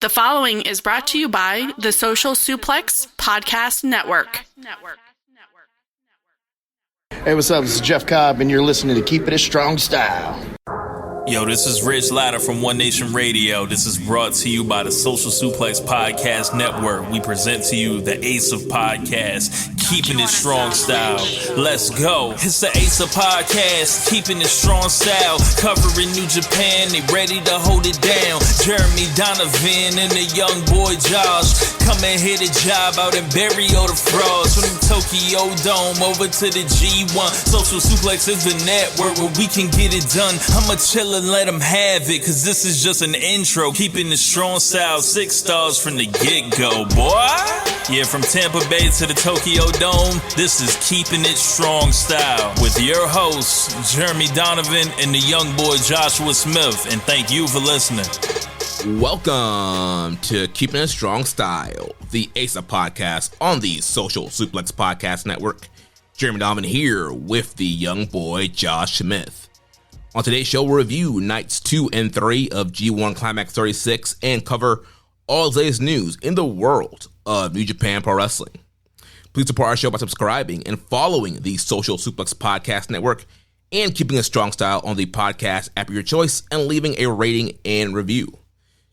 The following is brought to you by the Social Suplex Podcast Network. Hey, what's up? This is Jeff Cobb, and you're listening to Keepin' It Strong Style. Yo, this is Rich Latta from One Nation Radio. This is brought to you by the Social Suplex Podcast Network. We present to you the Ace of Podcasts, Keeping It Strong Style. Let's go. It's the Ace of Podcasts, Keeping It Strong Style. Covering New Japan, they ready to hold it down. Jeremy Donovan and the young boy Josh come and hit a job out and bury all the frauds. From the Tokyo Dome over to the G1. Social Suplex is the network where we can get it done. I'ma chill and let them have it, cause this is just an intro. Keeping the strong style, 6 stars from the get-go, boy. Yeah, from Tampa Bay to the Tokyo Dome, this is Keeping It Strong Style with your hosts, Jeremy Donovan and the young boy Joshua Smith. And thank you for listening. Welcome to Keeping It Strong Style, the ASA podcast on the Social Suplex Podcast Network. Jeremy Donovan here with the young boy Josh Smith. On today's show, we'll review nights 2 and 3 of G1 Climax 36 and cover all the latest news in the world of New Japan Pro Wrestling. Please support our show by subscribing and following the Social Suplex Podcast Network and Keeping a Strong Style on the podcast app of your choice and leaving a rating and review.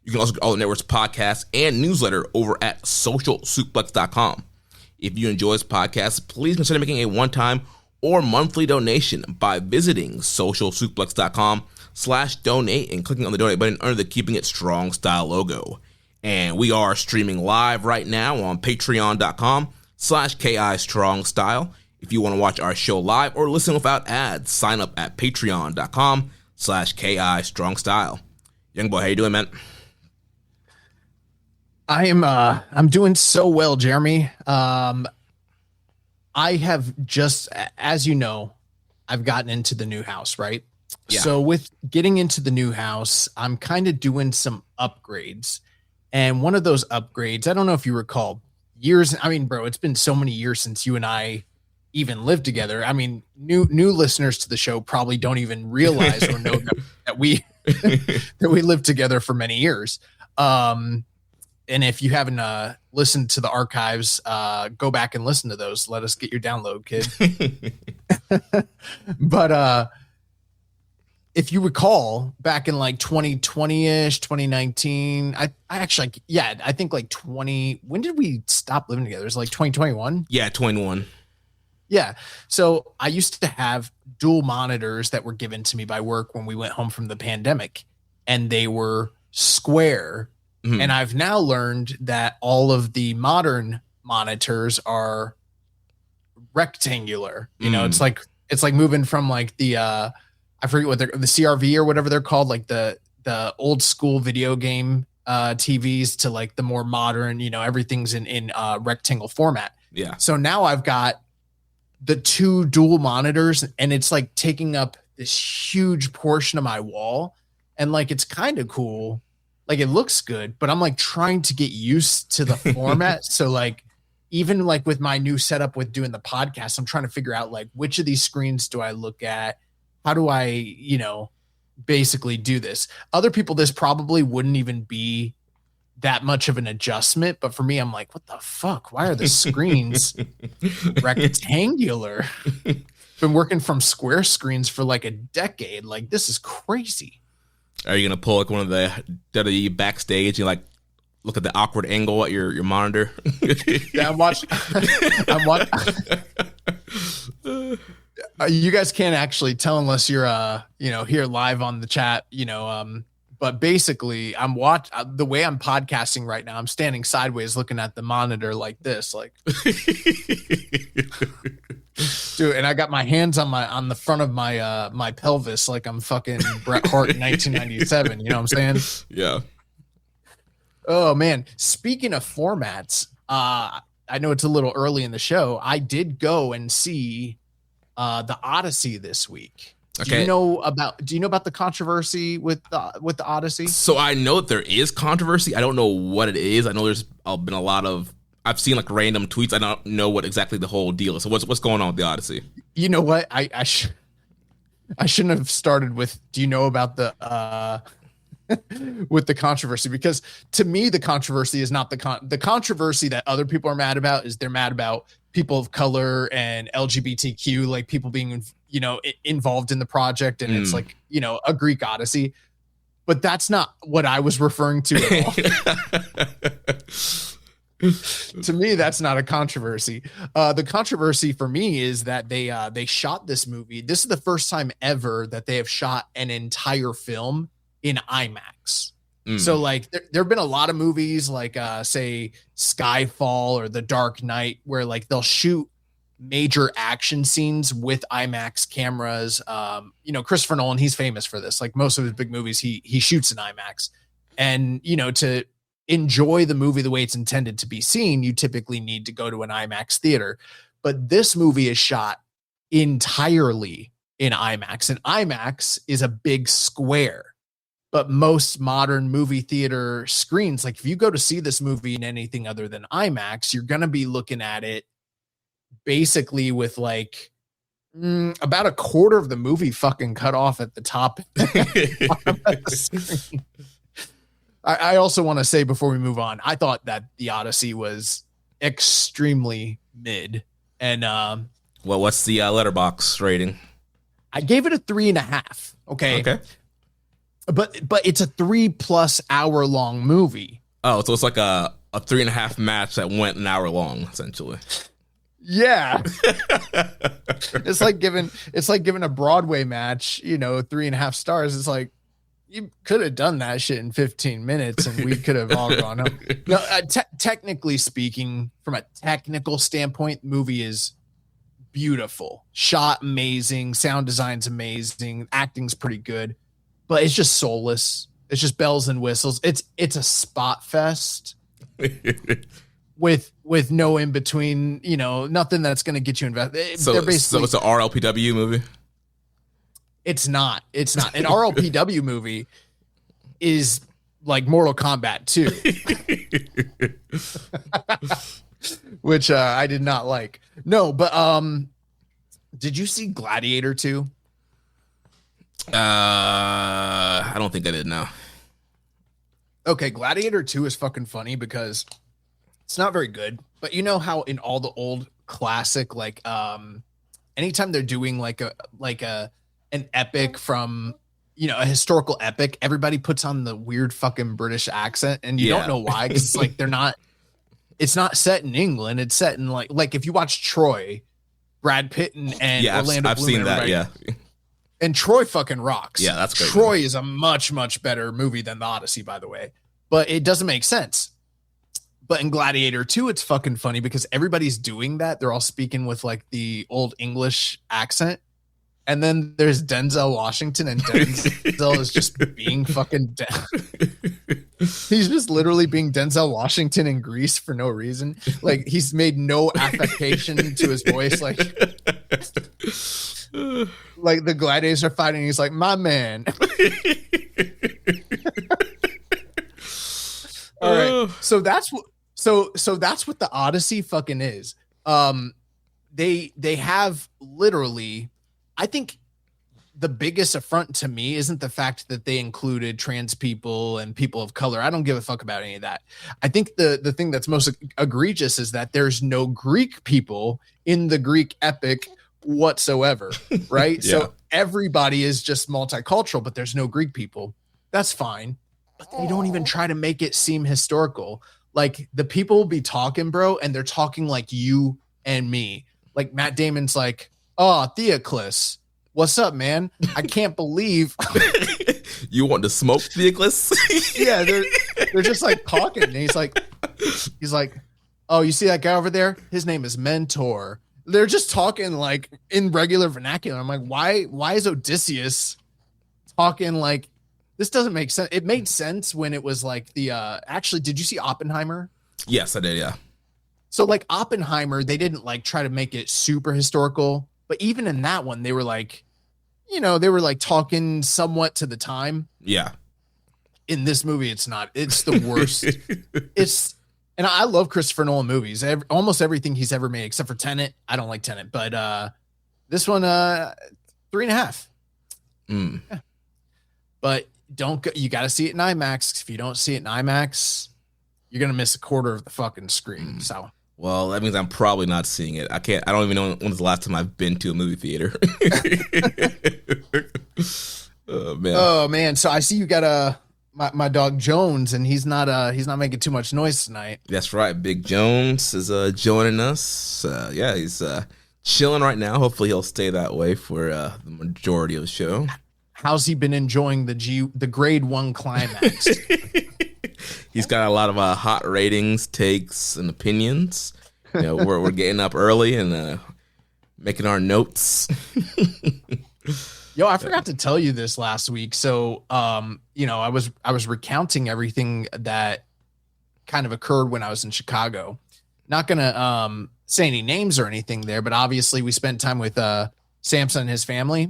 You can also get all the network's podcasts and newsletter over at socialsuplex.com. If you enjoy this podcast, please consider making a one-time or monthly donation by visiting socialsuplex.com/donate and clicking on the donate button under the Keeping It Strong Style logo. And we are streaming live right now on patreon.com/KI Strong Style. If you want to watch our show live or listen without ads, sign up at patreon.com/KI Strong Style. Young boy, how you doing, man? I'm doing so well, Jeremy. I have just, as you know, I've gotten into the new house, right? Yeah. So with getting into the new house, I'm kind of doing some upgrades. And one of those upgrades, I don't know if you recall, it's been so many years since you and I even lived together. I mean, new listeners to the show probably don't even realize or know that we that we lived together for many years. And if you haven't listened to the archives, go back and listen to those. Let us get your download, kid. But if you recall, back in like 2020-ish, 2019, I think like 20. When did we stop living together? It was like 2021. Yeah, 21. Yeah. So I used to have dual monitors that were given to me by work when we went home from the pandemic, and they were square. Mm-hmm. And I've now learned that all of the modern monitors are rectangular. You know, it's like moving from like the I forget what the CRV or whatever they're called, like the old school video game TVs to like the more modern, you know, everything's in rectangle format. Yeah. So now I've got the 2 dual monitors, and it's like taking up this huge portion of my wall, and like it's kind of cool. Like it looks good, but I'm like trying to get used to the format. So like, even like with my new setup with doing the podcast, I'm trying to figure out like, which of these screens do I look at? How do I, you know, basically do this? Other people, this probably wouldn't even be that much of an adjustment. But for me, I'm like, what the fuck? Why are the screens rectangular? Been working from square screens for like a decade. Like, this is crazy. Are you going to pull like one of the WWE backstage and like look at the awkward angle at your monitor? Yeah, I'm watching. You guys can't actually tell unless you're here live on the chat, but basically the way I'm podcasting right now, I'm standing sideways looking at the monitor like this, like dude, and I got my hands on the front of my pelvis like I'm fucking Bret Hart in 1997. You know what I'm saying? Yeah. Oh man. Speaking of formats, I know it's a little early in the show. I did go and see the Odyssey this week. Okay. Do you know about the controversy with the Odyssey? So I know that there is controversy. I don't know what it is. I know there's been a lot of, I've seen like random tweets. I don't know what exactly the whole deal is. So what's going on with the Odyssey? You know what? I shouldn't have started with, do you know about the with the controversy, because to me the controversy is not the controversy that other people are mad about is they're mad about people of color and LGBTQ, like people being, you know, involved in the project, and it's like, you know, a Greek Odyssey. But that's not what I was referring to at all. To me, that's not a controversy. The controversy for me is that they shot this movie. This is the first time ever that they have shot an entire film in IMAX. So like there have been a lot of movies like say Skyfall or The Dark Knight where like they'll shoot major action scenes with IMAX cameras. You know, Christopher Nolan, he's famous for this. Like most of his big movies, he shoots in IMAX. And, you know, to enjoy the movie the way it's intended to be seen, you typically need to go to an IMAX theater. But this movie is shot entirely in IMAX, and IMAX is a big square. But most modern movie theater screens, like if you go to see this movie in anything other than IMAX, you're going to be looking at it basically with like about a quarter of the movie fucking cut off at the top. I also want to say before we move on, I thought that the Odyssey was extremely mid. And well, what's the Letterboxd rating? I gave it a 3.5. Okay. But it's a 3+ hour long movie. Oh, so it's like a 3.5 match that went an hour long, essentially. Yeah. It's like giving a Broadway match, you know, 3.5 stars. It's like, you could have done that shit in 15 minutes and we could have all gone up. No, technically speaking, from a technical standpoint, the movie is beautiful. Shot amazing. Sound design's amazing. Acting's pretty good. But it's just soulless. It's just bells and whistles. It's a spot fest with no in between, you know, nothing that's going to get you invested. So it's an RLPW movie? It's not. An RLPW movie is like Mortal Kombat 2. Which I did not like. No, but did you see Gladiator 2? I don't think I did, no. Okay, Gladiator 2 is fucking funny because it's not very good. But you know how in all the old classic, like anytime they're doing like an epic from, you know, a historical epic, everybody puts on the weird fucking British accent, and you don't know why, because it's like it's not set in England, it's set in like if you watch Troy, Brad Pitt and Orlando I've Bloom, seen that, yeah. And Troy fucking rocks. Yeah, that's great. Troy is a much, much better movie than The Odyssey, by the way. But it doesn't make sense. But in Gladiator 2, it's fucking funny because everybody's doing that. They're all speaking with like the old English accent. And then there's Denzel Washington, and Denzel is just being fucking he's just literally being Denzel Washington in Greece for no reason. Like he's made no affectation to his voice. Like the gladiators are fighting. He's like, my man. All right. So that's what the Odyssey fucking is. They have literally, I think the biggest affront to me isn't the fact that they included trans people and people of color. I don't give a fuck about any of that. I think the thing that's most egregious is that there's no Greek people in the Greek epic whatsoever, right? Yeah. So everybody is just multicultural, but there's no Greek people. That's fine. But they don't even try to make it seem historical. Like the people will be talking, bro, and they're talking like you and me. Like Matt Damon's like, oh, Theoclus, what's up, man? I can't believe you want to smoke, Theoclus? Yeah, they're just like talking, and he's like, oh, you see that guy over there? His name is Mentor. They're just talking like in regular vernacular. I'm like, why is Odysseus talking like this? Doesn't make sense. It made sense when it was like the actually, did you see Oppenheimer? Yes, I did, yeah. So like Oppenheimer, they didn't like try to make it super historical, but even in that one, they were like, you know, they were like talking somewhat to the time. Yeah. In this movie, it's not. It's the worst. And I love Christopher Nolan movies. Almost everything he's ever made, except for Tenet. I don't like Tenet, but this one, 3.5. Yeah. But don't go, you got to see it in IMAX. If you don't see it in IMAX, you're going to miss a quarter of the fucking screen. So, well, that means I'm probably not seeing it. I don't even know when was the last time I've been to a movie theater. Oh man. So I see you got my dog Jones, and he's not making too much noise tonight. That's right. Big Jones is joining us. He's chilling right now. Hopefully he'll stay that way for the majority of the show. How's he been enjoying the grade 1 climax? He's got a lot of hot ratings, takes, and opinions. You know, we're getting up early and making our notes. Yo, I forgot to tell you this last week. So, I was recounting everything that kind of occurred when I was in Chicago. Not gonna say any names or anything there, but obviously we spent time with Samson and his family.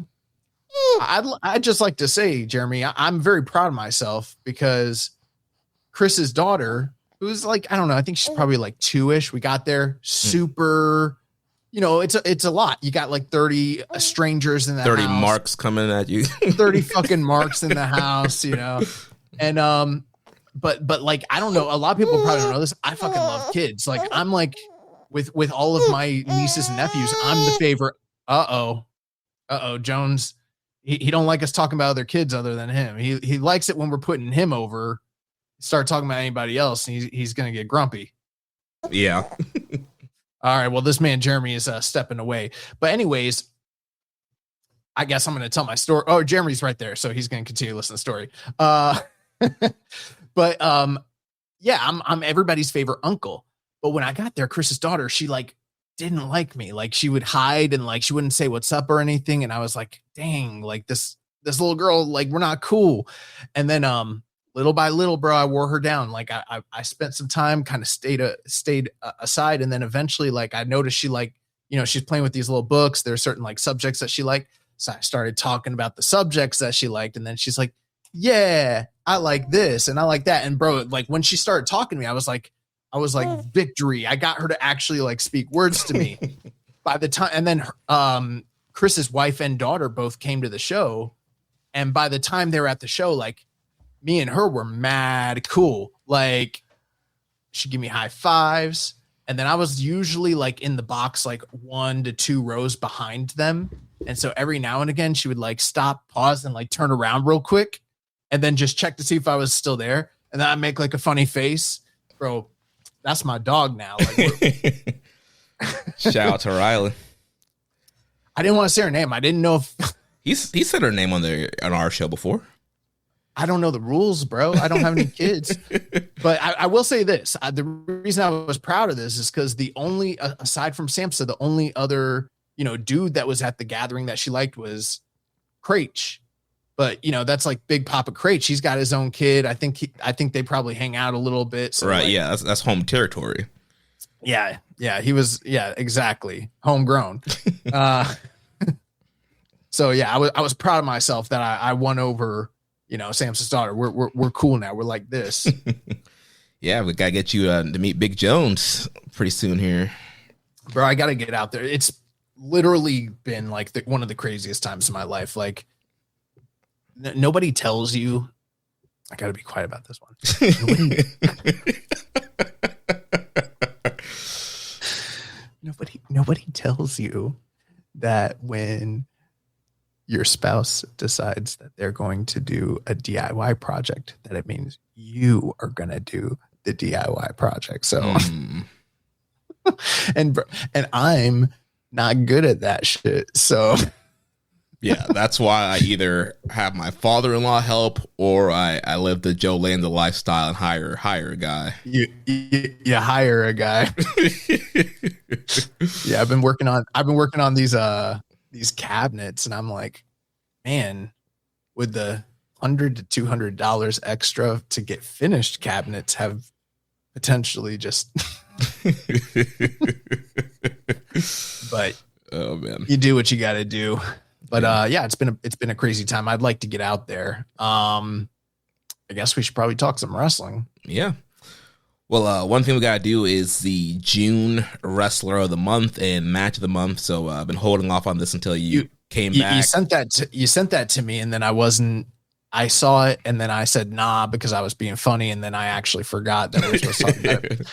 I'd just like to say, Jeremy, I'm very proud of myself because Chris's daughter, who's like, I don't know, I think she's probably like 2-ish. We got there super, it's a lot. You got like 30 strangers in the 30 house. marks coming at you. 30 fucking marks in the house, And but like, I don't know, a lot of people probably don't know this. I fucking love kids. Like I'm like with all of my nieces and nephews, I'm the favorite. Jones. He don't like us talking about other kids other than him. He likes it when we're putting him over. Start talking about anybody else, and he's gonna get grumpy. Yeah. All right. Well, this man Jeremy is stepping away. But anyways, I guess I'm gonna tell my story. Oh, Jeremy's right there, so he's gonna continue to listen to the story. But I'm everybody's favorite uncle. But when I got there, Chris's daughter, she like didn't like me. Like she would hide and like she wouldn't say what's up or anything. And I was like, dang, like this little girl, like we're not cool. And then little by little, bro, I wore her down. Like I spent some time, kind of stayed aside, and then eventually, like I noticed she like, she's playing with these little books. There are certain like subjects that she liked. So I started talking about the subjects that she liked, and then she's like, yeah, I like this and I like that. And bro, like when she started talking to me, I was like, victory. I got her to actually like speak words to me. By the time, and then Chris's wife and daughter both came to the show, and by the time they were at the show, like me and her were mad cool. Like she'd give me high fives, and then I was usually like in the box like 1 to 2 rows behind them, and so every now and again she would like stop, pause, and like turn around real quick, and then just check to see if I was still there, and then I'd make like a funny face. Bro, that's my dog now. Like, shout out to Riley. I didn't want to say her name. I didn't know if he said her name on our show before. I don't know the rules, bro. I don't have any kids. But I will say this. The reason I was proud of this is because the only, aside from Samsa, the only other, dude that was at the gathering that she liked was Craich. But, that's like Big Papa Craich. He's got his own kid. I think they probably hang out a little bit. So right. Like, yeah. That's home territory. Yeah. Yeah. He was. Yeah, exactly. Homegrown. So, yeah, I was proud of myself that I won over, Samson's daughter. We're cool now. We're like this. Yeah. We got to get you to meet Big Jones pretty soon here. Bro, I got to get out there. It's literally been like one of the craziest times in my life. Like, nobody tells you. I got to be quiet about this one. Nobody tells you that when your spouse decides that they're going to do a DIY project, that it means you are going to do the DIY project. So, and I'm not good at that shit. So. Yeah, that's why I either have my father-in-law help or I live the Joe Landa lifestyle and hire a guy. You hire a guy. Yeah, I've been working on these cabinets, and I'm like, man, would the $100 to $200 extra to get finished cabinets have potentially just but oh man, you do what you got to do. But yeah, it's been a crazy time. I'd like to get out there. I guess we should probably talk some wrestling. Yeah. Well, one thing we gotta do is the June Wrestler of the Month and Match of the Month. So I've been holding off on this until you came back. You sent that to me, and then I I saw it and then I said nah because I was being funny, and then I actually forgot that we were supposed to talk about it.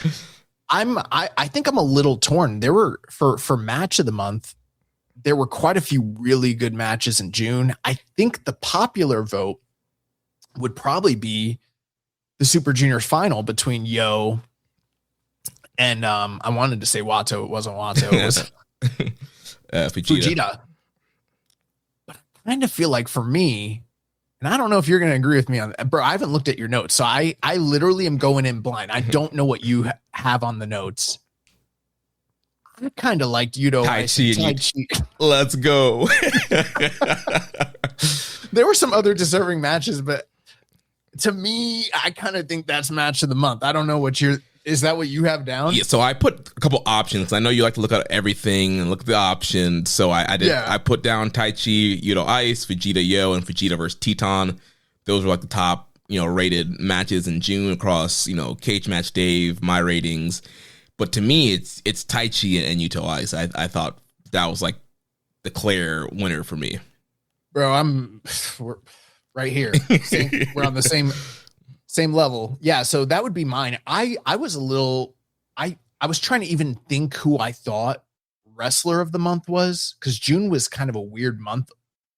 I think I'm a little torn. There were for match of the month, there were quite a few really good matches in June. I think the popular vote would probably be the Super Juniors final between Yo and I wanted to say Watto. It wasn't Watto. It was Fujita. But I kind of feel like for me, and I don't know if you're going to agree with me on that, bro. I haven't looked at your notes, so I literally am going in blind. I don't know what you have on the notes. I kind of liked Yuto. Tai Chi. Let's go. There were some other deserving matches, but to me, I kind of think that's match of the month. I don't know is that what you have down? Yeah, so I put a couple options. I know you like to look at everything and look at the options. So I did. Yeah. I put down Tai Chi, Yuto Ice, Vegeta Yo, and Vegeta versus Teton. Those were like the top, rated matches in June across, Cage Match Dave, my ratings. But to me, it's Tai Chi and Yuto Ice. I thought that was like the clear winner for me. Bro, we're right here. We're on the same level. Yeah, so that would be mine. I was a little I was trying to even think who I thought wrestler of the month was, because June was kind of a weird month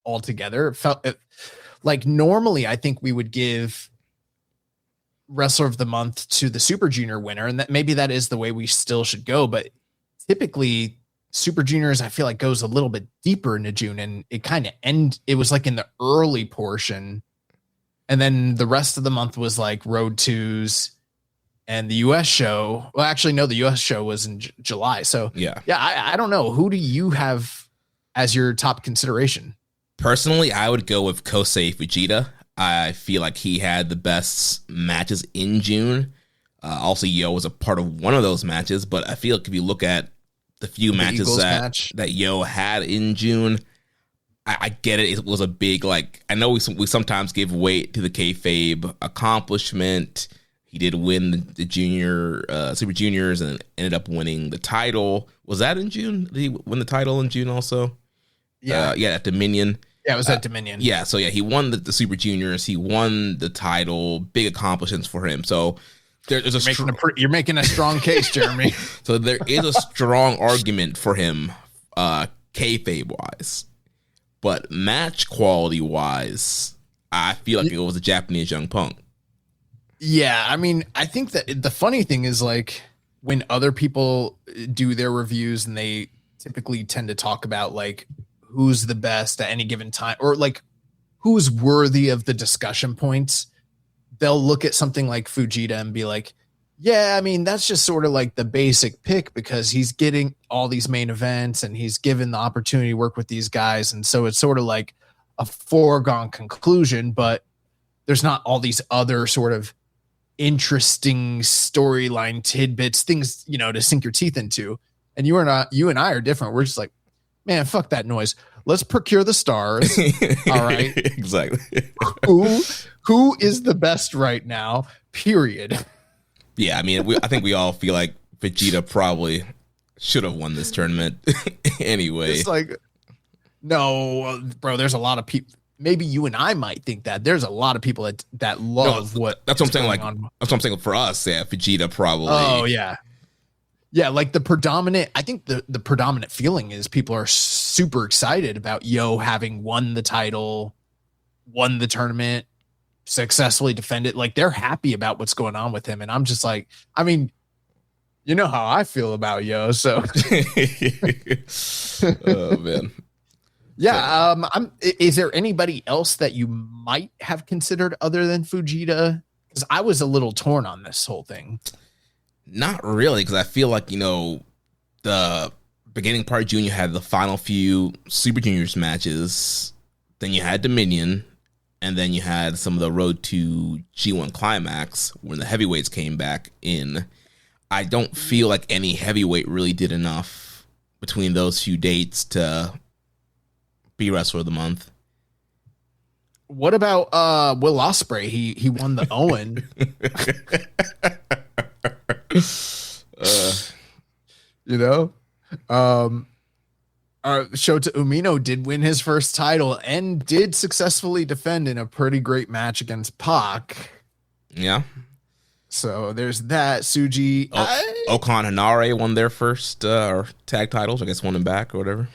altogether. It felt like normally I think we would give wrestler of the month to the Super Junior winner, and that maybe that is the way we still should go, but typically Super Juniors I feel like goes a little bit deeper into June, and it kind of it was like in the early portion, and then the rest of the month was like Road 2s and the US show. Well, actually no, the US show was in July. So yeah, I don't know, who do you have as your top consideration? Personally, I would go with Kosei Fujita. I feel like he had the best matches in June. Also, Yo was a part of one of those matches, but I feel like if you look at the few matches that Yo had in June, I get it. It was a big, I know we sometimes give weight to the kayfabe accomplishment. He did win the junior Super Juniors and ended up winning the title. Was that in June? Did he win the title in June also? Yeah. At Dominion. Yeah, it was at Dominion. Yeah, so he won the Super Juniors. He won the title. Big accomplishments for him. So there's you're making a strong case, Jeremy. So there is a strong argument for him, kayfabe wise, but match quality wise, I feel like it was a Japanese Young Punk. Yeah, I mean, I think that the funny thing is, like, when other people do their reviews and they typically tend to talk about like who's the best at any given time, or like who's worthy of the discussion points, they'll look at something like Fujita and be like, yeah, I mean, that's just sort of like the basic pick because he's getting all these main events and he's given the opportunity to work with these guys. And so it's sort of like a foregone conclusion, but there's not all these other sort of interesting storyline tidbits, things, to sink your teeth into. And you and I are different. We're just like, man, fuck that noise. Let's procure the stars. All right. Exactly. Who is the best right now? Period. Yeah, I mean, I think we all feel like Vegeta probably should have won this tournament anyway. It's like, no, bro, there's a lot of people. Maybe you and I might think that. There's a lot of people that love that's what I'm saying. That's what I'm saying for us. Yeah, Vegeta probably. Oh, yeah. Yeah, like the predominant feeling is people are super excited about Yo having won the title, won the tournament, successfully defended. Like, they're happy about what's going on with him. And I'm just like, I mean, you know how I feel about Yo, so. Oh, man. Yeah, is there anybody else that you might have considered other than Fujita? Because I was a little torn on this whole thing. Not really, because I feel like, the beginning part of June, you had the final few Super Juniors matches. Then you had Dominion. And then you had some of the Road to G1 Climax when the heavyweights came back in. I don't feel like any heavyweight really did enough between those few dates to be Wrestler of the Month. What about Will Ospreay? He won the Owen. Shota Umino did win his first title and did successfully defend in a pretty great match against Pac. Yeah. So there's that. Suji. Okan Hanare won their first tag titles. I guess won them back or whatever.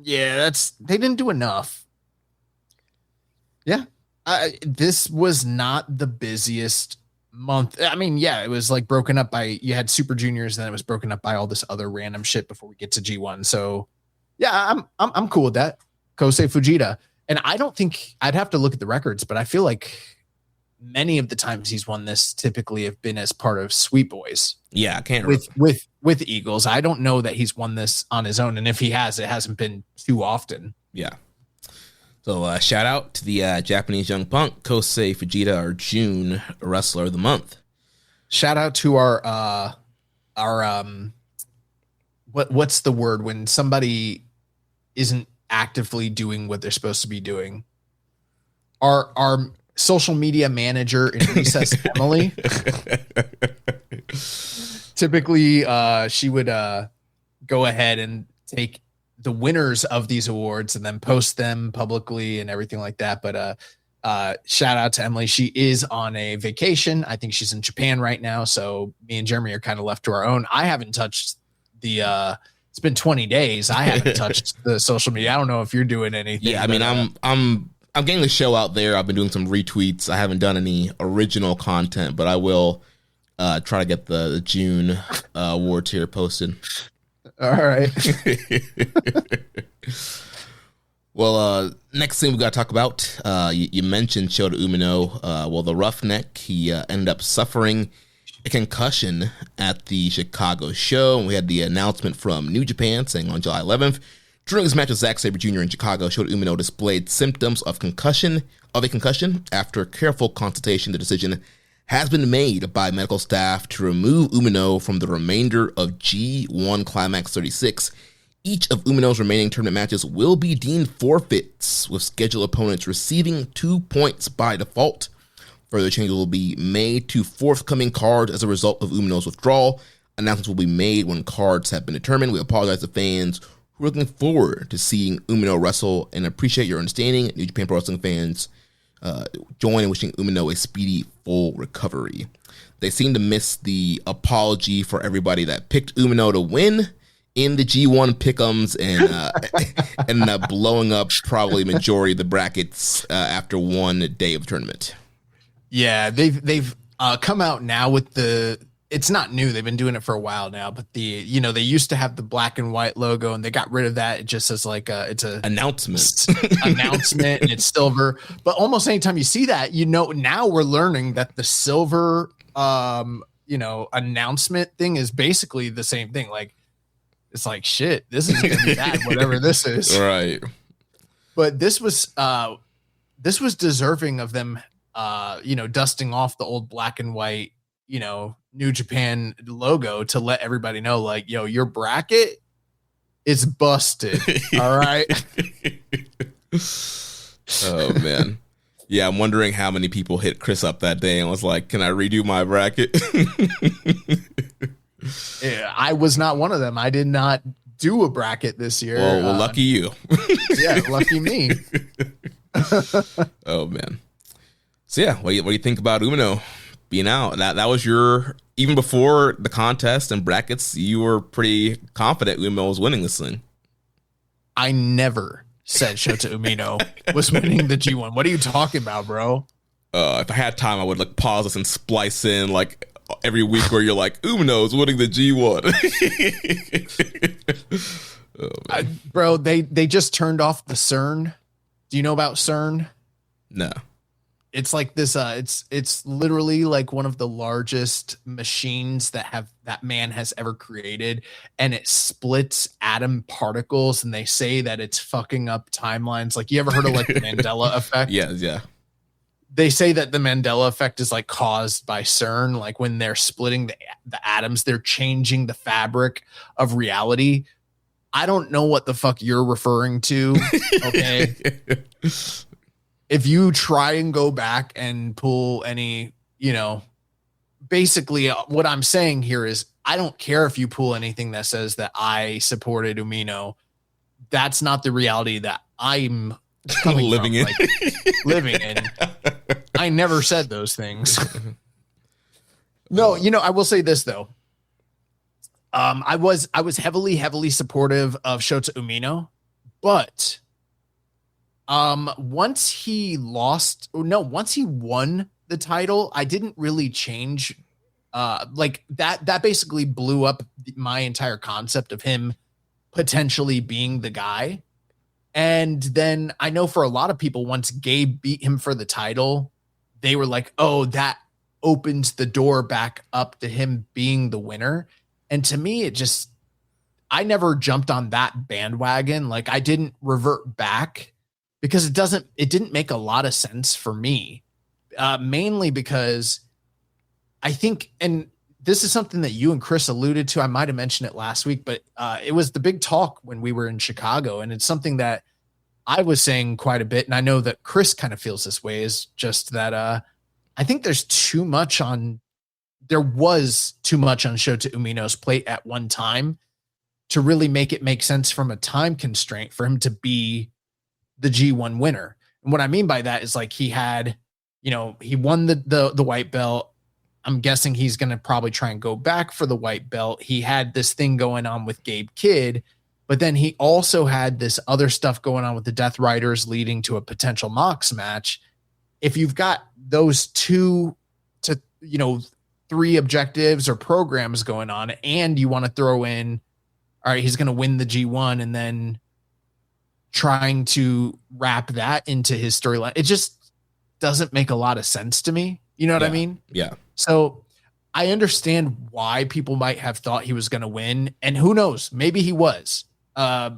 Yeah, they didn't do enough. Yeah. This was not the busiest month. I mean, yeah, it was like broken up by, you had Super Juniors, then it was broken up by all this other random shit before we get to G1. So yeah, I'm cool with that. Kosei Fujita. And I don't think, I'd have to look at the records, but I feel like many of the times he's won this typically have been as part of Sweet Boys. Yeah, I can't with Eagles. I don't know that he's won this on his own, and if he has, it hasn't been too often. Yeah. So shout out to the Japanese Young Punk, Kosei Fujita, our June Wrestler of the Month. Shout out to our what's the word when somebody isn't actively doing what they're supposed to be doing? Our social media manager in recess, Emily. Typically, she would go ahead and take the winners of these awards and then post them publicly and everything like that. But shout out to Emily. She is on a vacation. I think she's in Japan right now. So me and Jeremy are kind of left to our own. I haven't touched it's been 20 days. I haven't touched the social media. I don't know if you're doing anything. Yeah, I mean, I'm getting the show out there. I've been doing some retweets. I haven't done any original content, but I will try to get the June awards here posted. All right. Well, next thing we got to talk about, you mentioned Shota Umino. Well, the Roughneck, he ended up suffering a concussion at the Chicago show. And we had the announcement from New Japan saying on July 11th, during his match with Zack Sabre Jr. in Chicago, Shota Umino displayed symptoms of a concussion. After careful consultation, the decision has been made by medical staff to remove Umino from the remainder of G1 Climax 36. Each of Umino's remaining tournament matches will be deemed forfeits, with scheduled opponents receiving 2 points by default. Further changes will be made to forthcoming cards as a result of Umino's withdrawal. Announcements will be made when cards have been determined. We apologize to fans who are looking forward to seeing Umino wrestle and appreciate your understanding. New Japan Pro Wrestling fans join in wishing Umino a speedy, full recovery. They seem to miss the apology for everybody that picked Umino to win in the G1 pick'ems and ended up blowing up probably majority of the brackets after one day of tournament. Yeah, they've come out now with it's not new. They've been doing it for a while now, but they used to have the black and white logo and they got rid of that. It just says like it's a announcement and it's silver. But almost anytime you see that, now we're learning that the silver announcement thing is basically the same thing. Like it's like shit, this is gonna be bad, whatever this is. Right. But this was deserving of them dusting off the old black and white, New Japan logo to let everybody know, like, yo, your bracket is busted. All right. Oh man. Yeah, I'm wondering how many people hit Chris up that day and was like, can I redo my bracket? Yeah, I was not one of them. I did not do a bracket this year. Well, lucky you. Yeah, lucky me. Oh man. So yeah, what do you think about Umino being out? That was even before the contest and brackets, you were pretty confident Umino was winning this thing. I never said Shota Umino was winning the G1. What are you talking about, bro? If I had time, I would pause this and splice in every week where you're like, Umino's winning the G1. Oh, bro, they just turned off the CERN. Do you know about CERN? No. It's like this. It's literally like one of the largest machines that man has ever created, and it splits atom particles. And they say that it's fucking up timelines. Like, you ever heard of the Mandela effect? Yeah. They say that the Mandela effect is caused by CERN. Like when they're splitting the atoms, they're changing the fabric of reality. I don't know what the fuck you're referring to. Okay. If you try and go back and pull any, basically what I'm saying here is I don't care if you pull anything that says that I supported Umino. that's not the reality that I'm living in. Living in. I never said those things. No, I will say this though. I was heavily supportive of Shota Umino, but once he won the title, I didn't really change. Like that basically blew up my entire concept of him potentially being the guy. And then I know for a lot of people, once Gabe beat him for the title, they were like, oh, that opens the door back up to him being the winner. And to me, I never jumped on that bandwagon. Like I didn't revert back because it didn't make a lot of sense for me. Mainly because I think, and this is something that you and Chris alluded to, I might've mentioned it last week, but it was the big talk when we were in Chicago. And it's something that I was saying quite a bit. And I know that Chris kind of feels this way, is just that I think there was too much on Shota Umino's plate at one time to really make it make sense from a time constraint for him to be the G1 winner. And what I mean by that is like he had, he won the white belt. I'm guessing he's going to probably try and go back for the white belt. He had this thing going on with Gabe Kidd, but then he also had this other stuff going on with the Death Riders leading to a potential Mox match. If you've got those 2 to, 3 objectives or programs going on, and you want to throw in, all right, he's going to win the G1 and then trying to wrap that into his storyline, it just doesn't make a lot of sense to me. You know what I mean? Yeah. So I understand why people might have thought he was going to win, and who knows, maybe he was. I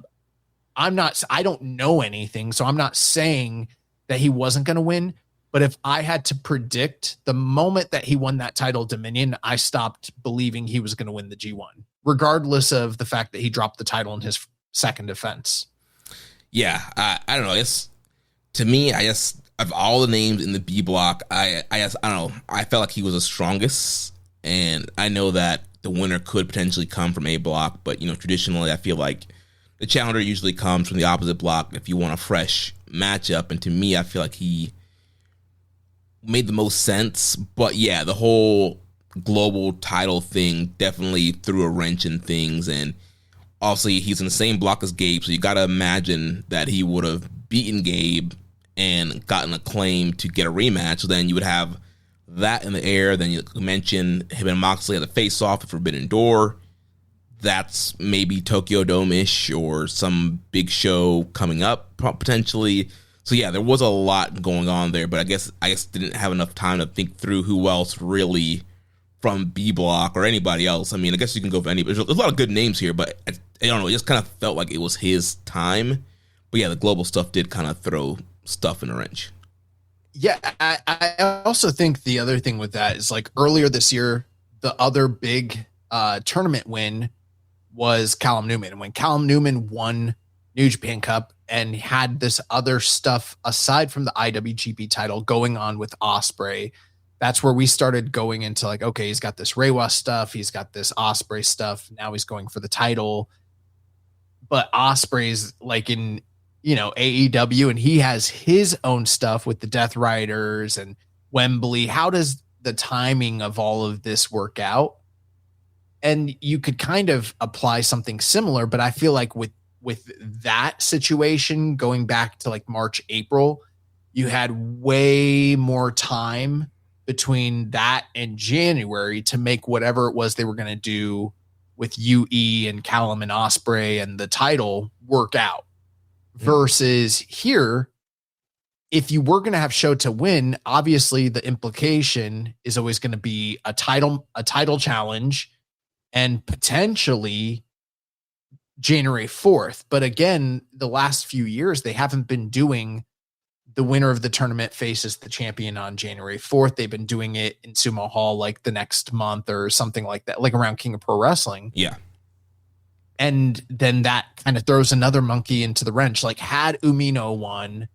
don't know anything, so I'm not saying that he wasn't going to win. But if I had to predict, the moment that he won that title Dominion, I stopped believing he was going to win the G1, regardless of the fact that he dropped the title in his second defense. Yeah, I don't know. To me, I guess of all the names in the B block, I don't know. I felt like he was the strongest, and I know that the winner could potentially come from A block, but traditionally, I feel like the challenger usually comes from the opposite block if you want a fresh matchup. And to me, I feel like he made the most sense. But yeah, the whole global title thing definitely threw a wrench in things, and obviously he's in the same block as Gabe, so you got to imagine that he would have beaten Gabe and gotten a claim to get a rematch. So then you would have that in the air. Then you mentioned him and Moxley at the face-off at Forbidden Door. That's maybe Tokyo Dome-ish or some big show coming up potentially. So yeah, there was a lot going on there, but I guess didn't have enough time to think through who else really from B block or anybody else. I mean, I guess you can go for anybody. There's a lot of good names here, but I don't know. It just kind of felt like it was his time. But yeah, the global stuff did kind of throw stuff in a wrench. Yeah, I also think the other thing with that is like earlier this year, the other big tournament win was Callum Newman. And when Callum Newman won New Japan Cup and had this other stuff aside from the IWGP title going on with Ospreay, that's where we started going into like, okay, he's got this Reiwa stuff, he's got this Ospreay stuff, now he's going for the title. But Ospreay's like in, AEW, and he has his own stuff with the Death Riders and Wembley. How does the timing of all of this work out? And you could kind of apply something similar, but I feel like with that situation going back to like March, April, you had way more time between that and January to make whatever it was they were going to do with UE and Callum and Ospreay and the title work out. Versus here, if you were going to have Shota win, obviously the implication is always going to be a title challenge and potentially January 4th. But again, the last few years, they haven't been doing the winner of the tournament faces the champion on January 4th. They've been doing it in Sumo Hall like the next month or something like that, like around King of Pro Wrestling. Yeah. And then that kind of throws another monkey into the wrench. Like, had Umino won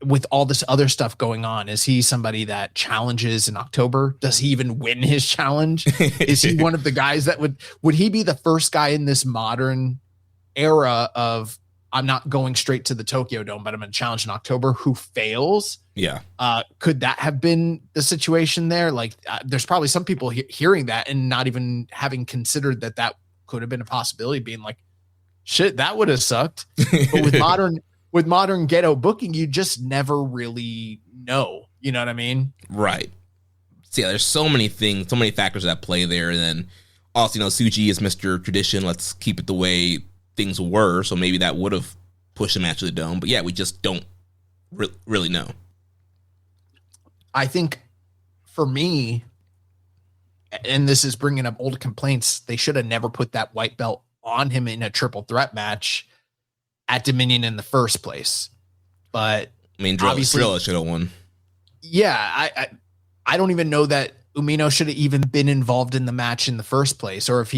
with all this other stuff going on, is he somebody that challenges in October? Does he even win his challenge? Is he one of the guys that would he be the first guy in this modern era of I'm not going straight to the Tokyo Dome, but I'm going to challenge in October, who fails. Yeah. Could that have been the situation there? Like, there's probably some people hearing that and not even having considered that could have been a possibility, being like, shit, that would have sucked. But with modern ghetto booking, you just never really know. You know what I mean? Right. So yeah, there's so many things, so many factors at play there. And then also, Tsuji is Mr. Tradition. Let's keep it the way things were. So maybe that would have pushed the match to the Dome. But yeah, we just don't really know. I think for me, and this is bringing up old complaints, they should have never put that white belt on him in a triple threat match at Dominion in the first place. But I mean, Drilla should have won. Yeah, I don't even know that Umino should have even been involved in the match in the first place, or if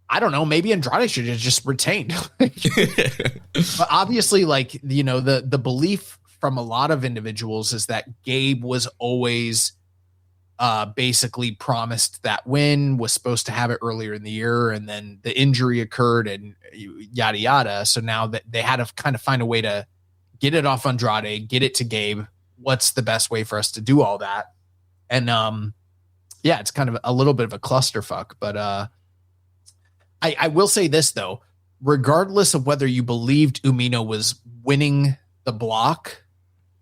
I don't know, maybe Andrade should have just retained. But obviously, the belief from a lot of individuals is that Gabe was always basically promised that win, was supposed to have it earlier in the year, and then the injury occurred and yada yada. So now that they had to kind of find a way to get it off Andrade, get it to Gabe. What's the best way for us to do all that? And yeah, it's kind of a little bit of a clusterfuck. But I will say this though, regardless of whether you believed Umino was winning the block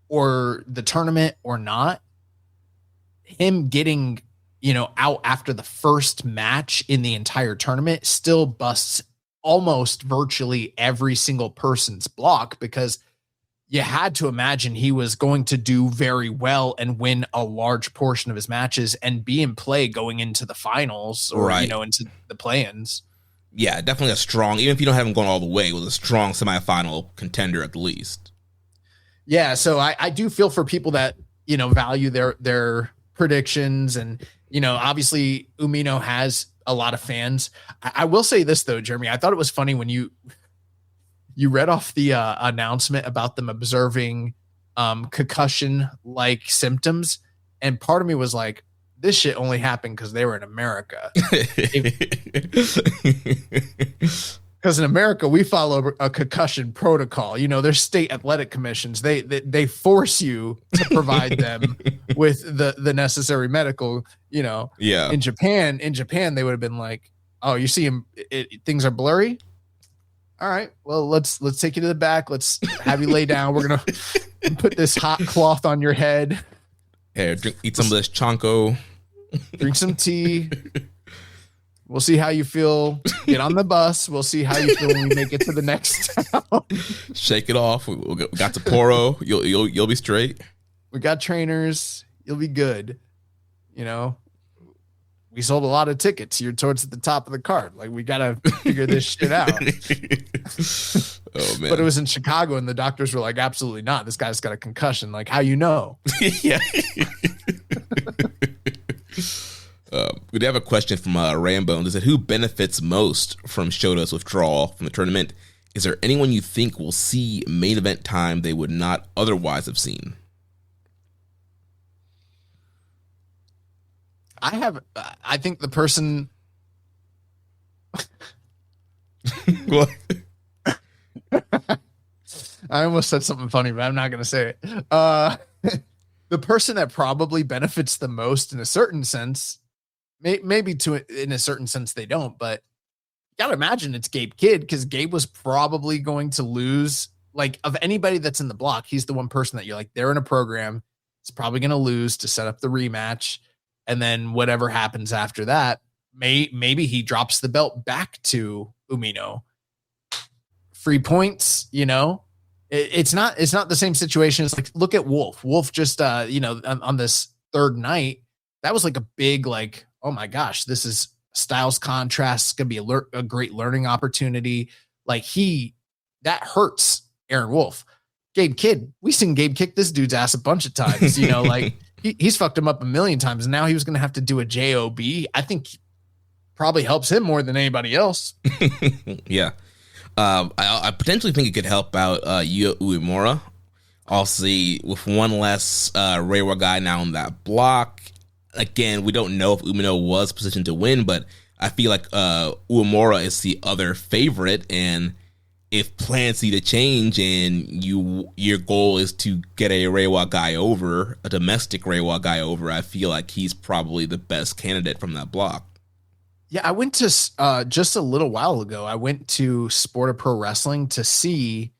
or the tournament or not, him getting, out after the first match in the entire tournament still busts almost virtually every single person's block, because you had to imagine he was going to do very well and win a large portion of his matches and be in play going into the finals or, right, into the play-ins. Yeah, definitely a strong, even if you don't have him going all the way, was a strong semifinal contender at the least. Yeah, so I do feel for people that, value their predictions, and, obviously Umino has a lot of fans. I will say this though, Jeremy, I thought it was funny when you read off the announcement about them observing concussion-like symptoms, and part of me was like, this shit only happened because they were in America. Because in America, we follow a concussion protocol. There's state athletic commissions. They force you to provide them with the necessary medical. Yeah. In Japan, they would have been like, "Oh, you see him? Things are blurry. All right, well, let's take you to the back. Let's have you lay down. We're gonna put this hot cloth on your head. Hey, eat some of this chanko. Drink some tea. We'll see how you feel. Get on the bus. We'll see how you feel when we make it to the next town. Shake it off. We got Sapporo. You'll be straight. We got trainers. You'll be good. We sold a lot of tickets. You're towards the top of the card. Like, we got to figure this shit out." Oh, man. But it was in Chicago, and the doctors were like, absolutely not. This guy's got a concussion. Like, how you know? Yeah. We do have a question from Rambo. They said, who benefits most from Shota's withdrawal from the tournament? Is there anyone you think will see main event time they would not otherwise have seen? I think the person. What? I almost said something funny, but I'm not going to say it. The person that probably benefits the most in a certain sense, maybe in a certain sense they don't, but you got to imagine it's Gabe Kidd, because Gabe was probably going to lose. Like, of anybody that's in the block, he's the one person that you're like, they're in a program. It's probably going to lose to set up the rematch. And then whatever happens after that, maybe he drops the belt back to Umino. Free points, It's not the same situation. It's like, look at Wolf. Wolf just on this third night, that was like a big, like, oh my gosh, this is styles contrast. It's gonna be a great learning opportunity. Like, that hurts Aaron Wolf. Gabe Kidd, we seen Gabe kick this dude's ass a bunch of times. Like, he's fucked him up a million times, and now he was gonna have to do a JOB. I think probably helps him more than anybody else. Yeah. I potentially think it could help out Yuya Uemura. Also, with one less Reiwa guy now on that block, again, we don't know if Umino was positioned to win, but I feel like Uemura is the other favorite, and if plans need to change and your goal is to get a Reiwa guy over, a domestic Reiwa guy over, I feel like he's probably the best candidate from that block. Yeah, I went to just a little while ago. I went to Sport of Pro Wrestling to see,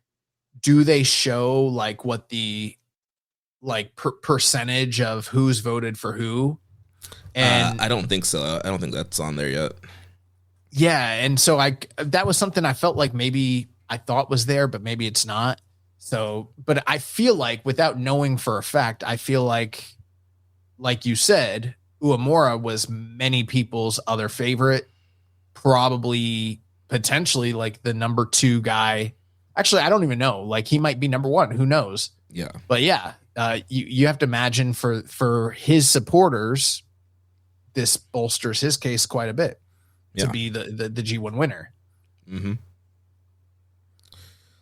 do they show like what the percentage of who's voted for who? And I don't think so. I don't think that's on there yet. Yeah, and so that was something I felt like maybe I thought was there, but maybe it's not. So, but I feel like without knowing for a fact, I feel like you said, Uemura was many people's other favorite, probably potentially like the number 2 guy. Actually, I don't even know. Like he might be number 1. Who knows? Yeah. But yeah, you have to imagine for his supporters, this bolsters his case quite a bit to be the G1 winner. Mm-hmm.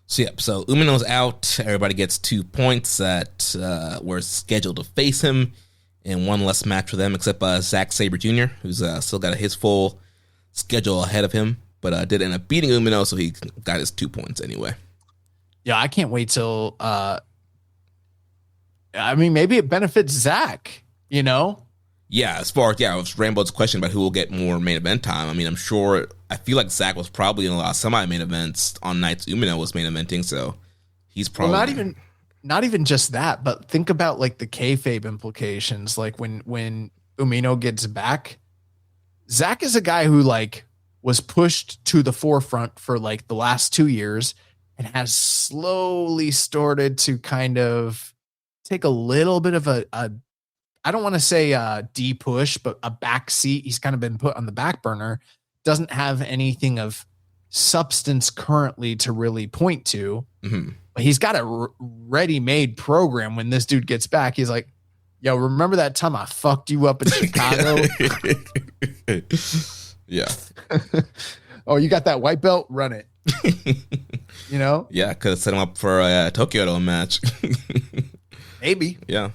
So Umino's out. Everybody gets 2 points that were scheduled to face him, and one less match for them, except Zack Sabre Jr., who's still got his full schedule ahead of him, but did end up beating Umino, so he got his 2 points anyway. Yeah, I can't wait till. I mean, maybe it benefits Zack. Yeah, as far as Rambo's question about who will get more main event time, I mean, I feel like Zack was probably in a lot of semi-main events on nights Umino was main eventing, so he's probably... Well, not even just that, but think about like the kayfabe implications. Like when Umino gets back, Zack is a guy who like was pushed to the forefront for like the last 2 years and has slowly started to kind of take a little bit of a I don't want to say de-push, but a back seat. He's kind of been put on the back burner. Doesn't have anything of substance currently to really point to. Mm-hmm. But he's got a ready-made program when this dude gets back. He's like, yo, remember that time I fucked you up in Chicago? Yeah. Oh, you got that white belt? Run it. Yeah, could have set him up for a Tokyo match. Maybe. Yeah.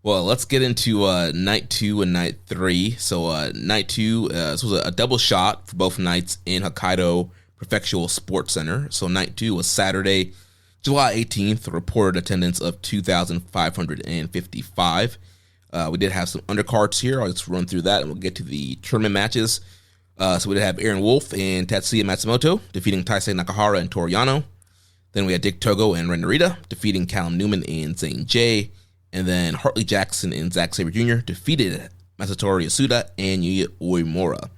Well, let's get into night 2 and night 3. So night 2, this was a double shot for both nights in Hokkaido Prefectural Sports Center. So night 2 was Saturday, July 18th, reported attendance of 2,555. We did have some undercards here. I'll just run through that and we'll get to the tournament matches. So we did have Aaron Wolf and Tatsuya Matsumoto defeating Taisei Nakahara and Toru Yano. Then we had Dick Togo and Ren Narita defeating Callum Newman and Zane J. And then Hartley Jackson and Zack Sabre Jr. defeated Masatori Yasuda and Yuya Uemura.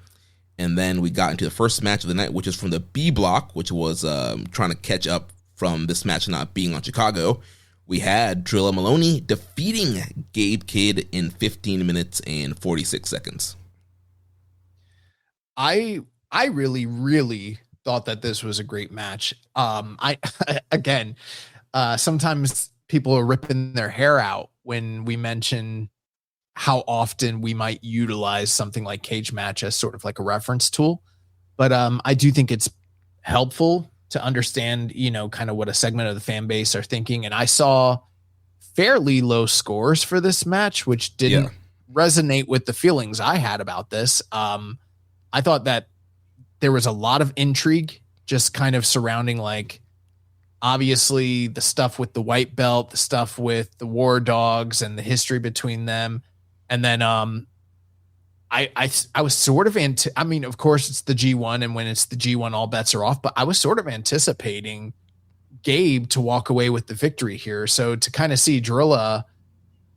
And then we got into the first match of the night, which is from the B block, which was trying to catch up from this match not being on Chicago. We had Drilla Maloney defeating Gabe Kidd in 15 minutes and 46 seconds. I really, really thought that this was a great match. Sometimes people are ripping their hair out when we mention how often we might utilize something like cage match as sort of like a reference tool. But I do think it's helpful to understand, kind of what a segment of the fan base are thinking. And I saw fairly low scores for this match, which didn't resonate with the feelings I had about this. I thought that there was a lot of intrigue just kind of surrounding like, obviously the stuff with the white belt, the stuff with the War Dogs and the history between them. And then I was sort of of course it's the G1, and when it's the G1, all bets are off, but I was sort of anticipating Gabe to walk away with the victory here. So to kind of see Drilla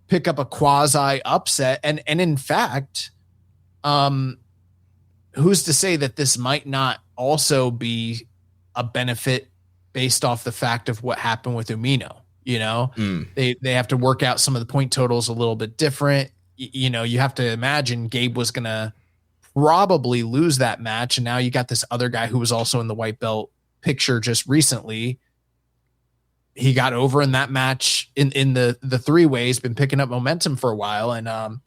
pick up a quasi upset, and in fact, who's to say that this might not also be a benefit based off the fact of what happened with Umino? They have to work out some of the point totals a little bit different. You have to imagine Gabe was going to probably lose that match. And now you got this other guy who was also in the white belt picture just recently. He got over in that match in the 3 ways, been picking up momentum for a while. And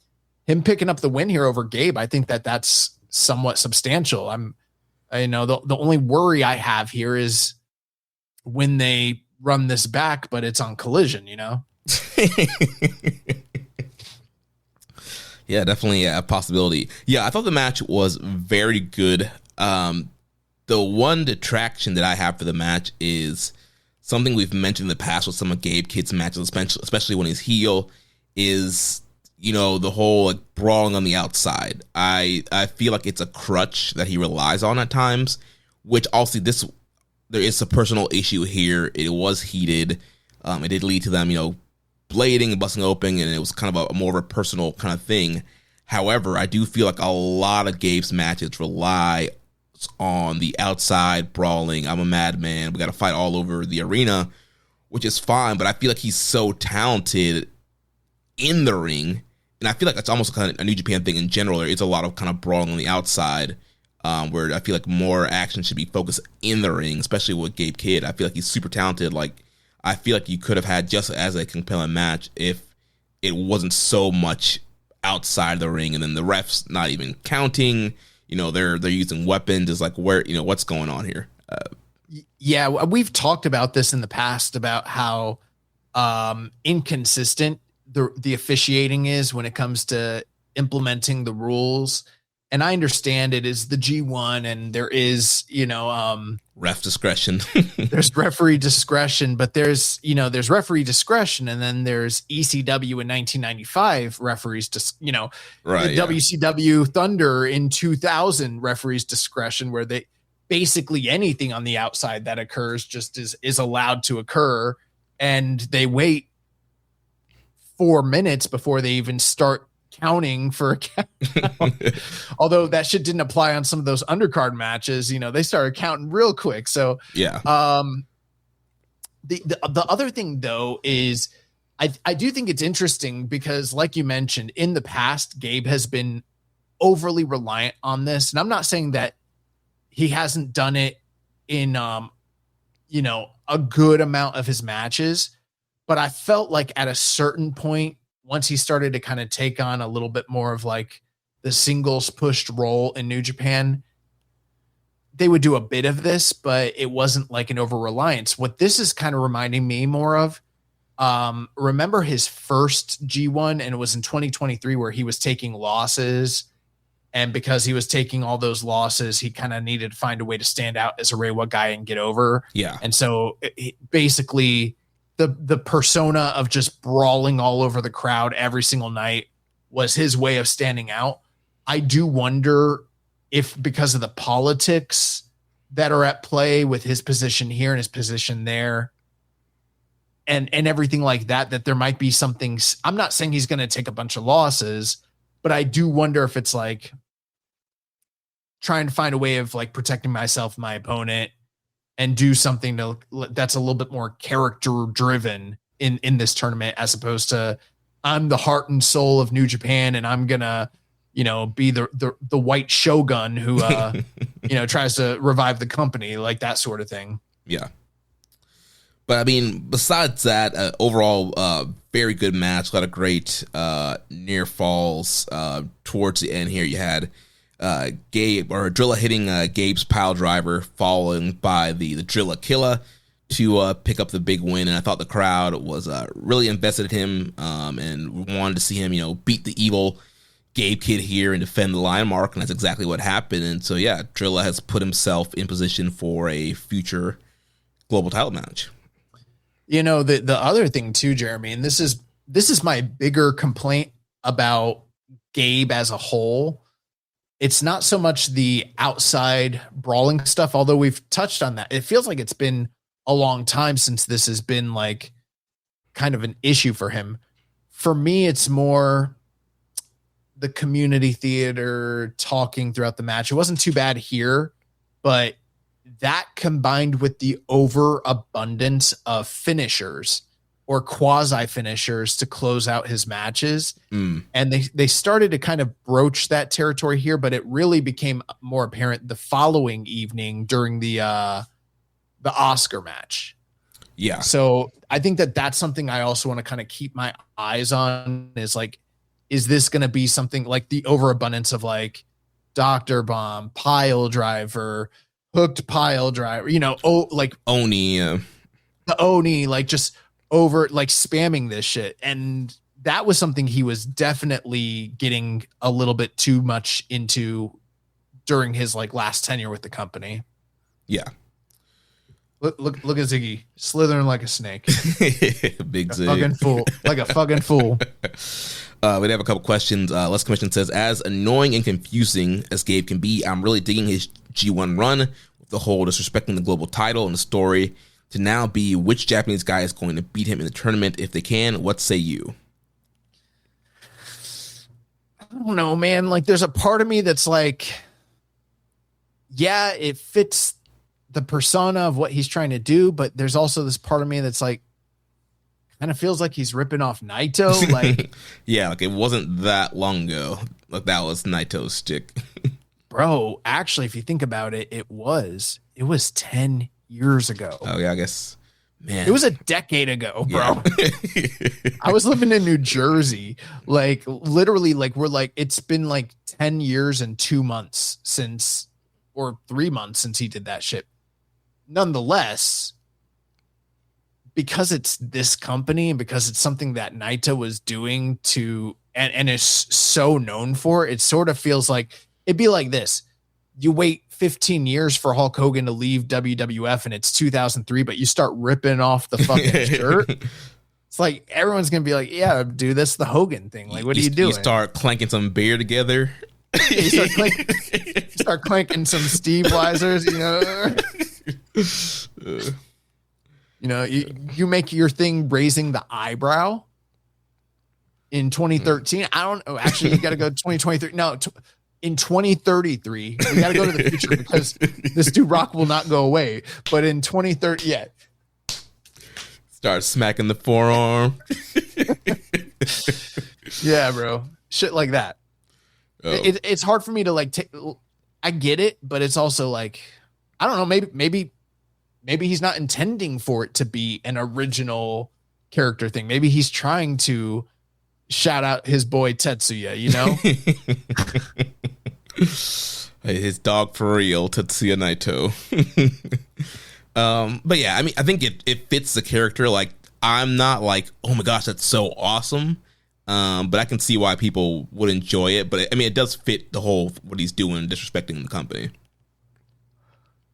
him picking up the win here over Gabe, I think that's somewhat substantial. The only worry I have here is when they run this back, but it's on Collision, Yeah, definitely a possibility. Yeah, I thought the match was very good. The one detraction that I have for the match is something we've mentioned in the past with some of Gabe Kidd's matches, especially when he's heel, is, you know, the whole like brawling on the outside. I feel like it's a crutch that he relies on at times, which also there is a personal issue here. It was heated. It did lead to them, you know, blading and busting open, and it was kind of a more of a personal kind of thing. However, I do feel like a lot of Gabe's matches rely on the outside brawling. I'm a madman. We got to fight all over the arena, which is fine, but I feel like he's so talented in the ring, and I feel like that's almost kind of a New Japan thing in general. There is a lot of kind of brawling on the outside, where I feel like more action should be focused in the ring, especially with Gabe Kidd. I feel like he's super talented. Like, I feel like you could have had just as a compelling match if it wasn't so much outside the ring, and then the refs not even counting. You know, they're using weapons. It's like, where, you know, what's going on here? Yeah, we've talked about this in the past about how inconsistent the officiating is when it comes to implementing the rules. And I understand it is the G1 and there is, you know, ref discretion. There's referee discretion, but there's referee discretion, and then there's ECW in 1995 referees, right, WCW Thunder in 2000 referees discretion, where they basically anything on the outside that occurs just is allowed to occur, and they wait 4 minutes before they even start counting for a count. Although that shit didn't apply on some of those undercard matches, you know, they started counting real quick. So yeah. The other thing though is I do think it's interesting because, like you mentioned, in the past, Gabe has been overly reliant on this, and I'm not saying that he hasn't done it in you know, a good amount of his matches, but I felt like at a certain point, once he started to kind of take on a little bit more of like the singles pushed role in New Japan, they would do a bit of this, but it wasn't like an over reliance. What this is kind of reminding me more of, remember his first G1, and it was in 2023 where he was taking losses. And because he was taking all those losses, he kind of needed to find a way to stand out as a Reiwa guy and get over. Yeah. And so basically the persona of just brawling all over the crowd every single night was his way of standing out. I do wonder if, because of the politics that are at play with his position here and his position there and everything like that, that there might be something. I'm not saying he's going to take a bunch of losses, but I do wonder if it's like trying to find a way of like protecting myself, my opponent, and do something that's a little bit more character driven in this tournament, as opposed to I'm the heart and soul of New Japan and I'm gonna, you know, be the white shogun who you know, tries to revive the company, like that sort of thing. Yeah. But I mean, besides that, overall, very good match. A lot of great near falls towards the end here. You had Gabe or Drilla hitting Gabe's pile driver, following by the Drilla killer to pick up the big win. And I thought the crowd was really invested in him and wanted to see him, you know, beat the evil Gabe Kidd here and defend the line mark. And that's exactly what happened. And so, yeah, Drilla has put himself in position for a future global title match. You know, the other thing too, Jeremy, and this is my bigger complaint about Gabe as a whole. It's not so much the outside brawling stuff, although we've touched on that. It feels like it's been a long time since this has been like kind of an issue for him. For me, it's more the community theater talking throughout the match. It wasn't too bad here, but that combined with the overabundance of finishers or quasi finishers to close out his matches. And they started to kind of broach that territory here, but it really became more apparent the following evening during the Oscar match. Yeah. So I think that's something I also want to kind of keep my eyes on, is like, is this going to be something like the overabundance of like Dr. Bomb, pile driver, hooked pile driver, you know, like Oni, the Oni, like just over like spamming this shit. And that was something he was definitely getting a little bit too much into during his like last tenure with the company. Yeah. Look at Ziggy slithering like a snake. Big Zig. Fucking fool. Like a fucking fool. We have a couple questions. Les Commission says, as annoying and confusing as Gabe can be, I'm really digging his G1 run with the whole disrespecting the global title and the story to now be which Japanese guy is going to beat him in the tournament if they can. What say you? I don't know, man. Like, there's a part of me that's like, yeah, it fits the persona of what he's trying to do, but there's also this part of me that's like, kind of feels like he's ripping off Naito. Like, yeah, like it wasn't that long ago. Like that was Naito's stick. Bro, actually, if you think about it, it was 10 years ago. Oh yeah, I guess. Man, it was a decade ago, bro. Yeah. I was living in New Jersey. Like, literally, like, we're like, it's been like 10 years and 2 months since, or 3 months since he did that shit. Nonetheless, because it's this company and because it's something that Naito was doing to, and is so known for, it sort of feels like it'd be like this. You wait 15 years for Hulk Hogan to leave WWF and it's 2003, but you start ripping off the fucking shirt. It's like everyone's gonna be like, yeah, dude, that's the Hogan thing. Like, what are you doing? You start clanking some beer together. You start clanking some Steve Weisers, you know. You make your thing raising the eyebrow in 2013. I don't know. Actually, you got to go to 2023. No, in 2033, we got to go to the future because this dude Rock will not go away. But in 2030, yeah. Start smacking the forearm. Yeah, bro. Shit like that. Oh. It's hard for me to like take. I get it, but it's also like, I don't know. Maybe he's not intending for it to be an original character thing. Maybe he's trying to shout out his boy Tetsuya, you know? His dog for real, Tetsuya Naito. But yeah, I mean, I think it fits the character. Like, I'm not like, oh my gosh, that's so awesome. But I can see why people would enjoy it. But I mean, it does fit the whole, what he's doing, disrespecting the company.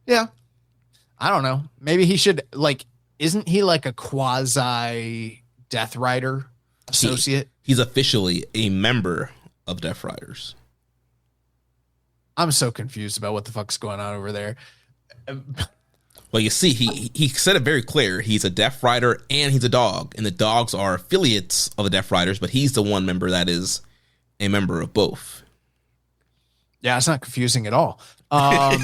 Yeah. I don't know. Maybe he should, like, isn't he like a quasi Death Rider associate? He's officially a member of Death Riders. I'm so confused about what the fuck's going on over there. Well, you see, he said it very clear. He's a Death Rider and he's a dog. And the dogs are affiliates of the Death Riders, but he's the one member that is a member of both. Yeah, it's not confusing at all. Oh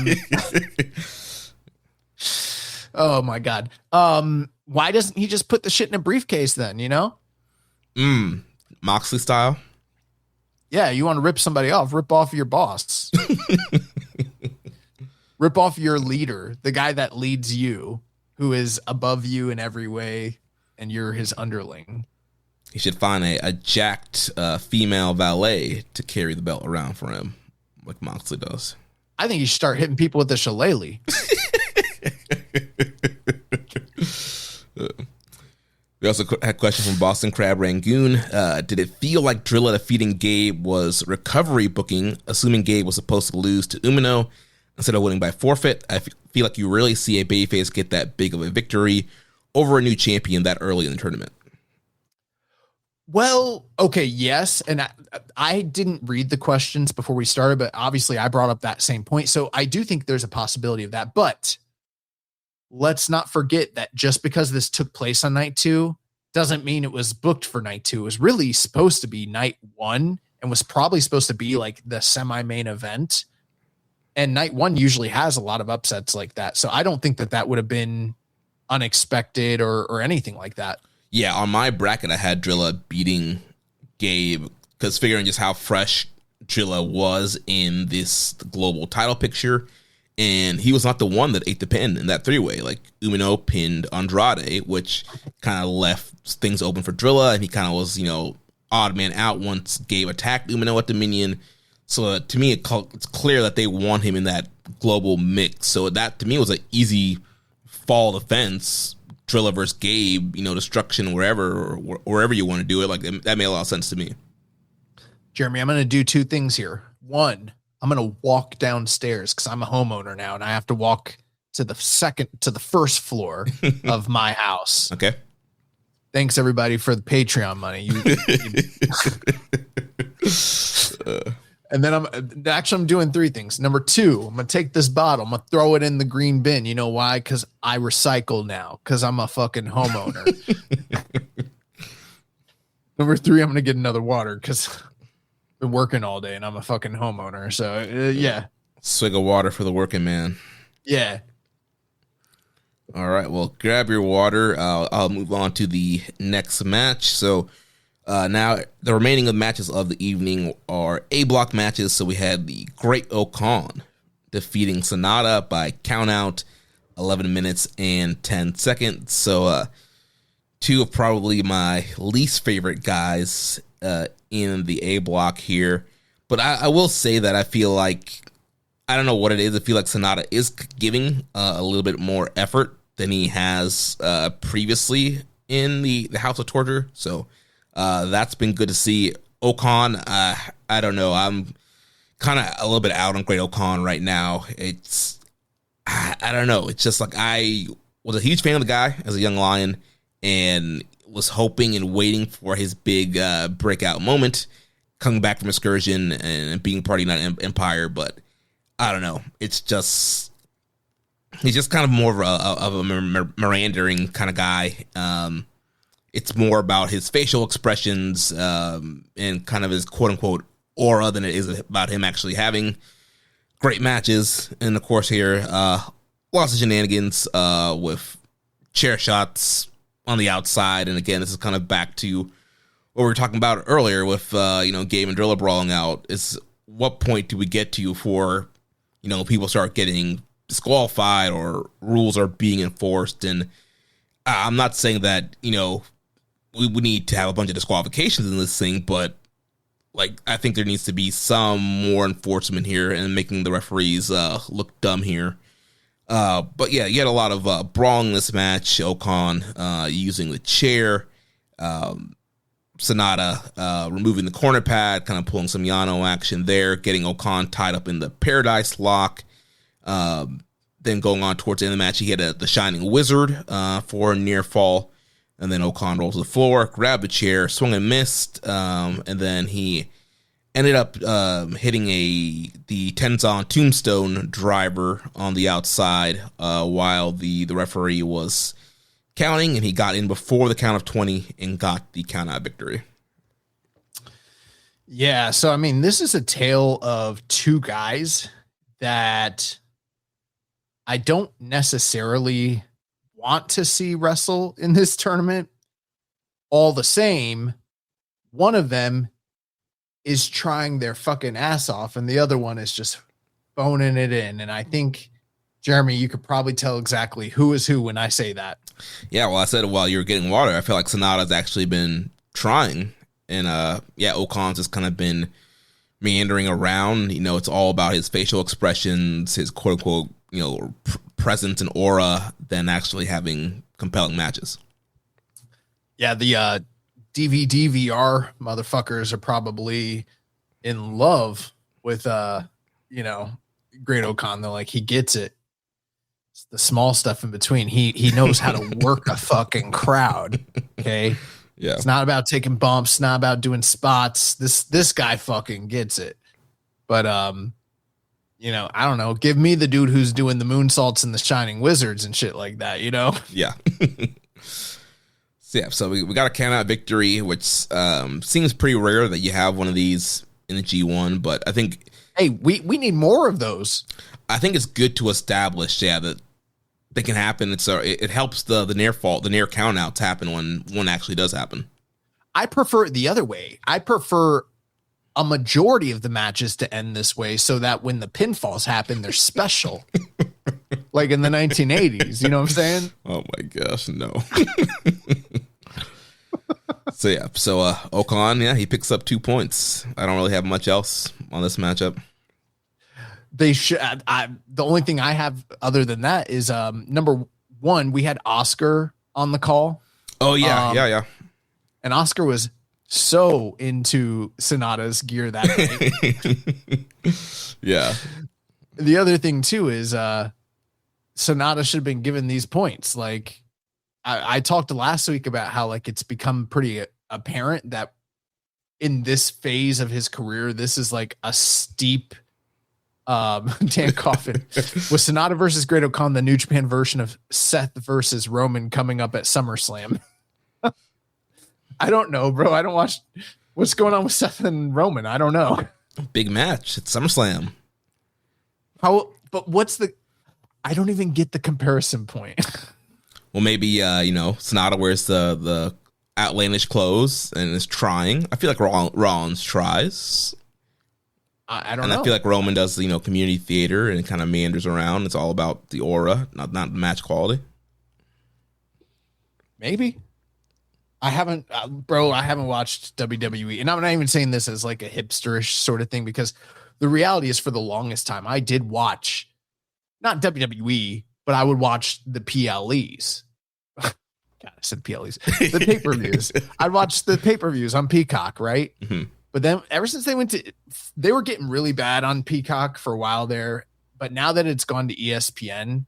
my God. Why doesn't he just put the shit in a briefcase then, you know? Moxley style. Yeah, you want to rip somebody off, rip off your boss. Rip off your leader, the guy that leads you, who is above you in every way, and you're his underling. He should find a jacked female valet to carry the belt around for him, like Moxley does. I think you should start hitting people with the shillelagh. We also had a question from Boston Crab Rangoon. Did it feel like Drilla defeating Gabe was recovery booking, assuming Gabe was supposed to lose to Umino instead of winning by forfeit? I feel like you rarely see a babyface get that big of a victory over a new champion that early in the tournament. Well, okay, yes. And I didn't read the questions before we started, but obviously I brought up that same point. So I do think there's a possibility of that. But let's not forget that just because this took place on night 2 doesn't mean it was booked for night 2. It was really supposed to be night 1 and was probably supposed to be like the semi-main event. And night 1 usually has a lot of upsets like that. So I don't think that would have been unexpected or anything like that. Yeah, on my bracket, I had Drilla beating Gabe because figuring just how fresh Drilla was in this global title picture. And he was not the one that ate the pin in that 3-way. Like, Umino pinned Andrade, which kind of left things open for Drilla. And he kind of was, odd man out once Gabe attacked Umino at Dominion. So to me, it's clear that they want him in that global mix. So that, to me, was an easy fall defense Drilla versus Gabe, destruction wherever you want to do it. Like that made a lot of sense to me. Jeremy, I'm going to do two things here. One, I'm going to walk downstairs because I'm a homeowner now and I have to walk to the first floor of my house. Okay. Thanks everybody for the Patreon money. And then I'm doing three things. Number two, I'm going to take this bottle. I'm going to throw it in the green bin. You know why? Because I recycle now because I'm a fucking homeowner. Number three, I'm going to get another water because I've been working all day and I'm a fucking homeowner. So, yeah. Swig of water for the working man. Yeah. All right. Well, grab your water. I'll move on to the next match. So, now, the remaining of matches of the evening are A-block matches. So we had the Great Okan defeating Sonata by countout 11 minutes and 10 seconds. So two of probably my least favorite guys in the A-block here. But I will say that I feel like, I don't know what it is. I feel like Sonata is giving a little bit more effort than he has previously in the House of Torture. So that's been good to see. Okan, I don't know. I'm kind of a little bit out on Great Okan right now. I don't know. It's just like I was a huge fan of the guy as a young lion and was hoping and waiting for his big breakout moment, coming back from Excursion and being part of United Empire. But I don't know. It's just, he's just kind of more of a meandering kind of guy. It's more about his facial expressions and kind of his quote-unquote aura than it is about him actually having great matches. And, of course, here, lots of shenanigans with chair shots on the outside. And, again, this is kind of back to what we were talking about earlier with, Gabe and Drilla brawling out. Is what point do we get to before, people start getting disqualified or rules are being enforced? And I'm not saying that, we need to have a bunch of disqualifications in this thing, but I think there needs to be some more enforcement here and making the referees look dumb here. But yeah, you had a lot of brawling in this match. Okan using the chair, Sonata removing the corner pad, kind of pulling some Yano action there, getting Okan tied up in the Paradise Lock. Then going on towards the end of the match, he had the Shining Wizard for a near fall. And then Okan rolls to the floor, grabbed a chair, swung and missed, and then he ended up hitting the Tenzan Tombstone driver on the outside while the referee was counting, and he got in before the count of 20 and got the count-out victory. Yeah, so, I mean, this is a tale of two guys that I don't necessarily want to see wrestle in this tournament. All the same, one of them is trying their fucking ass off and the other one is just phoning it in. And I think, Jeremy, you could probably tell exactly who is who when I say that. Yeah, well, I said while you were getting water, I feel like Sonata's actually been trying. And Okan's just kind of been meandering around. It's all about his facial expressions, his quote unquote, presence and aura than actually having compelling matches. Yeah, the DVD VR motherfuckers are probably in love with Great Okan. They're like, he gets it. It's the small stuff in between. He knows how to work a fucking crowd. Okay. Yeah. It's not about taking bumps, not about doing spots. This guy fucking gets it. But I don't know. Give me the dude who's doing the moonsaults and the Shining Wizards and shit like that, Yeah. So we got a count-out victory, which seems pretty rare that you have one of these in the G1, but I think... Hey, we need more of those. I think it's good to establish, that they can happen. It helps the near count-outs happen when one actually does happen. I prefer it the other way. I prefer a majority of the matches to end this way so that when the pinfalls happen, they're special. Like in the 1980s, you know what I'm saying? Oh my gosh, no. So Okan, he picks up 2 points. I don't really have much else on this matchup. They should. The only thing I have other than that is number one, we had Oscar on the call. Oh yeah, yeah. And Oscar was so into Sonata's gear that day. Yeah. The other thing too is Sonata should have been given these points. Like I talked last week about how like it's become pretty apparent that in this phase of his career, this is like a steep Dan Coffin with Sonata versus Great Okan, the New Japan version of Seth versus Roman coming up at SummerSlam. I don't know, bro. I don't watch what's going on with Seth and Roman. I don't know. Big match at SummerSlam. But what's I don't even get the comparison point. Well, maybe Sonata wears the outlandish clothes and is trying. I feel like Rollins tries. I don't know. I feel like Roman does community theater and kind of meanders around. It's all about the aura, not the match quality. Maybe. I haven't watched WWE, and I'm not even saying this as like a hipsterish sort of thing, because the reality is for the longest time I did watch not WWE, but I would watch the PLEs. God, I said PLEs. The pay-per-views. I'd watch the pay-per-views on Peacock, right? Mm-hmm. But then ever since they were getting really bad on Peacock for a while there, but now that it's gone to ESPN,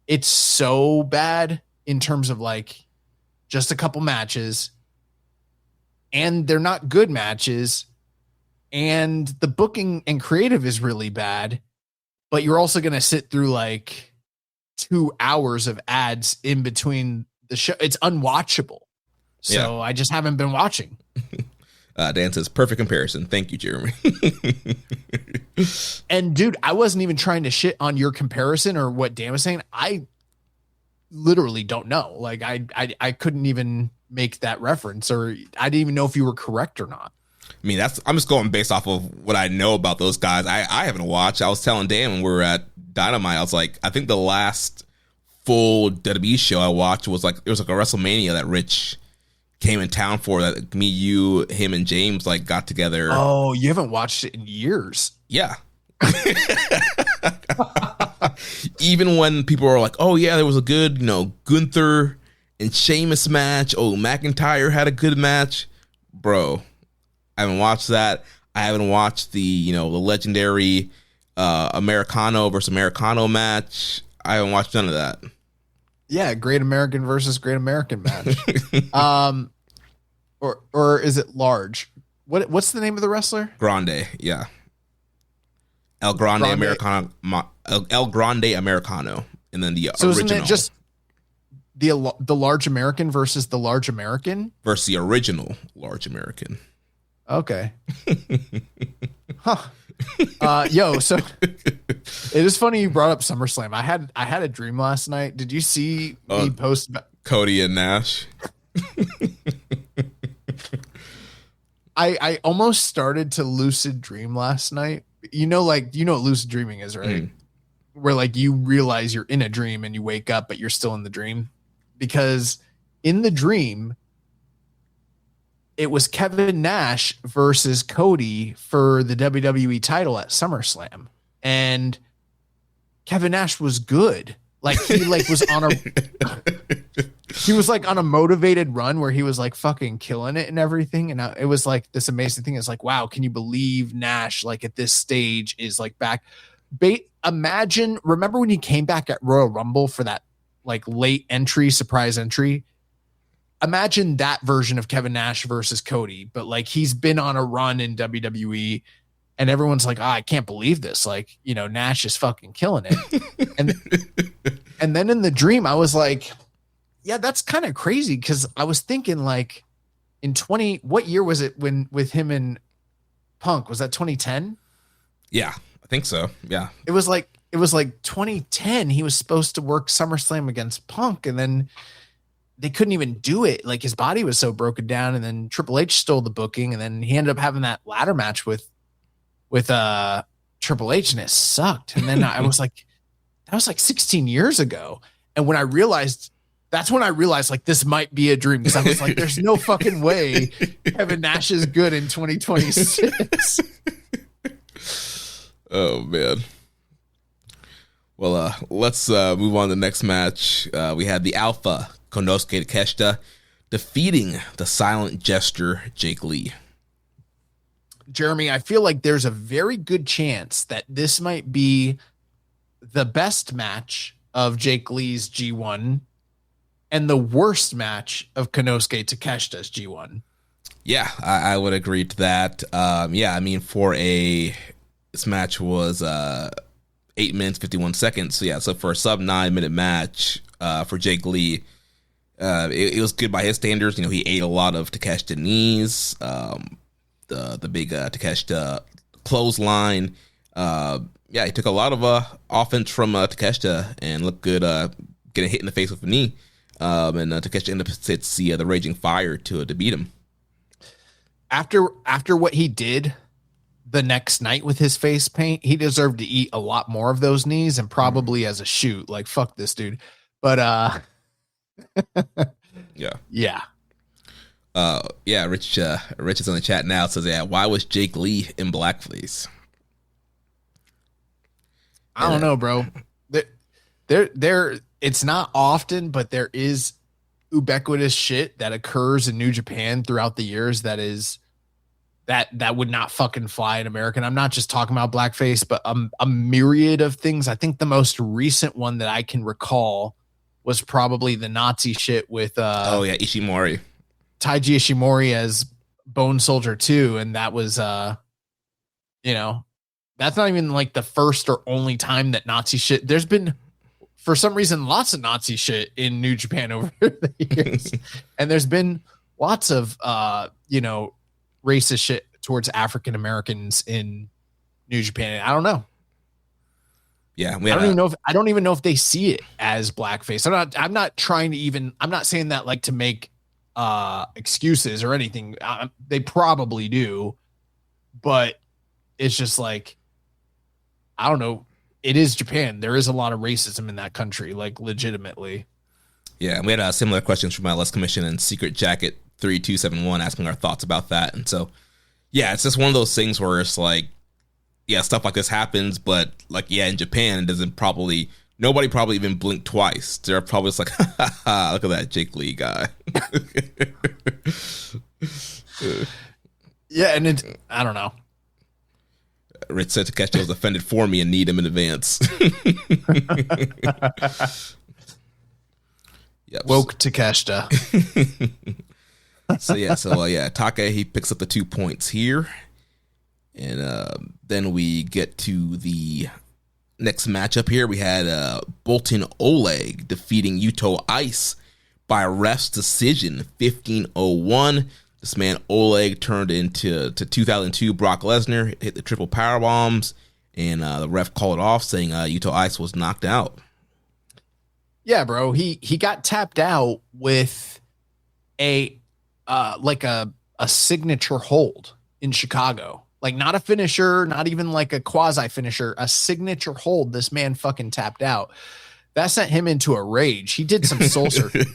it's so bad in terms of like just a couple matches, and they're not good matches, and the booking and creative is really bad, but you're also going to sit through like 2 hours of ads in between the show. It's unwatchable. So I just haven't been watching. Dan says, perfect comparison. Thank you, Jeremy. And dude, I wasn't even trying to shit on your comparison or what Dan was saying. I literally don't know. Like I couldn't even make that reference, or I didn't even know if you were correct or not. I mean, I'm just going based off of what I know about those guys. I haven't watched. I was telling Dan when we were at Dynamite, I was like, I think the last full WWE show I watched was like, it was like a WrestleMania that Rich came in town for, that me, you, him, and James like got together. Oh, you haven't watched it in years. Yeah. Even when people are like, oh yeah, there was a good, Gunther and Sheamus match. Oh, McIntyre had a good match. Bro, I haven't watched that. I haven't watched the, the legendary Americano versus Americano match. I haven't watched none of that. Yeah, Great American versus Great American match. Or is it large? What's the name of the wrestler? Grande, yeah. El Grande Americano, El Grande Americano, and then the so original. Isn't it just the large American versus the large American versus the original large American? Okay. Huh. So it is funny you brought up SummerSlam. I had a dream last night. Did you see me post about Cody and Nash? I almost started to lucid dream last night. What lucid dreaming is, right? Mm. Where like you realize you're in a dream and you wake up, but you're still in the dream. Because in the dream, it was Kevin Nash versus Cody for the WWE title at SummerSlam. And Kevin Nash was good. Like he was on a motivated run where he was like fucking killing it and everything. And it was like this amazing thing. It's like, wow, can you believe Nash like at this stage is like back? Remember when he came back at Royal Rumble for that like late entry, surprise entry? Imagine that version of Kevin Nash versus Cody, but like he's been on a run in WWE and everyone's like, I can't believe this. Like, Nash is fucking killing it. And then in the dream, I was like, yeah, that's kind of crazy. Cause I was thinking like what year was it with him and Punk? Was that 2010? Yeah, I think so. Yeah. It was like 2010. He was supposed to work SummerSlam against Punk, and then they couldn't even do it. Like his body was so broken down, and then Triple H stole the booking, and then he ended up having that ladder match with Triple H, and it sucked. And then I was like, that was like 16 years ago. And when I realized, that's when I realized like this might be a dream, because I was like, there's no fucking way Kevin Nash is good in 2026. Oh man. Well, let's move on to the next match. We had the Alpha Konosuke Takeshita defeating the silent jester Jake Lee. Jeremy, I feel like there's a very good chance that this might be the best match of Jake Lee's G1 and the worst match of Konosuke Takeshita's G1. Yeah, I would agree to that. I mean, this match was 8 minutes, 51 seconds. So, so for a sub 9 minute match for Jake Lee, it was good by his standards. He ate a lot of Takeshita knees, the big Takeshita clothesline. He took a lot of offense from Takeshita and looked good getting hit in the face with a knee. And Takeshita ended up hits the Raging Fire to beat him. After what he did the next night with his face paint, he deserved to eat a lot more of those knees and probably as a shoot. Like, fuck this dude. But yeah. Rich is on the chat now. Says, why was Jake Lee in blackface? I don't know, bro. There it's not often, but there is ubiquitous shit that occurs in New Japan throughout the years that would not fucking fly in America. And I'm not just talking about blackface, but a myriad of things. I think the most recent one that I can recall was probably the Nazi shit with Ishimori. Taiji Ishimori as Bone Soldier 2, and that was that's not even like the first or only time that Nazi shit. There's been, for some reason, lots of Nazi shit in New Japan over the years. And there's been lots of racist shit towards African Americans in New Japan. I don't know. Yeah, I don't even know if they see it as blackface. I'm not trying to even. I'm not saying that like to make excuses or anything. They probably do, but it's just like, I don't know. It is Japan. There is a lot of racism in that country, like legitimately. Yeah, and we had similar questions from Les Commission and Secret Jacket 3271 asking our thoughts about that. And so, it's just one of those things where it's like, stuff like this happens, but like, in Japan, it doesn't nobody probably even blinked twice. They're probably just like, look at that Jake Lee guy. And I don't know. Rich said Takeshita was offended for me and need him in advance. Woke Takeshita. Taka, he picks up the 2 points here. And then we get to the next matchup here. We had Bolton Oleg defeating Yuto Ice by ref's decision, 15-01. This man Oleg turned into 2002 Brock Lesnar, hit the triple power bombs, and the ref called it off, saying Yuto Ice was knocked out. Yeah, bro. He got tapped out with a signature hold in Chicago. Like, not a finisher, not even like a quasi finisher, a signature hold. This man fucking tapped out. That sent him into a rage. He did some soul searching.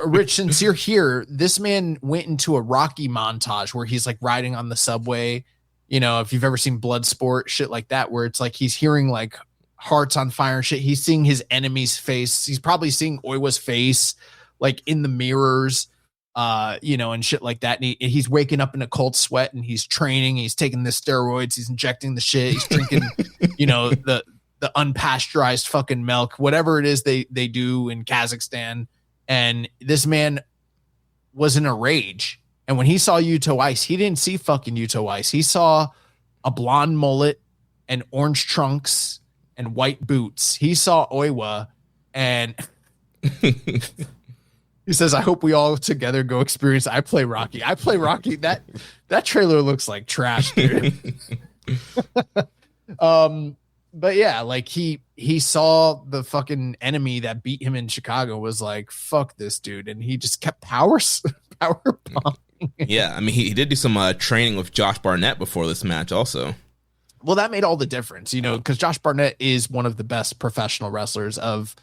Rich, since you're here, this man went into a Rocky montage where he's like riding on the subway. If you've ever seen Bloodsport, shit like that, where it's like he's hearing like hearts on fire and shit. He's seeing his enemy's face. He's probably seeing Oiwa's face like in the mirrors, and shit like that. And he's waking up in a cold sweat and he's training. He's taking the steroids. He's injecting the shit. He's drinking, the unpasteurized fucking milk, whatever it is they do in Kazakhstan. And this man was in a rage. And when he saw Yuto Ice, he didn't see fucking Yuto Ice. He saw a blonde mullet and orange trunks and white boots. He saw Oiwa and he says, I hope we all together go experience. I play Rocky. That trailer looks like trash, dude. But yeah, like he saw the fucking enemy that beat him in Chicago, was like, fuck this dude. And he just kept power bombing. Yeah. I mean, he did do some training with Josh Barnett before this match also. Well, that made all the difference, because Josh Barnett is one of the best professional wrestlers of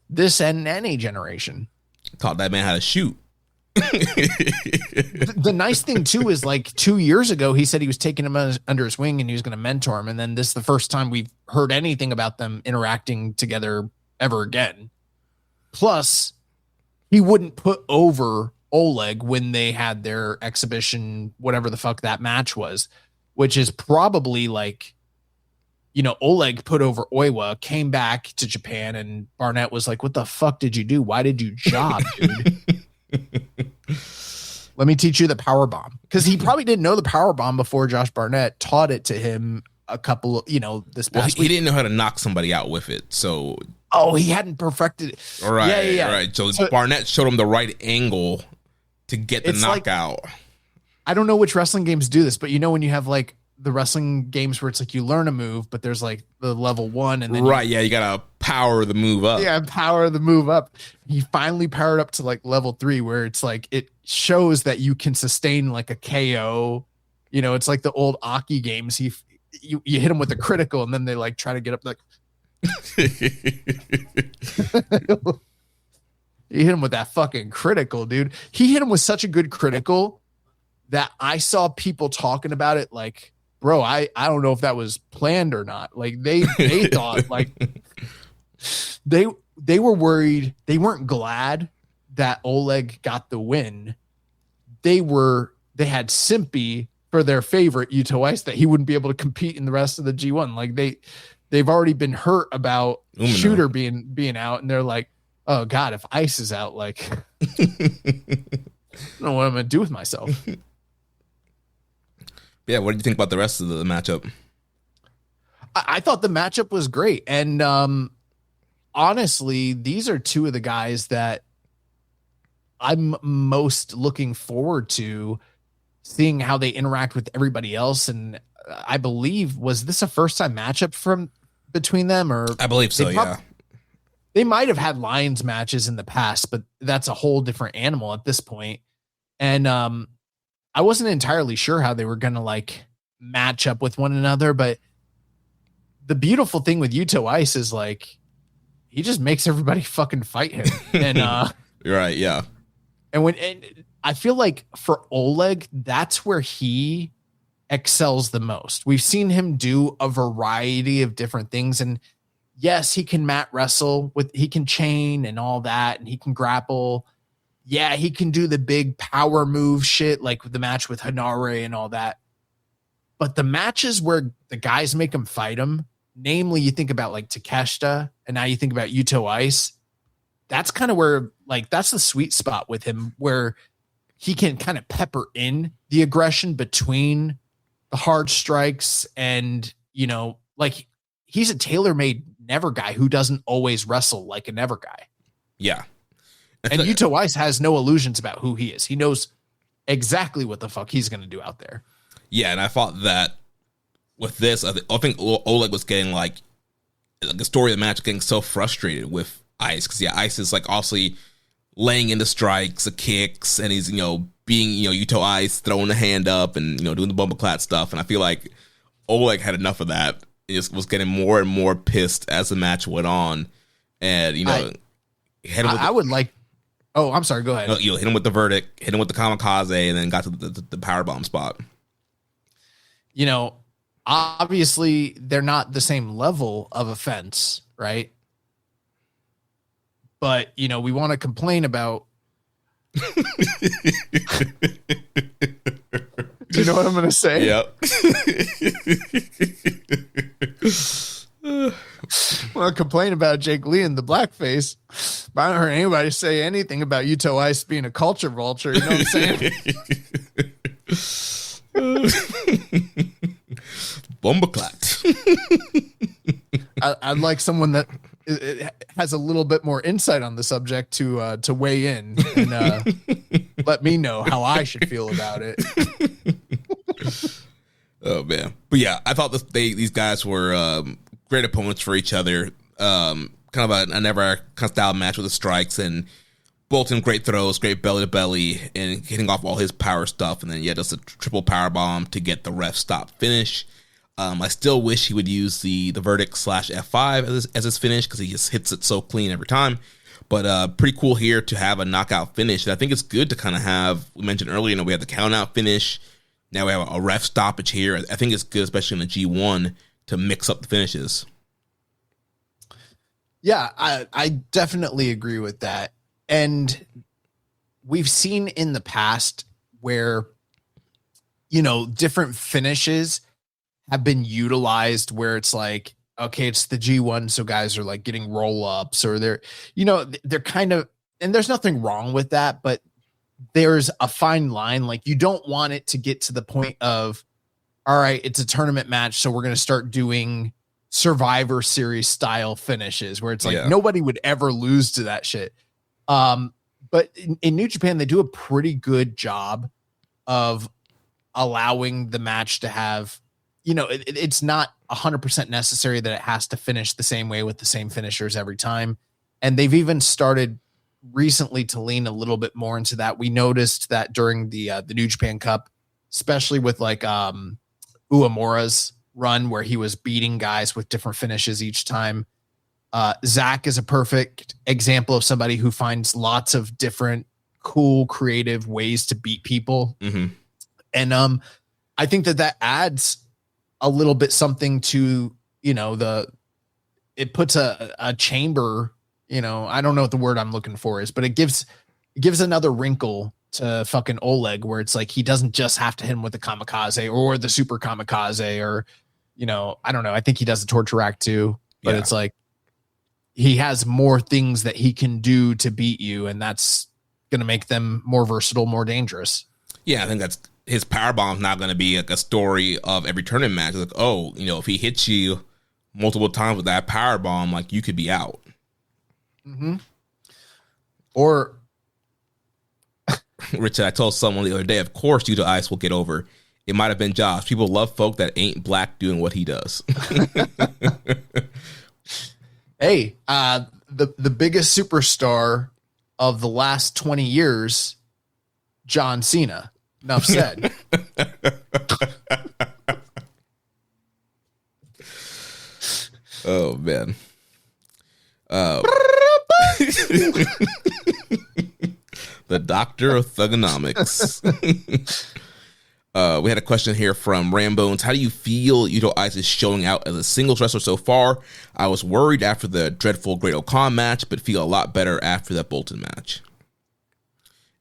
this and any generation. Taught that man how to shoot. The nice thing too is, like, 2 years ago, he said he was taking him under his wing and he was going to mentor him. And then this is the first time we've heard anything about them interacting together ever again. Plus, he wouldn't put over Oleg when they had their exhibition, whatever the fuck that match was, which is probably like, Oleg put over Oiwa, came back to Japan, and Barnett was like, what the fuck did you do? Why did you job, dude? Let me teach you the power bomb. Because he probably didn't know the power bomb before Josh Barnett taught it to him a couple of, this past week. He didn't know how to knock somebody out with it. So. Oh, he hadn't perfected it. Right. Yeah. Right. So Barnett showed him the right angle to get the knockout. Like, I don't know which wrestling games do this, but when you have like the wrestling games where it's like you learn a move, but there's like the level 1 and then you gotta power the move up. Yeah, power the move up. He finally powered up to like level 3 where it's like it shows that you can sustain like a KO. It's like the old Aki games. You hit him with a critical and then they like try to get up like you hit him with that fucking critical, dude. He hit him with such a good critical that I saw people talking about it like, bro, I don't know if that was planned or not. Like they thought like they were worried. They weren't glad that Oleg got the win. They had sympathy for their favorite Yuto Ice that he wouldn't be able to compete in the rest of the G1. Like they've already been hurt about Umino. Shooter being out, and they're like, oh God, if Ice is out, like I don't know what I'm gonna do with myself. Yeah, what did you think about the rest of the matchup? I thought the matchup was great. And honestly, these are two of the guys that I'm most looking forward to seeing how they interact with everybody else. And I believe, was this a first-time matchup between them? Or I believe so, yeah. They might have had Lions matches in the past, but that's a whole different animal at this point. And I wasn't entirely sure how they were going to like match up with one another, but the beautiful thing with Yuto Ice is like, he just makes everybody fucking fight him. And, right. Yeah. And I feel like for Oleg, that's where he excels the most. We've seen him do a variety of different things. And yes, he can mat wrestle he can chain and all that. And he can grapple. Yeah, he can do the big power move shit, like the match with Hanare and all that. But the matches where the guys make him fight him, namely you think about like Takeshita, and now you think about Yuto Ice, that's kind of where, like, that's the sweet spot with him, where he can kind of pepper in the aggression between the hard strikes and, like he's a tailor-made never guy who doesn't always wrestle like a never guy. Yeah. And Yuto Ice has no illusions about who he is. He knows exactly what the fuck he's going to do out there. Yeah, and I thought that with this, I think Oleg was getting like the story of the match, getting so frustrated with Ice, because Ice is like obviously laying in the strikes, the kicks, and he's being Yuto Ice, throwing the hand up and doing the bumbleclat stuff. And I feel like Oleg had enough of that. He just was getting more and more pissed as the match went on, and I would like. Oh, I'm sorry. Go ahead. Hit him with the verdict, hit him with the kamikaze, and then got to the powerbomb spot. Obviously, they're not the same level of offense, right? But, we want to complain about. Do you know what I'm going to say? Yep. Want to complain about Jake Lee and the blackface, but I haven't heard anybody say anything about Yuto Ice being a culture vulture. You know what I'm saying? Bumbleclat. I'd like someone that has a little bit more insight on the subject to weigh in and let me know how I should feel about it. Oh man, but yeah, I thought these guys were great opponents for each other. Kind of a never style match with the strikes, and Bolton great throws, great belly to belly, and hitting off all his power stuff, and then just a triple power bomb to get the ref stop finish. I still wish he would use the verdict /F5 as his finish, because he just hits it so clean every time. But pretty cool here to have a knockout finish. And I think it's good to kind of have, we mentioned earlier, we have the count out finish. Now we have a ref stoppage here. I think it's good, especially in the G1, to mix up the finishes. Yeah, I definitely agree with that. And we've seen in the past where, you know, different finishes have been utilized where it's like, okay, it's the G1. So guys are like getting roll ups or they're kind of, and there's nothing wrong with that, but there's a fine line. Like, you don't want it to get to the point of, all right, it's a tournament match, so we're going to start doing Survivor Series style finishes where it's like nobody would ever lose to that shit. But in New Japan, they do a pretty good job of allowing the match to have, you know, it's not 100% necessary that it has to finish the same way with the same finishers every time. And they've even started recently to lean a little bit more into that. We noticed that during the New Japan Cup, especially with like Uemura's run where he was beating guys with different finishes each time. Zach is a perfect example of somebody who finds lots of different cool, creative ways to beat people. Mm-hmm. And I think that adds a little bit something to, you know, it puts a chamber, you know, I don't know what the word I'm looking for is, but it gives another wrinkle to fucking Oleg where it's like he doesn't just have to hit him with the kamikaze or the super kamikaze or, you know, I don't know. I think he does the torture rack too, but it's like he has more things that he can do to beat you, and that's going to make them more versatile, more dangerous. Yeah, I think that's his power bomb is not going to be like a story of every tournament match. It's like, oh, you know, if he hits you multiple times with that power bomb, like you could be out. Mm-hmm. Or Richard, I told someone the other day, of course, Yuta Ice will get over. It might have been Josh. People love folk that ain't black doing what he does. Hey, the biggest superstar of the last 20 years, John Cena. Enough said. Oh, man. The Doctor of Thugonomics. We had a question here from Rambones. How do you feel Yuto Ice is showing out as a singles wrestler so far? I was worried after the dreadful Great O'Khan match, but feel a lot better after that Bolton match.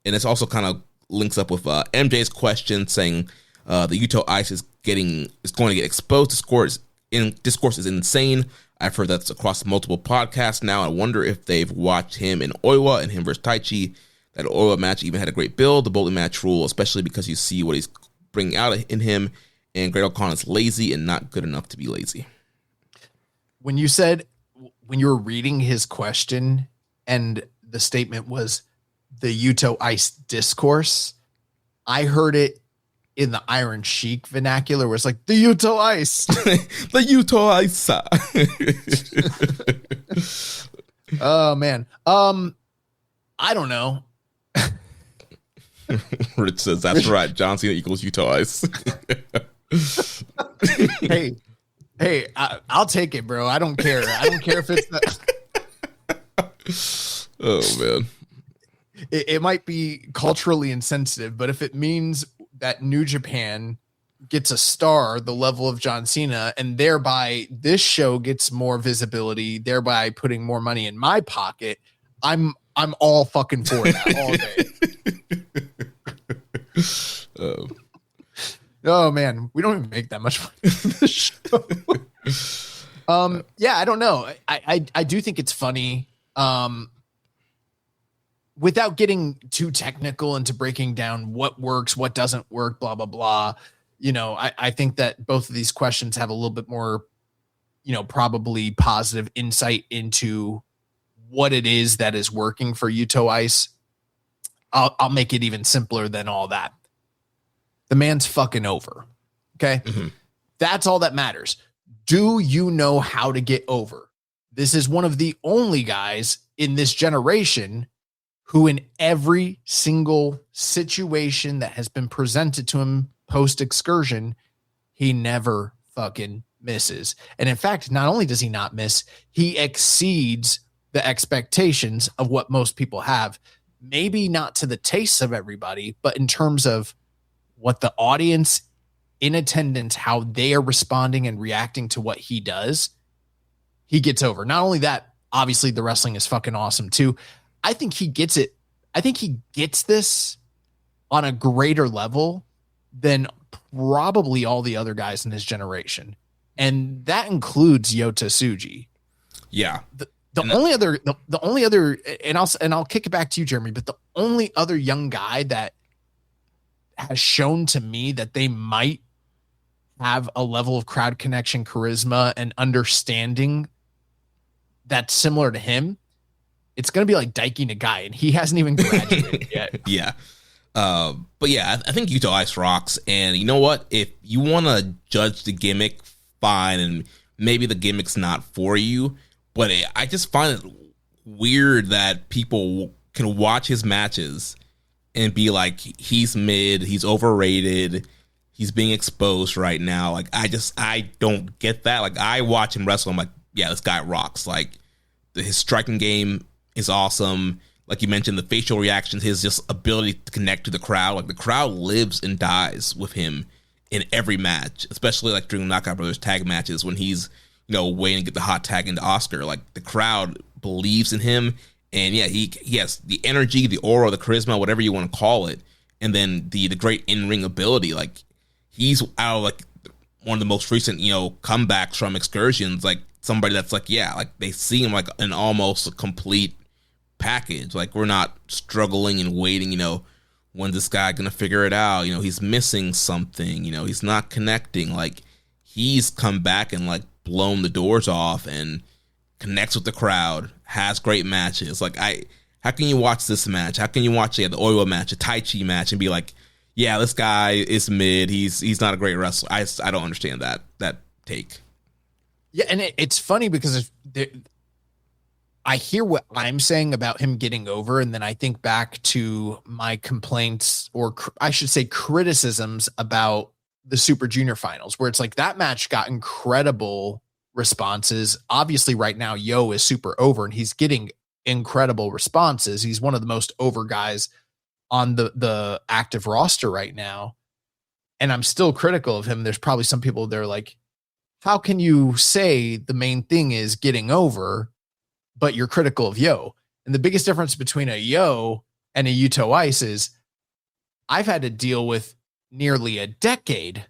And this also kind of links up with MJ's question saying the Yuto Ice is going to get exposed. Discourse is insane. I've heard that's across multiple podcasts now. I wonder if they've watched him in Oiwa and him versus Taichi. That Oiwa match even had a great build. The Bolton match rule, especially because you see what he's bringing out in him. And Great O'Khan is lazy and not good enough to be lazy. When you were reading his question and the statement was the Yuto Ice discourse, I heard it in the Iron Sheik vernacular where it's like the Yuto Ice. The Yuto Ice. Oh man. I don't know. Rich says that's right. John Cena equals Yuto Ice. Hey, I'll take it, bro. I don't care. I don't care if it's Oh man. It might be culturally insensitive, but if it means that New Japan gets a star the level of John Cena, and thereby this show gets more visibility, thereby putting more money in my pocket, I'm all fucking for that all day. Oh man, we don't even make that much money in this show. Yeah, I don't know. I do think it's funny. Without getting too technical into breaking down what works, what doesn't work, blah, blah, blah. You know, I think that both of these questions have a little bit more, you know, probably positive insight into what it is that is working for Yuto Ice. I'll make it even simpler than all that. The man's fucking over. Okay. Mm-hmm. That's all that matters. Do you know how to get over? This is one of the only guys in this generation who in every single situation that has been presented to him post-excursion, he never fucking misses. And in fact, not only does he not miss, he exceeds the expectations of what most people have. Maybe not to the tastes of everybody, but in terms of what the audience in attendance, how they are responding and reacting to what he does, he gets over. Not only that, obviously the wrestling is fucking awesome too. I think he gets it. I think he gets this on a greater level than probably all the other guys in his generation. And that includes Yota Tsuji. Yeah. The only other, and I'll kick it back to you, Jeremy, but the only other young guy that has shown to me that they might have a level of crowd connection, charisma, and understanding that's similar to him, it's going to be like Daiki Nagai, and he hasn't even graduated yet. Yeah. But yeah, I think Yuto Ice rocks. And you know what? If you want to judge the gimmick, fine. And maybe the gimmick's not for you. But I just find it weird that people can watch his matches and be like, he's mid, he's overrated, he's being exposed right now. Like, I don't get that. Like, I watch him wrestle, I'm like, yeah, this guy rocks. Like, his striking game is awesome. Like you mentioned, the facial reactions, his just ability to connect to the crowd. Like, the crowd lives and dies with him in every match, especially like during Knockout Brothers tag matches when he's, waiting to get the hot tag into Oscar. Like, the crowd believes in him. And yeah, he has the energy, the aura, the charisma, whatever you want to call it. And then the great in-ring ability. Like, he's out of like one of the most recent, comebacks from excursions. Like, somebody that's like, yeah, like they see him like an almost a complete package. Like, we're not struggling and waiting, when's this guy gonna figure it out? He's missing something, he's not connecting. Like, he's come back and like blown the doors off and connects with the crowd, has great matches. Like, how can you watch this match? How can you watch the Oiwa match, a Tai Chi match, and be like, yeah, this guy is mid, he's not a great wrestler? I don't understand that take. Yeah, and it's funny because I hear what I'm saying about him getting over, and then I think back to my complaints, or I should say criticisms, about the Super Junior finals, where it's like that match got incredible responses. Obviously, right now, Yo is super over, and he's getting incredible responses. He's one of the most over guys on the active roster right now, and I'm still critical of him. There's probably some people that are like, how can you say the main thing is getting over, but you're critical of Yo? And the biggest difference between a Yo and a Yuto Ice is I've had to deal with nearly a decade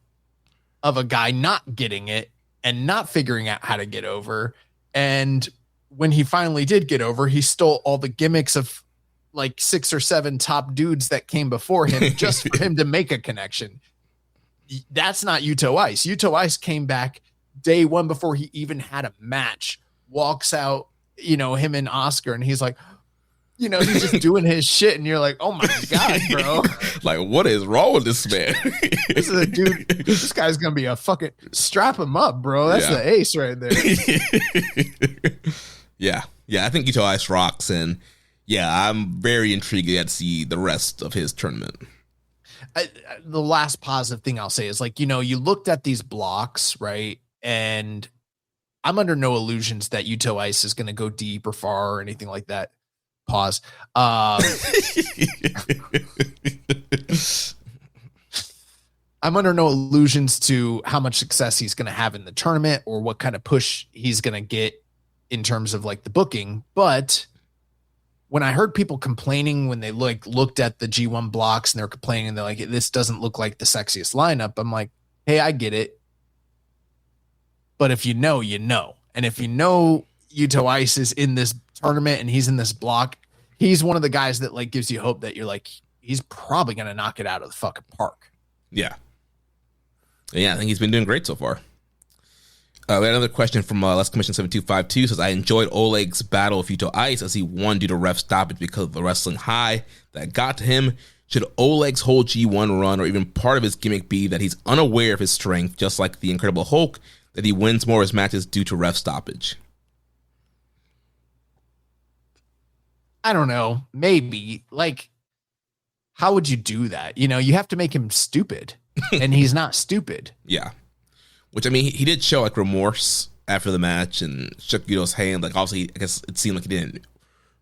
of a guy not getting it and not figuring out how to get over. And when he finally did get over, he stole all the gimmicks of like 6 or 7 top dudes that came before him just for him to make a connection. That's not Yuto Ice. Yuto Ice came back day one before he even had a match, walks out, him and Oscar, and he's like, he's just doing his shit, and you're like, oh my God, bro. Like, what is wrong with this man? This is a dude. This guy's gonna be a fucking strap him up, bro. That's the ace right there. Yeah. I think Yuto Ice rocks, and yeah, I'm very intrigued to see the rest of his tournament. The last positive thing I'll say is, like, you looked at these blocks, right? And I'm under no illusions that Yuto Ice is going to go deep or far or anything like that. Pause. I'm under no illusions to how much success he's going to have in the tournament or what kind of push he's going to get in terms of like the booking. But when I heard people complaining when they looked at the G1 blocks and they're complaining and they're like, this doesn't look like the sexiest lineup, I'm like, hey, I get it. But if you know, you know. And if you know Yuto Ice is in this tournament and he's in this block, he's one of the guys that like gives you hope that you're like, he's probably going to knock it out of the fucking park. Yeah. Yeah, I think he's been doing great so far. We had another question from Less Commission 7252. Says, I enjoyed Oleg's battle with Yuto Ice as he won due to ref stoppage because of the wrestling high that got to him. Should Oleg's whole G1 run or even part of his gimmick be that he's unaware of his strength, just like the Incredible Hulk, that he wins more of his matches due to ref stoppage? I don't know. Maybe. Like, how would you do that? You have to make him stupid, and he's not stupid. Yeah. Which, I mean, he did show like remorse after the match and shook Yuto's hand. Like, obviously, I guess it seemed like he didn't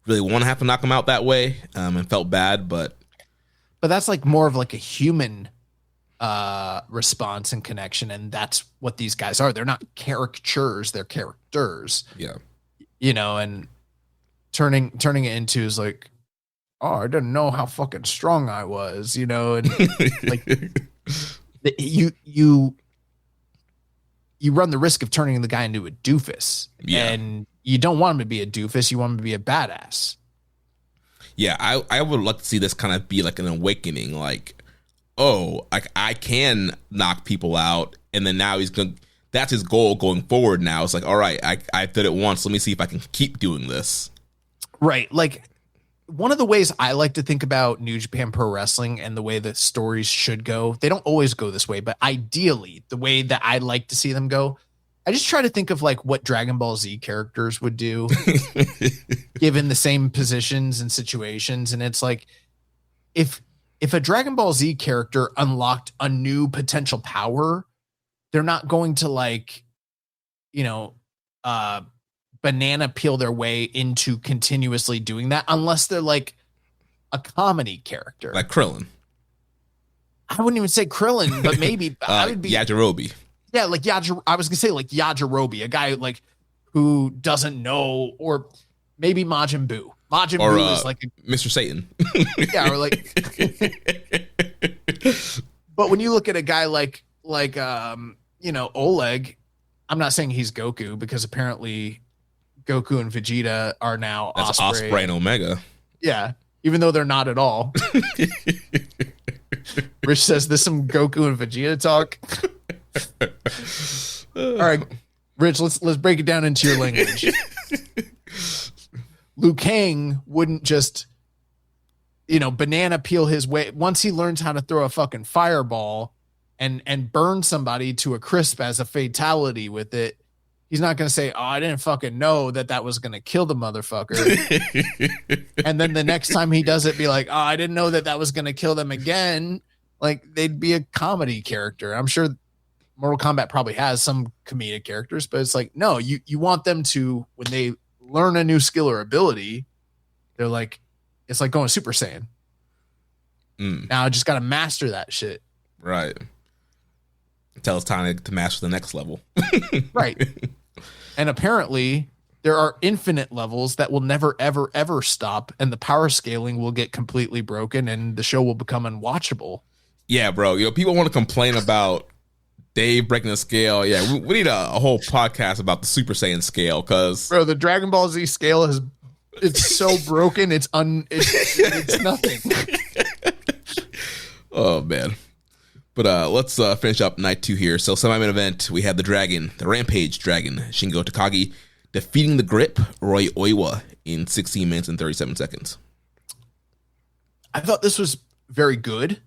really want to have to knock him out that way, and felt bad, but that's like more of like a human response and connection, and that's what these guys are. They're not caricatures, they're characters. Yeah. And turning it into is like, oh, I didn't know how fucking strong I was, and like you run the risk of turning the guy into a doofus, and you don't want him to be a doofus. You want him to be a badass. Yeah, I would like to see this kind of be like an awakening, like, oh, like I can knock people out, and then now that's his goal going forward. Now it's like, all right, I did it once. Let me see if I can keep doing this. Right. Like one of the ways I like to think about New Japan Pro Wrestling and the way that stories should go, they don't always go this way, but ideally the way that I like to see them go, I just try to think of like what Dragon Ball Z characters would do given the same positions and situations. And it's like, if a Dragon Ball Z character unlocked a new potential power, they're not going to like, banana peel their way into continuously doing that unless they're like a comedy character. Like Krillin. I wouldn't even say Krillin, but maybe I would be Yajirobe. Yeah, like I was gonna say like Yajirobe, a guy like who doesn't know, or maybe Majin Buu. Majin Buu is like Mr. Satan. Yeah, or like. But when you look at a guy like Oleg, I'm not saying he's Goku because apparently Goku and Vegeta are now That's Osprey and Omega. Yeah, even though they're not at all. Rich says this some Goku and Vegeta talk. All right, Rich, let's break it down into your language. Liu Kang wouldn't just, banana peel his way. Once he learns how to throw a fucking fireball and burn somebody to a crisp as a fatality with it, he's not going to say, oh, I didn't fucking know that was going to kill the motherfucker. And then the next time he does it, be like, oh, I didn't know that was going to kill them again. Like, they'd be a comedy character. I'm sure Mortal Kombat probably has some comedic characters, but it's like, no, you want them to, when they learn a new skill or ability, they're like, it's like going Super Saiyan. Now I just got to master that shit. Right. Until it's time to master the next level. Right. And apparently there are infinite levels that will never, ever, ever stop. And the power scaling will get completely broken and the show will become unwatchable. Yeah, bro. People want to complain about Dave breaking the scale. Yeah, we need a whole podcast about the Super Saiyan scale, because bro, the Dragon Ball Z scale it's so broken. It's nothing. Oh man. But let's finish up night 2 here. So semi-main event, we had the Rampage Dragon, Shingo Takagi, defeating the Grip, Roy Oiwa, in 16 minutes and 37 seconds. I thought this was very good.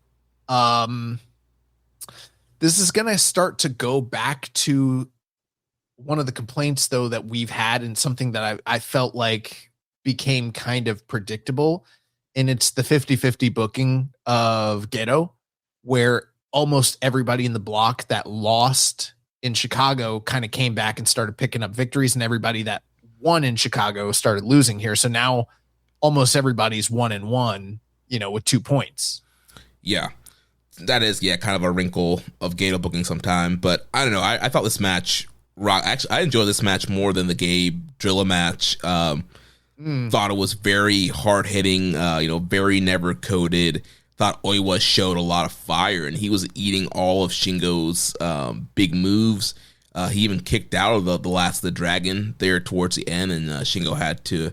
This is going to start to go back to one of the complaints, though, that we've had, and something that I felt like became kind of predictable. And it's the 50-50 booking of Gedo, where almost everybody in the block that lost in Chicago kind of came back and started picking up victories, and everybody that won in Chicago started losing here. So now almost everybody's 1-1, with 2 points. Yeah. That is, kind of a wrinkle of Gedo booking sometime. But I don't know. I thought this match, actually, I enjoyed this match more than the Gabe Drilla match. Thought it was very hard hitting, very never coded. Thought Oiwa showed a lot of fire, and he was eating all of Shingo's big moves. He even kicked out of the last of the Dragon there towards the end, and Shingo had to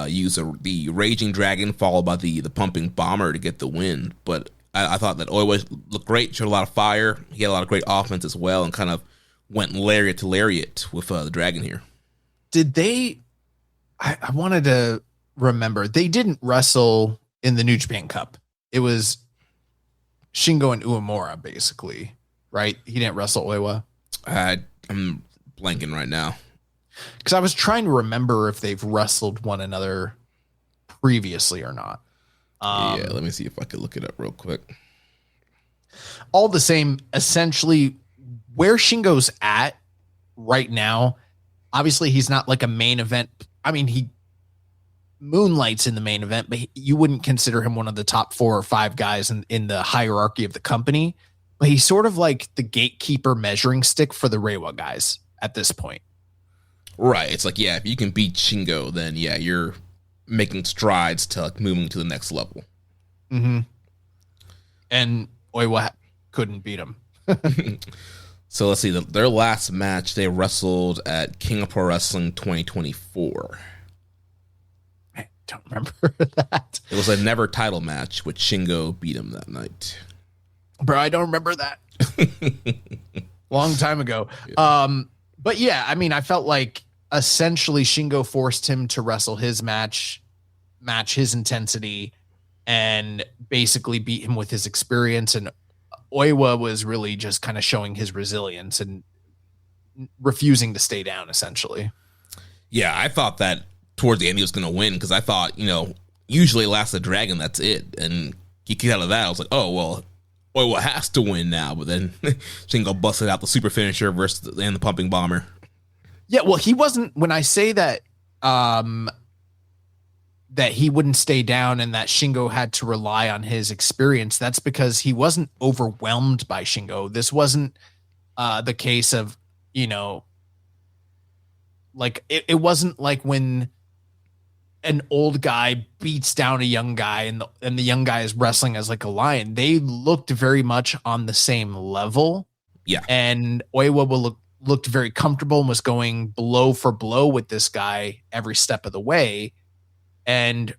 use the Raging Dragon followed by the Pumping Bomber to get the win. But I thought that Oiwa looked great, showed a lot of fire. He had a lot of great offense as well, and kind of went lariat to lariat with the Dragon here. Did they? I wanted to remember. They didn't wrestle in the New Japan Cup. It was Shingo and Uemura, basically, right? He didn't wrestle Oiwa. I'm blanking right now. Because I was trying to remember if they've wrestled one another previously or not. Let me see if I could look it up real quick. All the same, essentially, where Shingo's at right now, obviously he's not like a main event. I mean, he moonlights in the main event, but you wouldn't consider him one of the top 4 or 5 guys in the hierarchy of the company. But he's sort of like the gatekeeper measuring stick for the Reiwa guys at this point. Right. It's like, yeah, if you can beat Shingo, then yeah, you're making strides to like moving to the next level. Mm-hmm. And Oiwa couldn't beat him. So let's see. Their last match, they wrestled at King of Pro Wrestling 2024. I don't remember that. It was a never title match, which Shingo beat him that night. Bro, I don't remember that. Long time ago. Yeah. But yeah, I mean, I felt like essentially Shingo forced him to wrestle his match his intensity, and basically beat him with his experience. And Oiwa was really just kind of showing his resilience and refusing to stay down, essentially. Yeah, I thought that towards the end he was going to win, because I thought, usually Last of the Dragon, that's it. And he kicked out of that. I was like, oh, well, Oiwa has to win now. But then Shingo busted out the super finisher and the pumping bomber. Yeah, well, he wasn't, when I say that, that he wouldn't stay down and that Shingo had to rely on his experience, that's because he wasn't overwhelmed by Shingo. This wasn't the case of, like it wasn't like when an old guy beats down a young guy and the young guy is wrestling as like a lion. They looked very much on the same level. Yeah. And Oiwa looked very comfortable and was going blow for blow with this guy every step of the way. And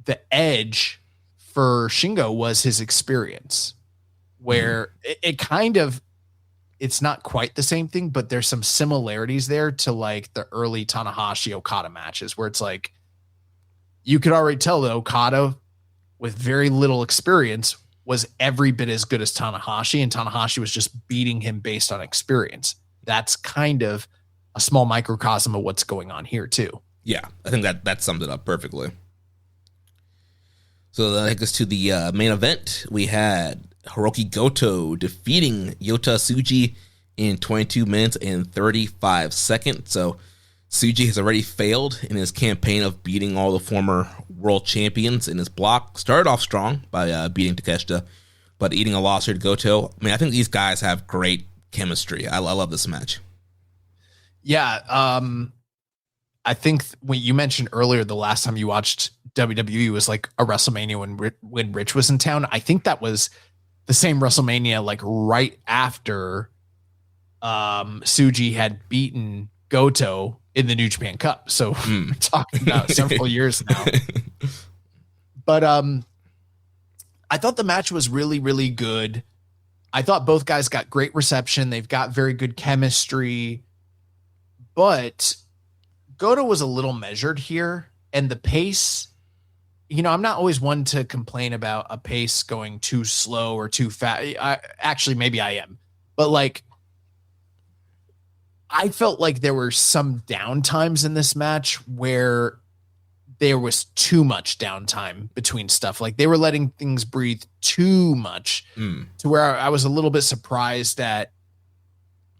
the edge for Shingo was his experience, where it kind of, it's not quite the same thing, but there's some similarities there to like the early Tanahashi Okada matches, where it's like, you could already tell that Okada, with very little experience, was every bit as good as Tanahashi, and Tanahashi was just beating him based on experience. That's kind of a small microcosm of what's going on here too. Yeah, I think that summed it up perfectly. So that takes us to the main event. We had Hiroki Goto defeating Yota Tsuji in 22 minutes and 35 seconds. So Tsuji has already failed in his campaign of beating all the former world champions in his block. Started off strong by beating Takeshita, but eating a loss here to Goto. I mean, I think these guys have great chemistry. I love this match. Yeah, I think when you mentioned earlier, the last time you watched WWE was like a WrestleMania when Rich was in town. I think that was the same WrestleMania, like right after Tsuji had beaten Goto in the New Japan Cup. So we're talking about several years now. But I thought the match was really, really good. I thought both guys got great reception. They've got very good chemistry, but Goto was a little measured here, and the pace, I'm not always one to complain about a pace going too slow or too fast. Actually, maybe I am, but like, I felt like there were some downtimes in this match where there was too much downtime between stuff. Like they were letting things breathe too much to where I was a little bit surprised at,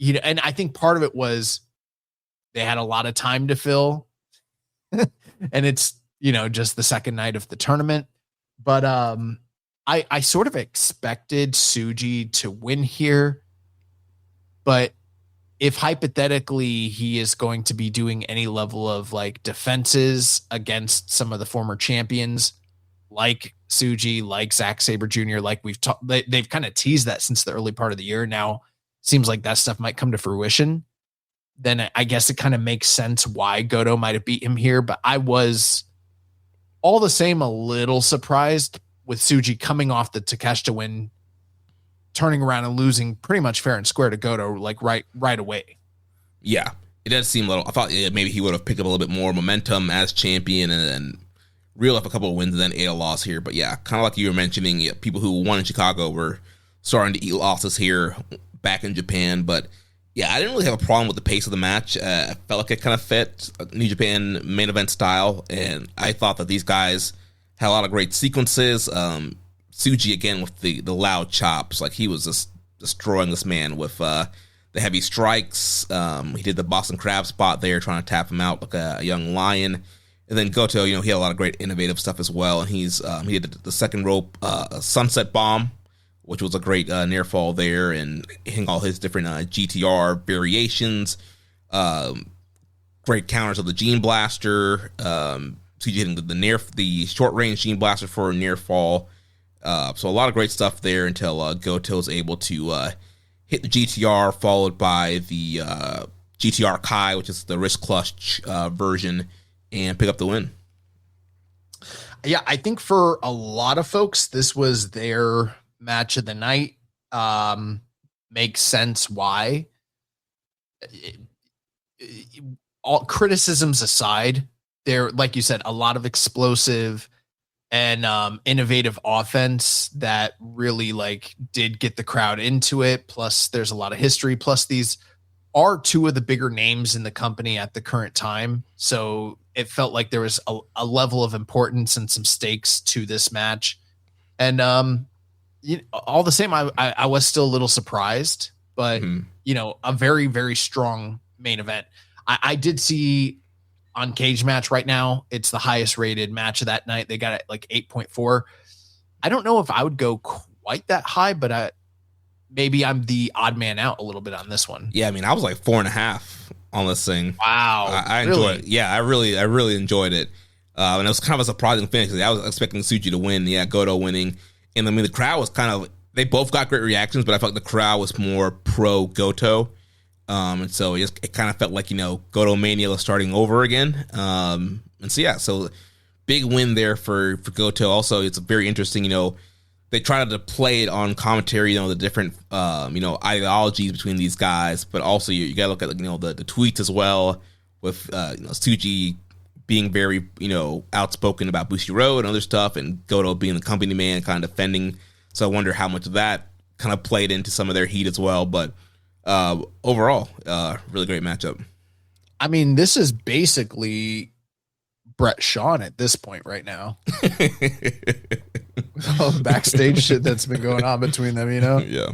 and I think part of it was they had a lot of time to fill and it's, just the second night of the tournament. But I sort of expected Tsuji to win here, but if hypothetically he is going to be doing any level of like defenses against some of the former champions, like Tsuji, like Zack Sabre Jr., like they've kind of teased that since the early part of the year. Now seems like that stuff might come to fruition. Then I guess it kind of makes sense why Goto might have beat him here. But I was all the same a little surprised with Tsuji coming off the Takeshita win, turning around and losing pretty much fair and square to Goto, like right away. Yeah, it does seem a little. I thought maybe he would have picked up a little bit more momentum as champion and then reel up a couple of wins and then ate a loss here. But yeah, kind of like you were mentioning, people who won in Chicago were starting to eat losses here back in Japan. But yeah, I didn't really have a problem with the pace of the match. I felt like it kind of fit New Japan main event style, and I thought that these guys had a lot of great sequences. Tsuji again with the loud chops, like he was just destroying this man with the heavy strikes. He did the Boston Crab spot there, trying to tap him out like a young lion. And then Goto, he had a lot of great innovative stuff as well. And he did the second rope sunset bomb, which was a great near fall there, and hitting all his different GTR variations. great counters of the Gene Blaster. Tsuji hitting the short range Gene Blaster for a near fall. So a lot of great stuff there until Goto's able to hit the GTR, followed by the GTR Kai, which is the wrist clutch version, and pick up the win. Yeah, I think for a lot of folks, this was their match of the night. Makes sense why. All criticisms aside, there, like you said, a lot of explosive and innovative offense that really did get the crowd into it. Plus, there's a lot of history. Plus, these are two of the bigger names in the company at the current time. So it felt like there was a level of importance and some stakes to this match. And all the same, I was still a little surprised, but a very, very strong main event. I did see on Cage Match right now, it's the highest rated match of that night. They got it 8.4. I don't know if I would go quite that high, but maybe I'm the odd man out a little bit on this one. Yeah, I mean, I was 4.5 on this thing. Wow. I enjoyed it. Yeah, I really enjoyed it. And it was kind of a surprising finish because I was expecting Tsuji to win. Yeah, Goto winning. And I mean, the crowd was they both got great reactions, but I felt like the crowd was more pro Goto. And so it kind of felt like, Goto Mania was starting over again. And so big win there for Goto. Also, it's very interesting, they tried to play it on commentary, the different, ideologies between these guys, but also you got to look at, the tweets as well with, Tsuji being very, outspoken about Bushiroad and other stuff, and Goto being the company man kind of defending. So I wonder how much of that kind of played into some of their heat as well. But overall, really great matchup. I mean, this is basically Brett Shawn at this point right now. All the backstage shit that's been going on between them, Yeah.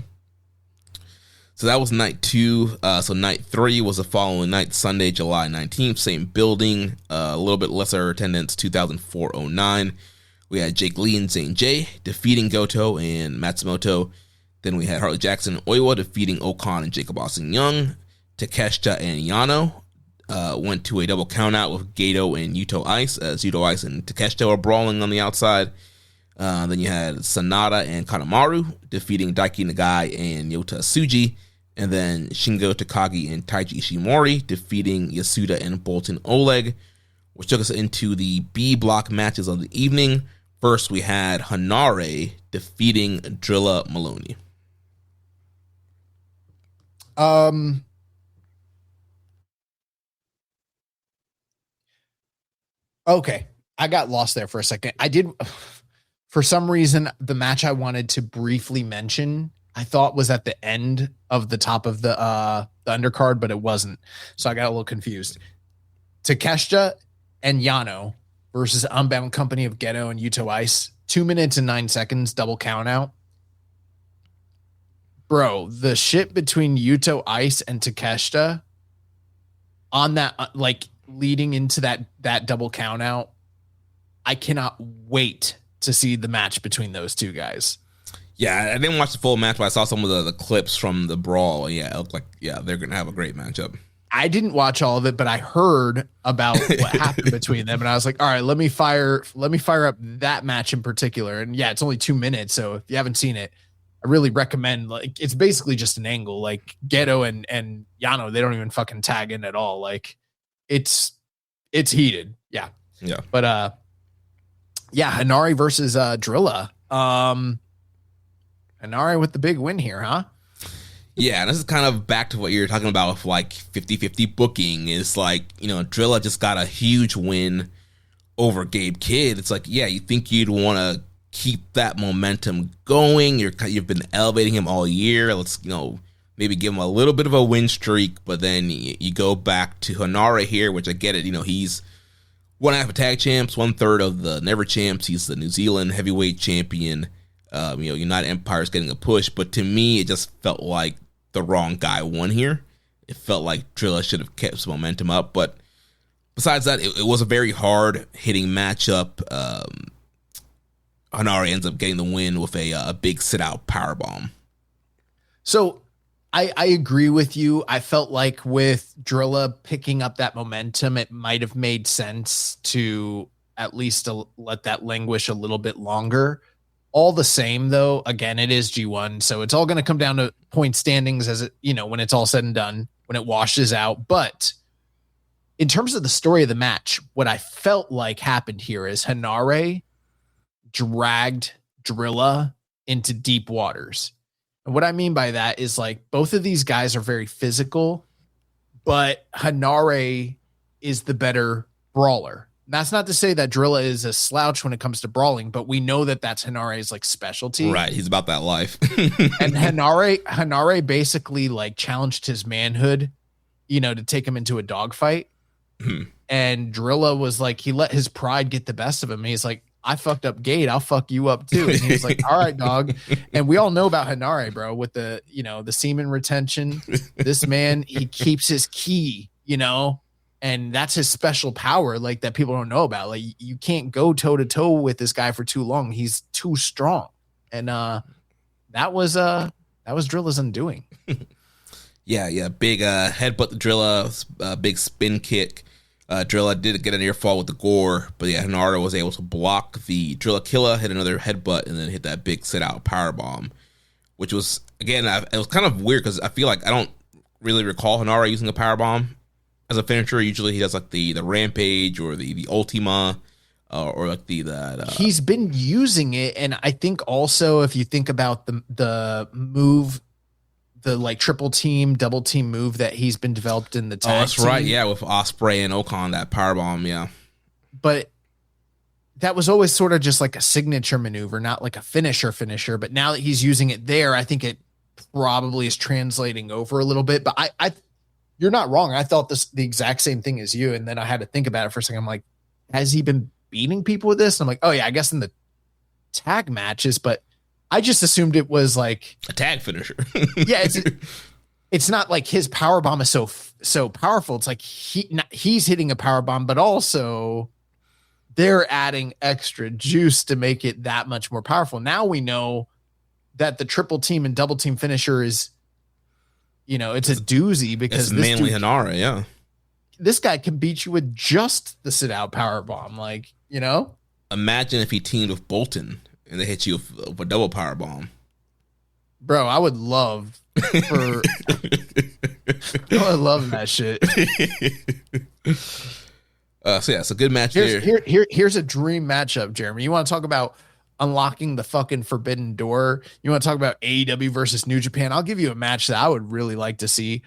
So that was night 2. So night 3 was the following night, Sunday, July 19th, same building, a little bit lesser attendance, 2,409. We had Jake Lee and Zane J defeating Goto and Matsumoto. Then we had Harley Jackson and Oiwa defeating Okan and Jacob Austin Young. Takeshita and Yano went to a double countout with Gato and Yuto Ice, as Yuto Ice and Takeshita were brawling on the outside. Then you had Sanada and Kanemaru defeating Daiki Nagai and Yota Tsuji. And then Shingo Takagi and Taiji Ishimori defeating Yasuda and Bolton Oleg, which took us into the B block matches of the evening. First, we had Hanare defeating Drilla Maloney. Okay. I got lost there for a second. I did, for some reason, the match I wanted to briefly mention, I thought was at the end of the top of the undercard, but it wasn't. So I got a little confused. Takeshita and Yano versus Unbound Company of Geto and Yuto Ice. 2 minutes and 9 seconds, double count out. Bro, the shit between Yuto Ice and Takeshita on that, leading into that double count out, I cannot wait to see the match between those two guys. Yeah, I didn't watch the full match, but I saw some of the clips from the brawl. Yeah, it looked like, they're going to have a great matchup. I didn't watch all of it, but I heard about what happened between them, and I was like, all right, let me fire up that match in particular. And yeah, it's only 2 minutes, so if you haven't seen it, I really recommend. It's basically just an angle. Geto and Yano, they don't even fucking tag in at all. It's heated. Yeah. Yeah. But Hanare versus Drilla. Hanare with the big win here, huh? Yeah, and this is kind of back to what you're talking about with 50-50 booking. Is Drilla just got a huge win over Gabe Kidd. It's you think you'd want to keep that momentum going. You've been elevating him all year. Let's maybe give him a little bit of a win streak, but then you go back to Hanare here, which I get it. He's 1/2 of tag champs, 1/3 of the Never champs. He's the New Zealand heavyweight champion. United Empire's getting a push, but to me, it just felt like the wrong guy won here. It felt like Drilla should have kept some momentum up, but besides that, it was a very hard hitting matchup. Hanare ends up getting the win with a big sit out powerbomb. So I agree with you. I felt like with Drilla picking up that momentum, it might have made sense to at least let that languish a little bit longer. All the same, though, again, it is G1, so it's all going to come down to point standings as it, when it's all said and done, when it washes out. But in terms of the story of the match, what I felt like happened here is Henare dragged Drilla into deep waters. And what I mean by that is like both of these guys are very physical, but Henare is the better brawler. That's not to say that Drilla is a slouch when it comes to brawling, but we know that that's Hanare's like specialty. Right. He's about that life. And Henare basically like challenged his manhood, to take him into a dogfight. Mm-hmm. And Drilla was like, he let his pride get the best of him. He's like, I fucked up Gate. I'll fuck you up too. And he was like, all right, dog. And we all know about Henare, bro, with the semen retention. This man, he keeps his key, and that's his special power, like that people don't know about. Like you can't go toe to toe with this guy for too long. He's too strong. And that was Drilla's undoing. Yeah. Big headbutt to Drilla, big spin kick. Drilla did get a near fall with the gore, but yeah, Henare was able to block the Drilla killer, hit another headbutt, and then hit that big sit-out powerbomb, which was, again, it was kind of weird because I feel like I don't really recall Henare using a powerbomb as a finisher. Usually he does like the Rampage or the Ultima or like He's been using it, and I think also if you think about the move, the like triple team, double team move that he's been developed in the tag that's team. right. Yeah, with Ospreay and Ocon, that powerbomb. Yeah, but that was always sort of just like a signature maneuver, not like a finisher. But now that he's using it there, I think it probably is translating over a little bit. But I you're not wrong. I thought the exact same thing as you, and then I had to think about it for a second. I'm like, has he been beating people with this? And I'm like, oh yeah, I guess in the tag matches, but I just assumed it was like a tag finisher. Yeah, it's not like his power bomb is so powerful. It's like he's hitting a power bomb, but also they're adding extra juice to make it that much more powerful. Now we know that the triple team and double team finisher is, it's a doozy because it's mainly Henare. Yeah, this guy can beat you with just the sit out power bomb. Like, imagine if he teamed with Bolton and they hit you with a double power bomb. Bro, I would love I would love that shit. So yeah, it's a good match here's a dream matchup, Jeremy. You want to talk about unlocking the fucking forbidden door? You want to talk about AEW versus New Japan? I'll give you a match that I would really like to see.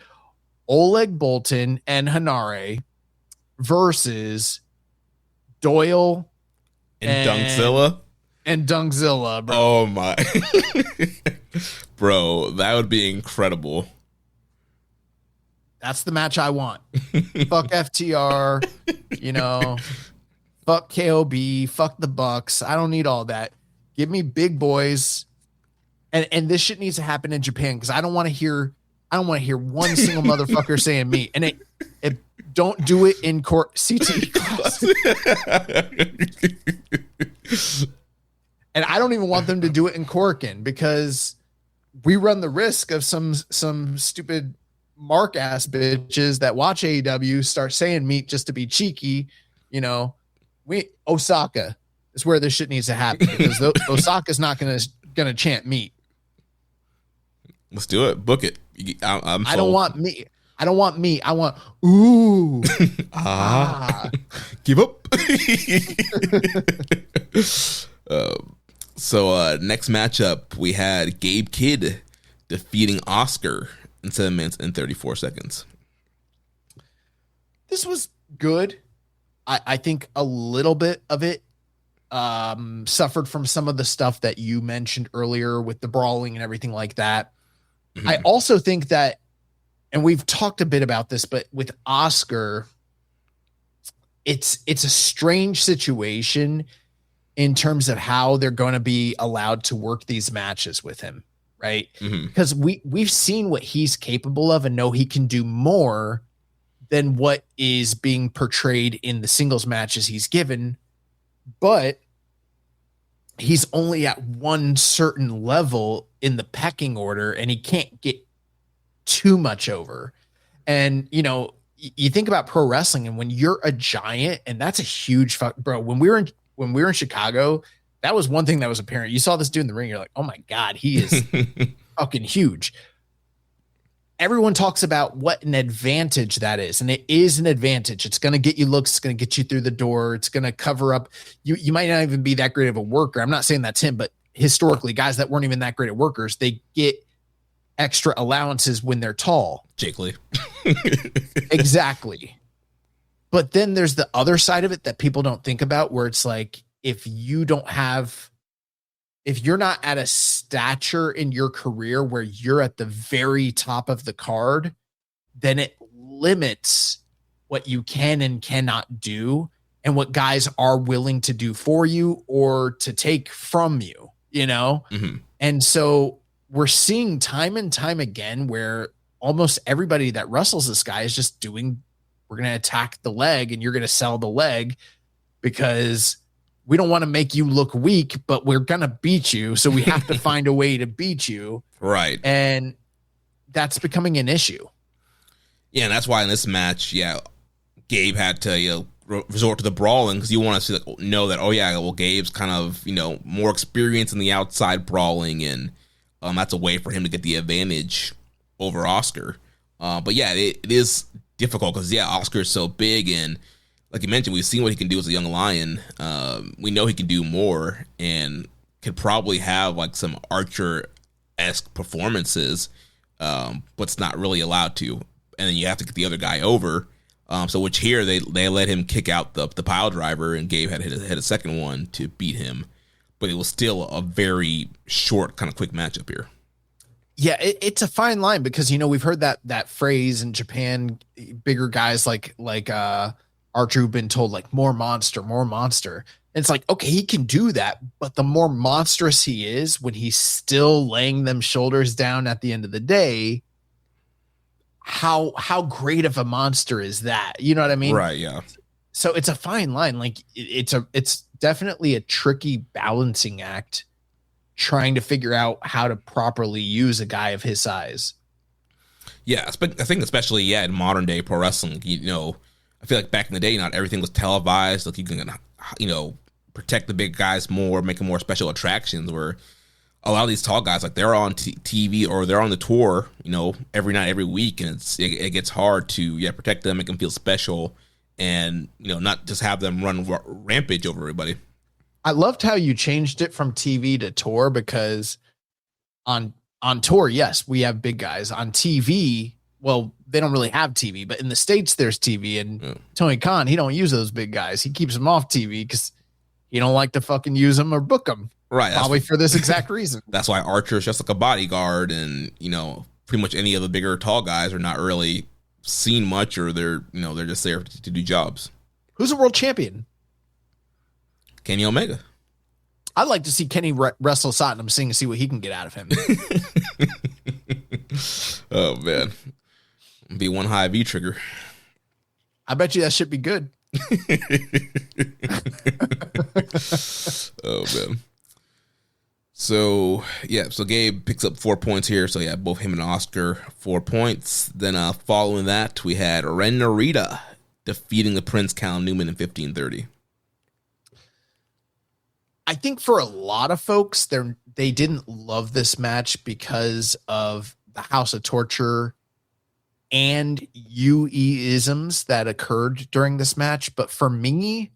Oleg Boltin and Henare versus Doyle and Dunkzilla. And Dunkzilla, bro. Oh my. Bro, that would be incredible. That's the match I want. Fuck FTR, fuck KOB, fuck the Bucks. I don't need all that. Give me big boys. And this shit needs to happen in Japan because I don't want to hear one single motherfucker saying me. And it don't do it in court CT class. And I don't even want them to do it in Corkin because we run the risk of some stupid mark ass bitches that watch AEW start saying meat just to be cheeky. Osaka is where this shit needs to happen because Osaka's not gonna chant meat. Let's do it. Book it. I don't want meat. I don't want meat. I want ooh. Give up. So next matchup, we had Gabe Kidd defeating Oscar in 7 minutes and 34 seconds. This was good. I think a little bit of it suffered from some of the stuff that you mentioned earlier with the brawling and everything like that. Mm-hmm. I also think that, and we've talked a bit about this, but with Oscar, it's a strange situation in terms of how they're going to be allowed to work these matches with him, right? Because we've seen what he's capable of and know he can do more than what is being portrayed in the singles matches he's given, but he's only at one certain level in the pecking order and he can't get too much over. And, you know, you think about pro wrestling, and when you're a giant, and that's a huge bro, when we were in Chicago, that was one thing that was apparent. You saw this dude in the ring, you're like, oh my God, he is fucking huge. Everyone talks about what an advantage that is. And it is an advantage. It's going to get you looks. It's going to get you through the door. It's going to cover up. You might not even be that great of a worker. I'm not saying that's him, but historically, guys that weren't even that great at workers, they get extra allowances when they're tall. Jake Lee. Exactly. But then there's the other side of it that people don't think about, where it's like, if you're not at a stature in your career where you're at the very top of the card, then it limits what you can and cannot do and what guys are willing to do for you or to take from you, you know? Mm-hmm. And so we're seeing time and time again where almost everybody that wrestles this guy is just doing, we're going to attack the leg and you're going to sell the leg because we don't want to make you look weak, but we're going to beat you. So we have to find a way to beat you. Right. And that's becoming an issue. Yeah. And that's why in this match, Gabe had to, resort to the brawling, because you want to know that, Gabe's kind of, more experienced in the outside brawling, and that's a way for him to get the advantage over Oscar. But yeah, it is difficult because Oscar is so big, and like you mentioned, we've seen what he can do as a young lion. We know he can do more and could probably have like some Archer-esque performances, but it's not really allowed to. And then you have to get the other guy over. So which here they let him kick out the pile driver, and Gabe had hit a second one to beat him. But it was still a very short, kind of quick matchup here. Yeah, it's a fine line because, we've heard that phrase in Japan, bigger guys like Archer who've been told like more monster. And it's like, okay, he can do that, but the more monstrous he is when he's still laying them shoulders down at the end of the day, how great of a monster is that? You know what I mean? Right. Yeah. So it's a fine line. Like it's definitely a tricky balancing act trying to figure out how to properly use a guy of his size. Yeah. I think especially, in modern day pro wrestling, I feel like back in the day, not everything was televised. Like you can, protect the big guys more, make them more special attractions, where a lot of these tall guys, like they're on TV or they're on the tour, every night, every week. And it gets hard to, protect them, make them feel special, and, not just have them run rampage over everybody. I loved how you changed it from TV to tour, because on tour, yes, we have big guys. On TV, well, they don't really have TV, but in the States there's TV, and Tony Khan, he don't use those big guys. He keeps them off TV because he don't like to fucking use them or book them. Right. Probably for this exact reason. That's why Archer is just like a bodyguard, and, pretty much any of the bigger tall guys are not really seen much, or they're just there to do jobs. Who's a world champion? Kenny Omega. I'd like to see Kenny wrestle Satnam Singh and see what he can get out of him. Oh, man. Be one high V trigger. I bet you that should be good. Oh, man. So Gabe picks up 4 points here. So, both him and Oscar, 4 points. Then following that, we had Ren Narita defeating the Prince Cal Newman in 15:30. I think for a lot of folks, they didn't love this match because of the House of Torture and UE-isms that occurred during this match. But for me,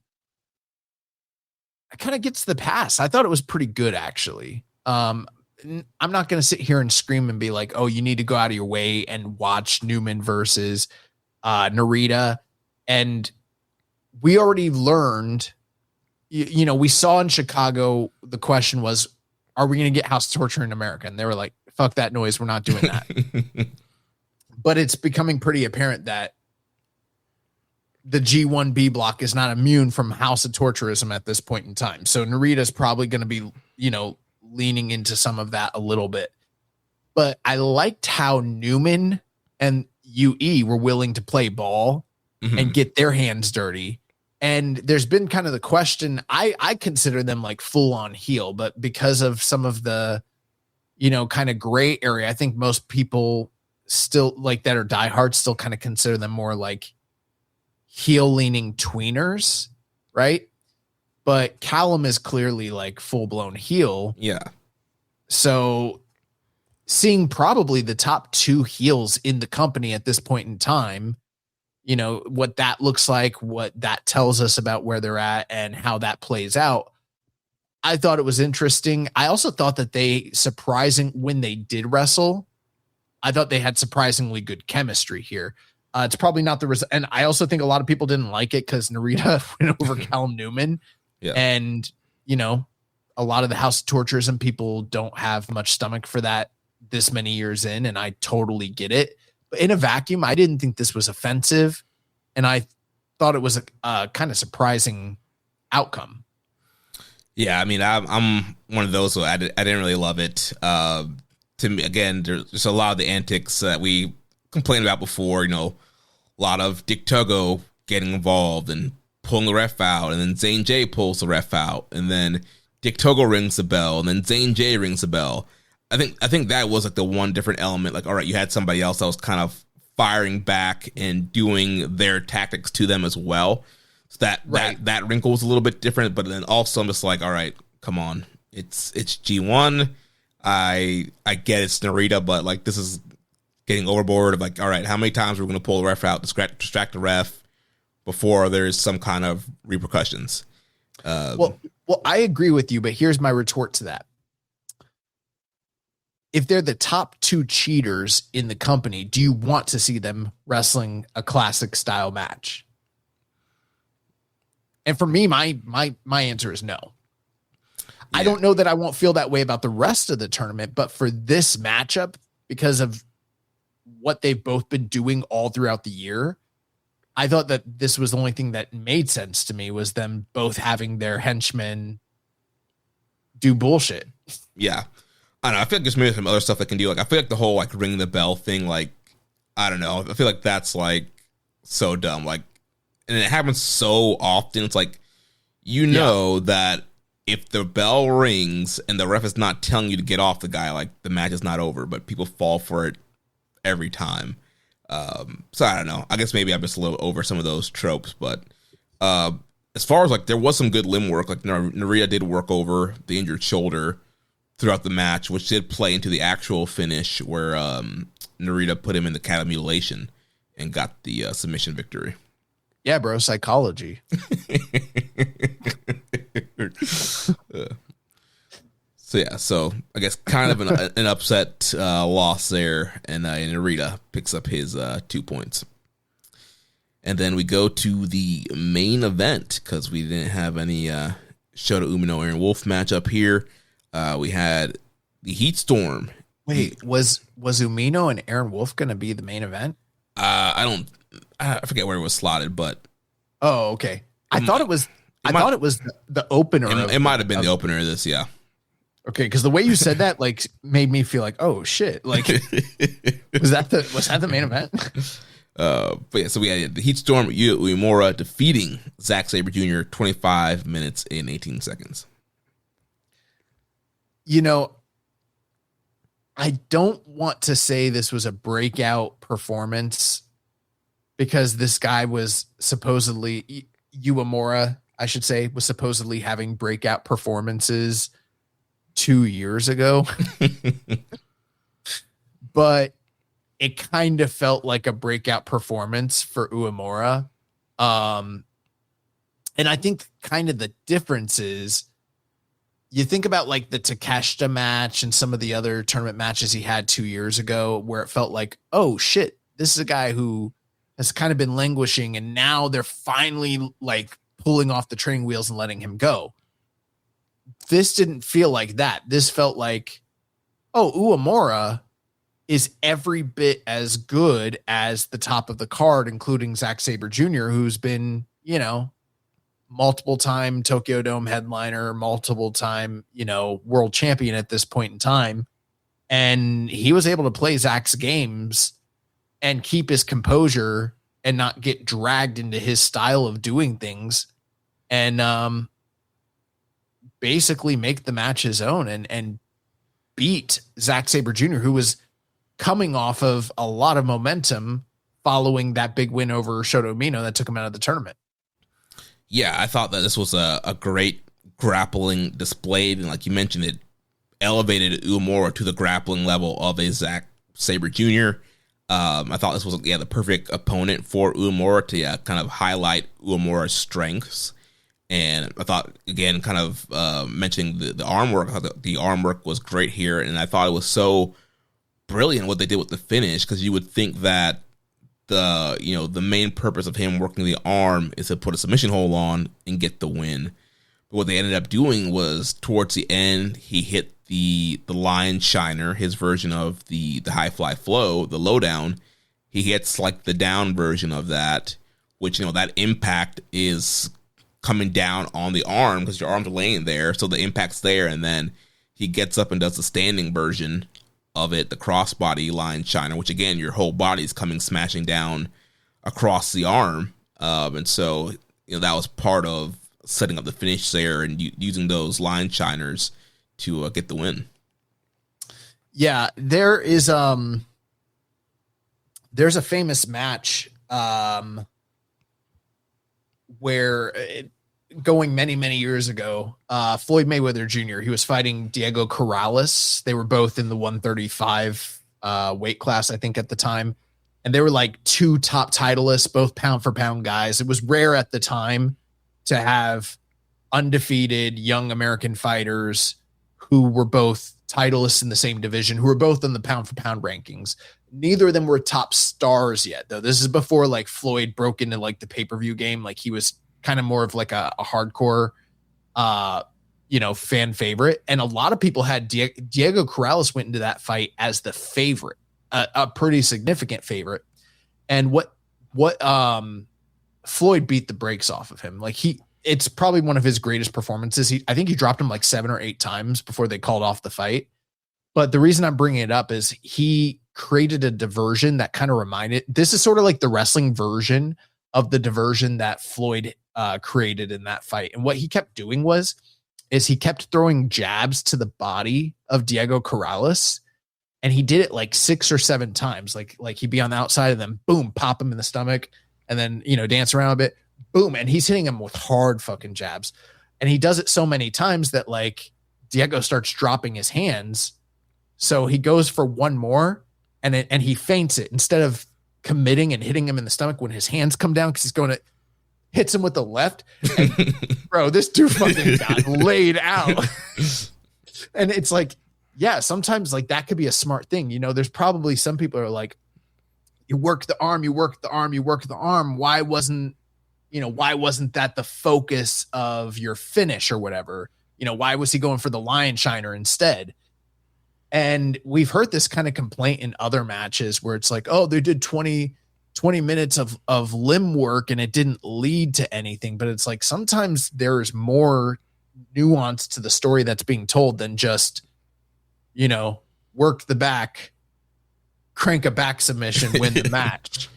it kind of gets the pass. I thought it was pretty good, actually. I'm not going to sit here and scream and be like, oh, you need to go out of your way and watch Newman versus Narita. And we already learned, we saw in Chicago, the question was, are we going to get House of Torture in America? And they were like, fuck that noise. We're not doing that. But it's becoming pretty apparent that the G1B block is not immune from House of Torturism at this point in time. So Narita's probably going to be, leaning into some of that a little bit. But I liked how Newman and UE were willing to play ball and get their hands dirty. And there's been kind of the question, I consider them like full on heel, but because of some of the, kind of gray area, I think most people still like that are diehards still kind of consider them more like heel leaning tweeners, right? But Callum is clearly like full blown heel. Yeah. So seeing probably the top 2 heels in the company at this point in time, you know, what that looks like, what that tells us about where they're at and how that plays out. I thought it was interesting. I also thought that when they did wrestle, I thought they had surprisingly good chemistry here. It's probably not the result. And I also think a lot of people didn't like it because Narita went over Callum Newman. Yeah. And, you know, a lot of the House of Tortures and people don't have much stomach for that this many years in. And I totally get it. But in a vacuum, I didn't think this was offensive. And I thought it was a kind of surprising outcome. Yeah, I mean, I'm one of those. I didn't really love it. To me, again, there's a lot of the antics that we complained about before. You know, a lot of Dick Togo getting involved and pulling the ref out, and then Zane J pulls the ref out, and then Dick Togo rings the bell, and then Zane J rings the bell. I think that was like the one different element. Like, all right, you had somebody else that was kind of firing back and doing their tactics to them as well. So that wrinkle was a little bit different, but then also I'm just like, all right, come on, it's G1. I get it's Narita, but like this is getting overboard. Of like, all right, how many times are we going to pull the ref out, distract the ref before there's some kind of repercussions? Well, I agree with you, but here's my retort to that. If they're the top 2 cheaters in the company, do you want to see them wrestling a classic style match? And for me, my answer is no. Yeah. I don't know that I won't feel that way about the rest of the tournament, but for this matchup, because of what they've both been doing all throughout the year, I thought that this was the only thing that made sense to me was them both having their henchmen do bullshit. Yeah. I don't know. I feel like there's maybe some other stuff they can do. Like, I feel like the whole like ring the bell thing, like, I don't know. I feel like that's like so dumb. Like, and it happens so often. It's like, you know that if the bell rings and the ref is not telling you to get off the guy, like the match is not over, but people fall for it every time. So I don't know. I guess maybe I'm just a little over some of those tropes, but as far as like, there was some good limb work. Like Narita did work over the injured shoulder throughout the match, which did play into the actual finish where Narita put him in the cattle mutilation and got the submission victory. Yeah, bro, psychology. So I guess kind of an upset loss there, and Narita picks up his 2 points. And then we go to the main event because we didn't have any Shota Umino Aaron Wolf matchup here. We had the Heat Storm. Wait, was Umino and Aaron Wolf going to be the main event? I forget where it was slotted, but okay. I thought it was the opener. It might have been the opener of this, yeah. Okay, because the way you said that like made me feel like, oh shit, like was that the main event? But yeah, so we had the Heat Storm, Yuya Uemura defeating Zack Sabre Jr. 25 minutes and 18 seconds. You know, I don't want to say this was a breakout performance because this guy was supposedly, Uemura, I should say, was supposedly having breakout performances 2 years ago. But it kind of felt like a breakout performance for Uemura. And I think kind of the difference is, you think about like the Takeshita match and some of the other tournament matches he had 2 years ago where it felt like, oh shit, this is a guy who has kind of been languishing and now they're finally like pulling off the training wheels and letting him go. This didn't feel like that. This felt like, oh, Uemura is every bit as good as the top of the card, including Zack Sabre Jr., who's been, you know, multiple time Tokyo Dome headliner, multiple time, you know, world champion at this point in time. And he was able to play Zach's games and keep his composure and not get dragged into his style of doing things and basically make the match his own and beat Zack Sabre Jr., who was coming off of a lot of momentum following that big win over Shota Umino that took him out of the tournament. Yeah, I thought that this was a great grappling display. And like you mentioned, it elevated Uemura to the grappling level of a Zack Sabre Jr. I thought this was the perfect opponent for Uemura to kind of highlight Uemura's strengths. And I thought, again, kind of mentioning the arm work, I thought the arm work was great here. And I thought it was so brilliant what they did with the finish, because you would think that the main purpose of him working the arm is to put a submission hold on and get the win. But what they ended up doing was, towards the end, he hit the lion shiner, his version of the high fly flow, the lowdown. He hits like the down version of that, which, that impact is coming down on the arm because your arms are laying there, so the impact's there, and then he gets up and does the standing version of it, the crossbody line shiner, which again, your whole body is coming smashing down across the arm. And so, that was part of setting up the finish there and using those line shiners to get the win. Yeah, there's a famous match where going many years ago, Floyd Mayweather Jr., he was fighting Diego Corrales. They were both in the 135 weight class, I think, at the time. And they were like two top titleists, both pound for pound guys. It was rare at the time to have undefeated young American fighters who were both titleists in the same division, who were both in the pound for pound rankings. Neither of them were top stars yet, though. This is before like Floyd broke into like the pay-per-view game. Like he was kind of more of like a hardcore, fan favorite. And a lot of people had Diego Corrales went into that fight as the favorite, a pretty significant favorite. And what Floyd beat the brakes off of him. Like it's probably one of his greatest performances. I think he dropped him like 7 or 8 times before they called off the fight. But the reason I'm bringing it up is he created a diversion that kind of reminded, this is sort of like the wrestling version of the diversion that Floyd created in that fight. And what he kept doing is he kept throwing jabs to the body of Diego Corrales, and he did it like 6 or 7 times. Like he'd be on the outside of them, boom, pop him in the stomach, and then, dance around a bit, boom. And he's hitting him with hard fucking jabs. And he does it so many times that like Diego starts dropping his hands. So he goes for one more and he feints it instead of committing and hitting him in the stomach when his hands come down, because he's going to hits him with the left. And, bro, this dude fucking got laid out. And it's like, yeah, sometimes like that could be a smart thing. There's probably some people are like, you work the arm, you work the arm, you work the arm. Why wasn't that the focus of your finish or whatever? Why was he going for the lion shiner instead? And we've heard this kind of complaint in other matches where it's like, oh, they did 20 minutes of limb work and it didn't lead to anything. But it's like, sometimes there's more nuance to the story that's being told than just, work the back, crank a back submission, win the match.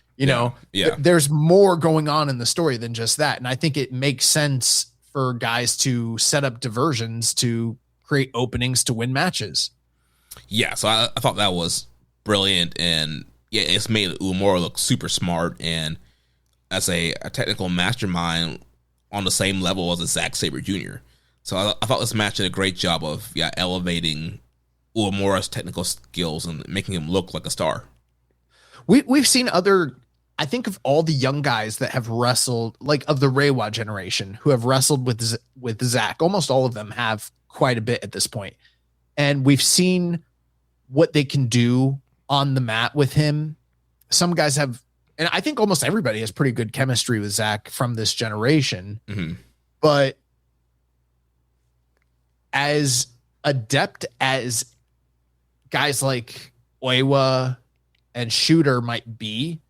There's more going on in the story than just that. And I think it makes sense for guys to set up diversions to create openings to win matches. Yeah, so I thought that was brilliant, and yeah, it's made Uemura look super smart and as a technical mastermind on the same level as a Zack Sabre Jr. So I thought this match did a great job of elevating Uemura's technical skills and making him look like a star. We've seen other, I think of all the young guys that have wrestled, like of the Reiwa generation, who have wrestled with Zack. Almost all of them have quite a bit at this point. And we've seen what they can do on the mat with him. Some guys have, and I think almost everybody has pretty good chemistry with Zack from this generation. Mm-hmm. But as adept as guys like Oiwa and Shooter might be,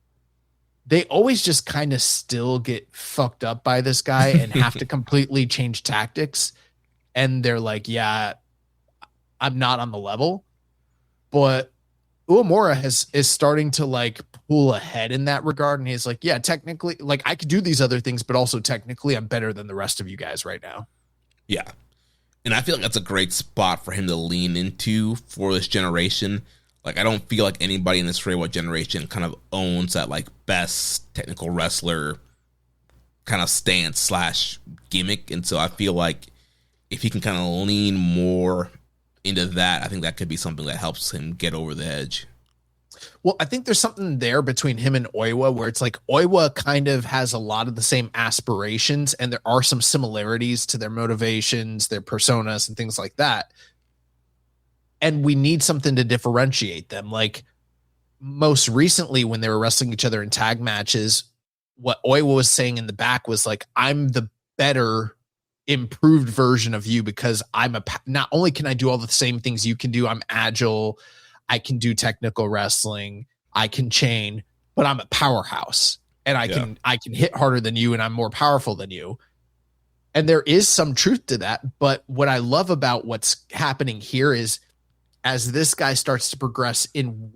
they always just kind of still get fucked up by this guy and have to completely change tactics. And they're like, yeah, I'm not on the level. But Uemura is starting to like pull ahead in that regard. And he's like, yeah, technically, like I could do these other things, but also technically I'm better than the rest of you guys right now. Yeah. And I feel like that's a great spot for him to lean into for this generation. Like, I don't feel like anybody in this Reiwa generation kind of owns that, like, best technical wrestler kind of stance / gimmick. And so I feel like if he can kind of lean more into that, I think that could be something that helps him get over the edge. Well, I think there's something there between him and Oiwa where it's like Oiwa kind of has a lot of the same aspirations, and there are some similarities to their motivations, their personas, and things like that. And we need something to differentiate them. Like, most recently when they were wrestling each other in tag matches, what Oiwa was saying in the back was like, I'm the better improved version of you because not only can I do all the same things you can do, I'm agile, I can do technical wrestling, I can chain, but I'm a powerhouse and I can hit harder than you and I'm more powerful than you. And there is some truth to that. But what I love about what's happening here is as this guy starts to progress in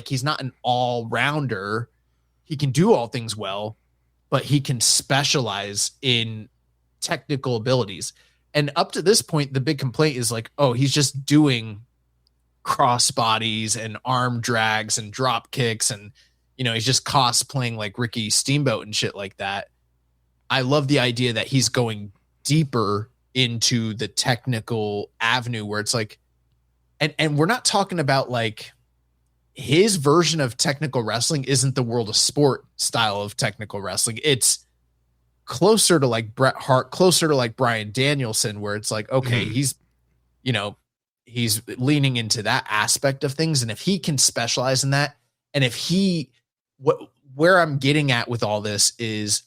he's not an all-rounder. He can do all things well, but he can specialize in technical abilities. And up to this point, the big complaint is like, oh, he's just doing cross bodies and arm drags and drop kicks. And, he's just cosplaying like Ricky Steamboat and shit like that. I love the idea that he's going deeper into the technical avenue where it's like, and we're not talking about like his version of technical wrestling isn't the World of Sport style of technical wrestling. It's closer to like Bret Hart, closer to like Bryan Danielson, where it's like, okay, he's leaning into that aspect of things. And if he can specialize in that, and if where I'm getting at with all this is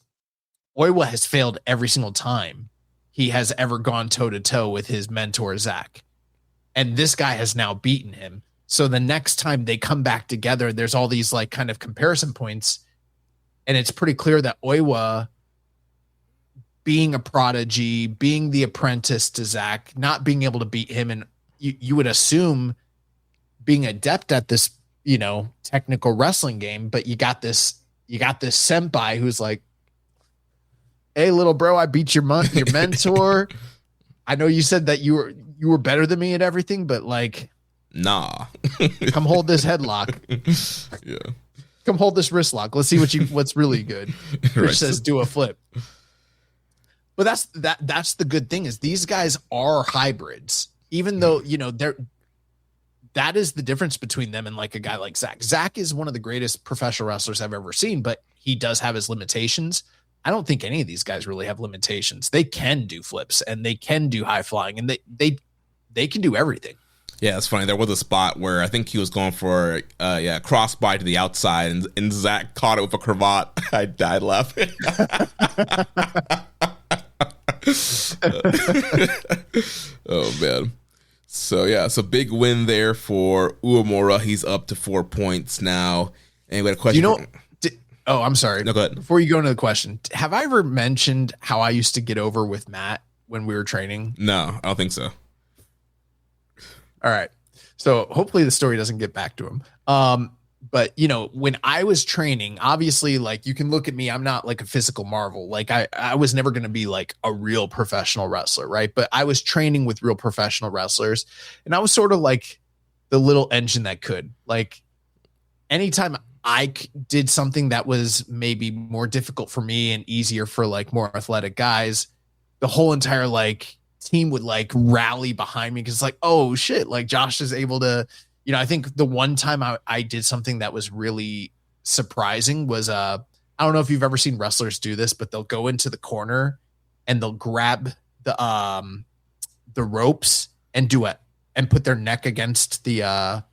Oiwa has failed every single time he has ever gone toe to toe with his mentor, Zach. And this guy has now beaten him. So the next time they come back together, there's all these like kind of comparison points. And it's pretty clear that Oiwa, being a prodigy, being the apprentice to Zach, not being able to beat him, and you would assume being adept at this, technical wrestling game, but you got this senpai who's like, hey, little bro, I beat your mentor. I know you said that you were better than me at everything, but like, nah, come hold this headlock. Yeah. Come hold this wrist lock. Let's see what's really good. Rich says do a flip. But that's the good thing is these guys are hybrids, even though, that is the difference between them and like a guy like Zach. Zach is one of the greatest professional wrestlers I've ever seen, but he does have his limitations. I don't think any of these guys really have limitations. They can do flips and they can do high flying and they can do everything. Yeah, it's funny. There was a spot where I think he was going for crossbody to the outside, and Zach caught it with a cravat. I died laughing. Oh man. So big win there for Uemura. He's up to 4 points now. And we had a question. I'm sorry. No, go ahead. Before you go into the question, have I ever mentioned how I used to get over with Matt when we were training? No, I don't think so. All right. So hopefully the story doesn't get back to him. But when I was training, obviously, like you can look at me, I'm not like a physical marvel. Like I was never going to be like a real professional wrestler. Right. But I was training with real professional wrestlers and I was sort of like the little engine that could, like, anytime I did something that was maybe more difficult for me and easier for like more athletic guys, the whole entire like team would like rally behind me because it's like, oh shit, like Josh is able to, I think the one time I did something that was really surprising was I don't know if you've ever seen wrestlers do this, but they'll go into the corner and they'll grab the ropes and do it and put their neck against the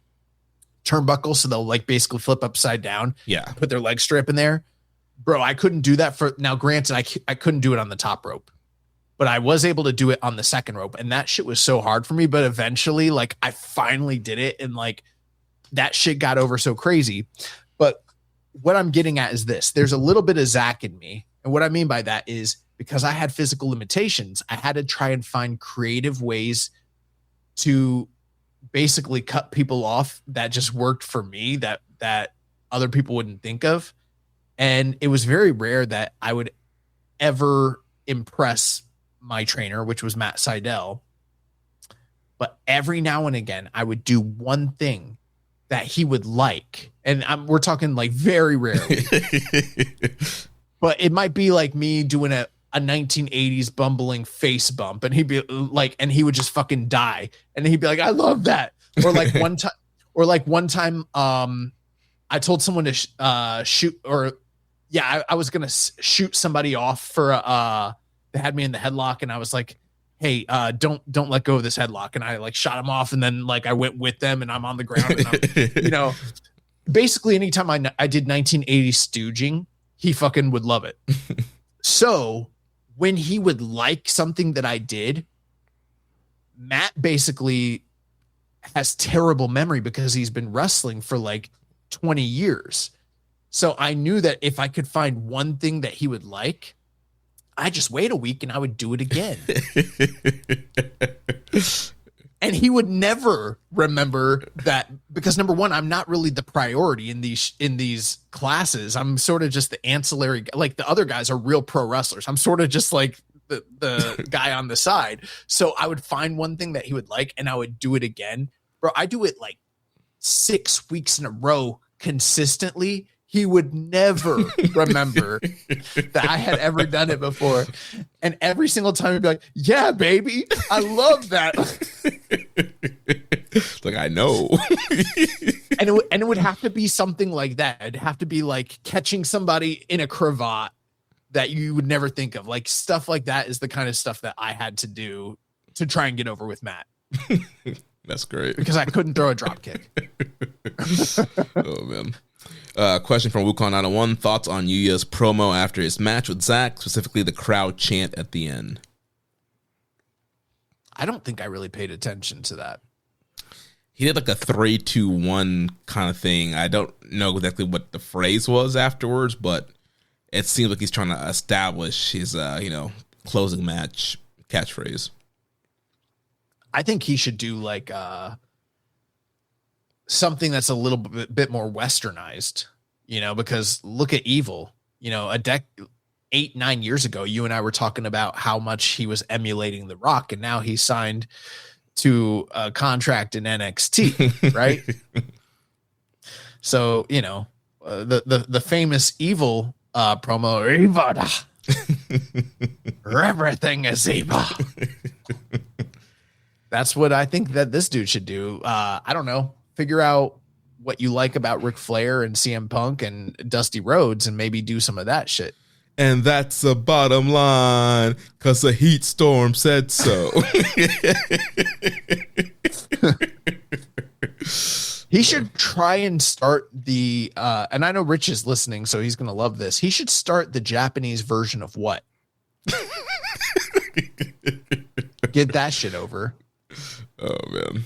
turnbuckle, so they'll like basically flip upside down. Yeah, put their leg strap in there. Bro, I couldn't do that now. Granted, I couldn't do it on the top rope, but I was able to do it on the second rope, and that shit was so hard for me. But eventually, like I finally did it, and like that shit got over so crazy. But what I'm getting at is this: there's a little bit of Zach in me, and what I mean by that is because I had physical limitations, I had to try and find creative ways to basically cut people off that just worked for me that other people wouldn't think of. And it was very rare that I would ever impress my trainer, which was Matt Seidel. But every now and again, I would do one thing that he would like. And we're talking like very rarely. But it might be like me doing a 1980s bumbling face bump, and he'd be like, and he would just fucking die. And he'd be like, I love that. Or like one time, I told someone to shoot, or I was going to shoot somebody off for, they had me in the headlock, and I was like, hey, don't let go of this headlock. And I like shot him off, and then like I went with them, and I'm on the ground, and I'm, basically anytime I did 1980s stooging, he fucking would love it. So when he would like something that I did, Matt basically has terrible memory because he's been wrestling for like 20 years. So I knew that if I could find one thing that he would like, I just wait a week and I would do it again. And he would never remember that, because number one, I'm not really the priority in these classes. I'm sort of just the ancillary. Like the other guys are real pro wrestlers. I'm sort of just like the guy on the side. So I would find one thing that he would like and I would do it again. Bro, I do it like 6 weeks in a row consistently. He would never remember that I had ever done it before. And every single time he'd be like, yeah, baby, I love that. Like, I know. and it would have to be something like that. It'd have to be like catching somebody in a cravat that you would never think of. Like stuff like that is the kind of stuff that I had to do to try and get over with Matt. That's great. Because I couldn't throw a drop kick. Oh, man. Question from Wukong901. Thoughts on Yuya's promo after his match with Zack, specifically the crowd chant at the end? I don't think I really paid attention to that. He did like a 3-2-1 kind of thing. I don't know exactly what the phrase was afterwards, but it seems like he's trying to establish his, closing match catchphrase. I think he should do like something that's a little bit more westernized, because look at Evil, 8-9 years ago, you and I were talking about how much he was emulating The Rock, and now he's signed to a contract in NXT, right? So, the famous Evil promo, everything is evil. That's what I think that this dude should do. I don't know. Figure out what you like about Ric Flair and CM Punk and Dusty Rhodes and maybe do some of that shit. And that's the bottom line, because the heat storm said so. He should try and start the, and I know Rich is listening, so he's going to love this. He should start the Japanese version of what? Get that shit over. Oh, man.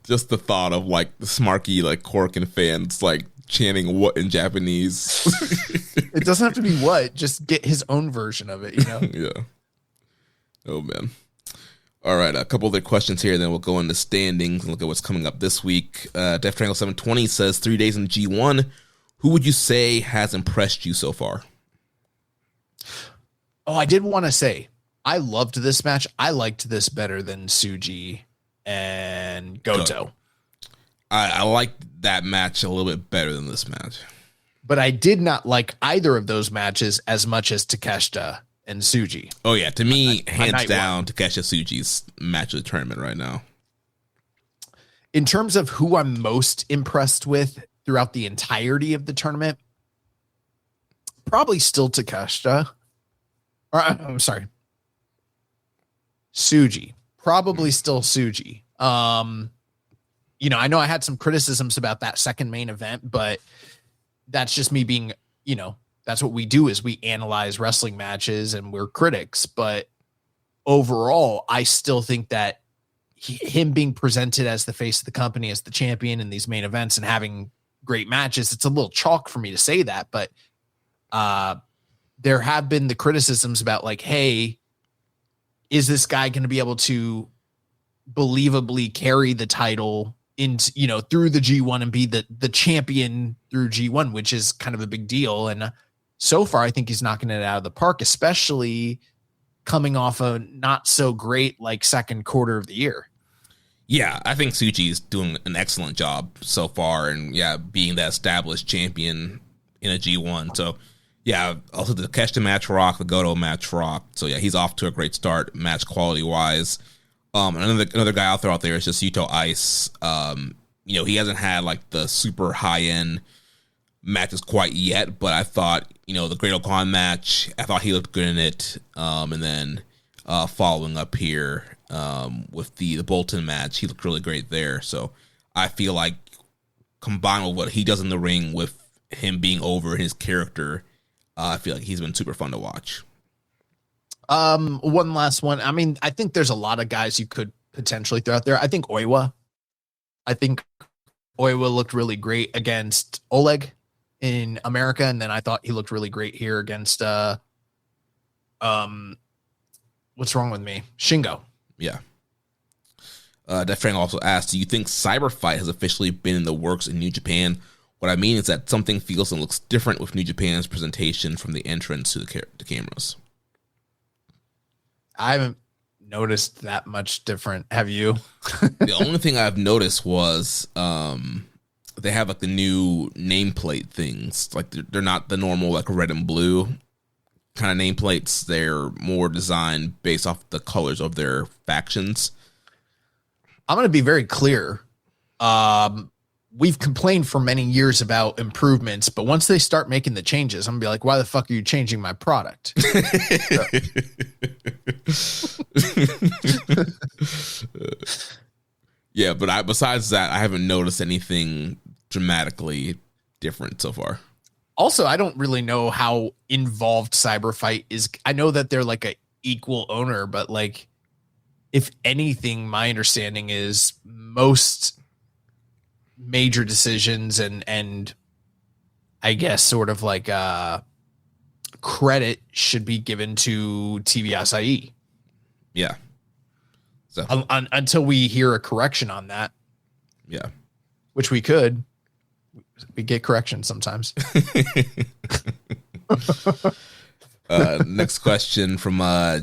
Just the thought of like the smarky like Corkin fans like chanting what in Japanese. It doesn't have to be what, just get his own version of it, Yeah. Oh, man. All right, a couple other questions here, then we'll go into standings and look at what's coming up this week. Def Triangle 720 says 3 days in G1. Who would you say has impressed you so far? Oh, I did want to say, I loved this match. I liked this better than Tsuji and Goto. I liked that match a little bit better than this match. But I did not like either of those matches as much as Takeshita and Tsuji. Oh, yeah. To me, hands down, Takeshita Tsuji's match of the tournament right now. In terms of who I'm most impressed with throughout the entirety of the tournament, probably still Takeshita. Or, I'm sorry. Tsuji. Probably still Tsuji. I know I had some criticisms about that second main event, but that's just me being, that's what we do, is we analyze wrestling matches and we're critics. But overall, I still think that him being presented as the face of the company, as the champion in these main events and having great matches, it's a little chalk for me to say that, but there have been the criticisms about like, hey, is this guy going to be able to believably carry the title into, through the G1 and be the champion through G1, which is kind of a big deal. And so far, I think he's knocking it out of the park, especially coming off a not so great like second quarter of the year. Yeah, I think Tsuji is doing an excellent job so far, and being that established champion in a G1. So also the Keshta match rock, the Goto match rock. So he's off to a great start match quality wise. Another guy I'll throw out there is just Yuto Ice. He hasn't had like the super high end matches quite yet, but I thought the Great Okan match, I thought he looked good in it. And then following up here with the Bolton match, he looked really great there. So I feel like combined with what he does in the ring with him being over his character, I feel like he's been super fun to watch. One last one. I mean, I think there's a lot of guys you could potentially throw out there. I think Oiwa looked really great against Oleg in America, and then I thought he looked really great here against what's wrong with me? Shingo. Yeah. That friend also asked, do you think Cyberfight has officially been in the works in New Japan? What I mean is that something feels and looks different with New Japan's presentation from the entrance to the cameras. I haven't noticed that much different. Have you? The only thing I've noticed was they have like the new nameplate things. Like they're not the normal like red and blue kind of nameplates. They're more designed based off the colors of their factions. I'm going to be very clear. We've complained for many years about improvements, but once they start making the changes, I'm gonna be like, why the fuck are you changing my product? But besides that, I haven't noticed anything dramatically different so far. Also, I don't really know how involved Cyberfight is. I know that they're like a equal owner, but like, if anything, my understanding is most major decisions and I guess sort of like credit should be given to TV Asahi. Yeah. So until we hear a correction on that. Yeah. Which we could. We get corrections sometimes. Next question from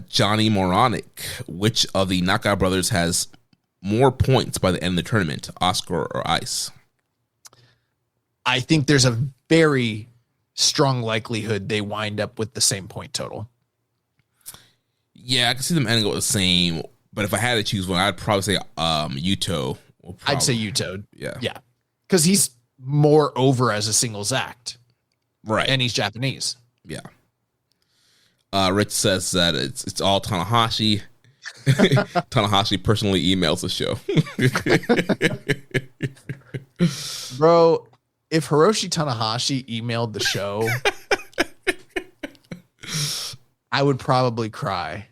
Johnny Moronic. Which of the Knockout brothers has more points by the end of the tournament, Oscar or Ice? I think there's a very strong likelihood they wind up with the same point total. Yeah, I can see them ending up with the same, but if I had to choose one, I'd probably say Yuto. I'd say Yuto. Yeah. Yeah. Because he's more over as a singles act. Right. And he's Japanese. Yeah. Rich says that it's all Tanahashi. Tanahashi personally emails the show. Bro, if Hiroshi Tanahashi emailed the show, I would probably cry.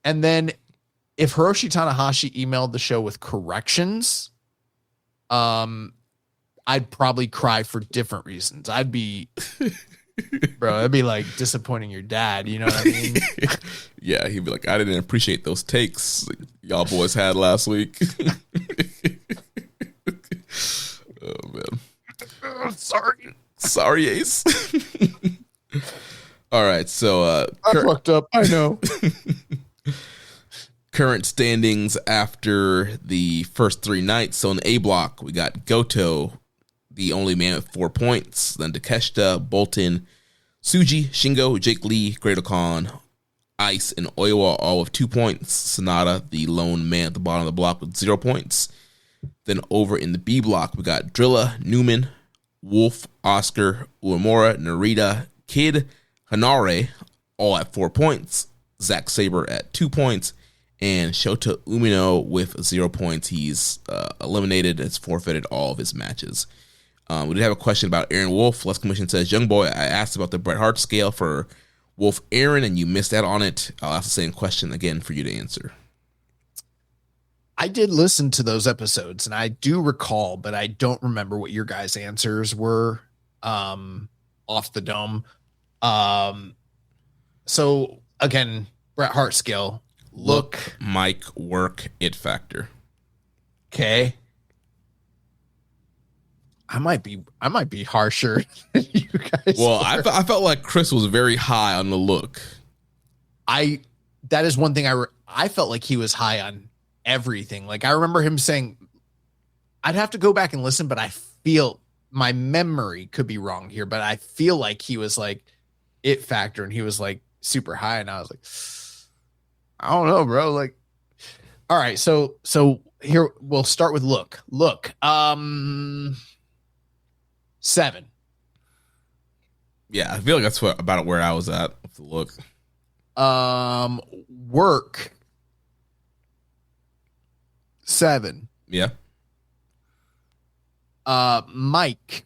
And then if Hiroshi Tanahashi emailed the show with corrections, I'd probably cry for different reasons. I'd be like disappointing your dad. You know what I mean? Yeah, he'd be like, I didn't appreciate those takes y'all boys had last week. Oh, man. Sorry, Ace. All right, so I fucked up. I know. Current standings after the first three nights. So in the A block, we got Goto, the only man with 4 points. Then Takeshita, Bolton, Tsuji, Shingo, Jake Lee, Great Okan, Ice, and Oiwa all with 2 points. Sonata, the lone man at the bottom of the block with 0 points. Then over in the B block, we got Drilla, Newman, Wolf, Oscar, Uemura, Narita, Kid, Hanare, all at 4 points. Zack Sabre at 2 points. And Shota Umino with 0 points. He's eliminated, has forfeited all of his matches. We did have a question about Aaron Wolf. Les Commission says, Young Boy, I asked about the Bret Hart scale for Wolf Aaron, and you missed out on it. I'll ask the same question again for you to answer. I did listen to those episodes, and I do recall, but I don't remember what your guys' answers were off the dome. So, again, Bret Hart scale. Look, Mike, work, it factor. Okay. I might be harsher than you guys. Well, I felt like Chris was very high on the look. that is one thing I felt like he was high on everything. Like I remember him saying, I'd have to go back and listen, but I feel my memory could be wrong here, but I feel like he was like it factor and he was like super high. And I was like, I don't know, bro. Like, all right. So here we'll start with look, 7. Yeah. I feel like that's about where I was at with the look. Work 7. Yeah. Mike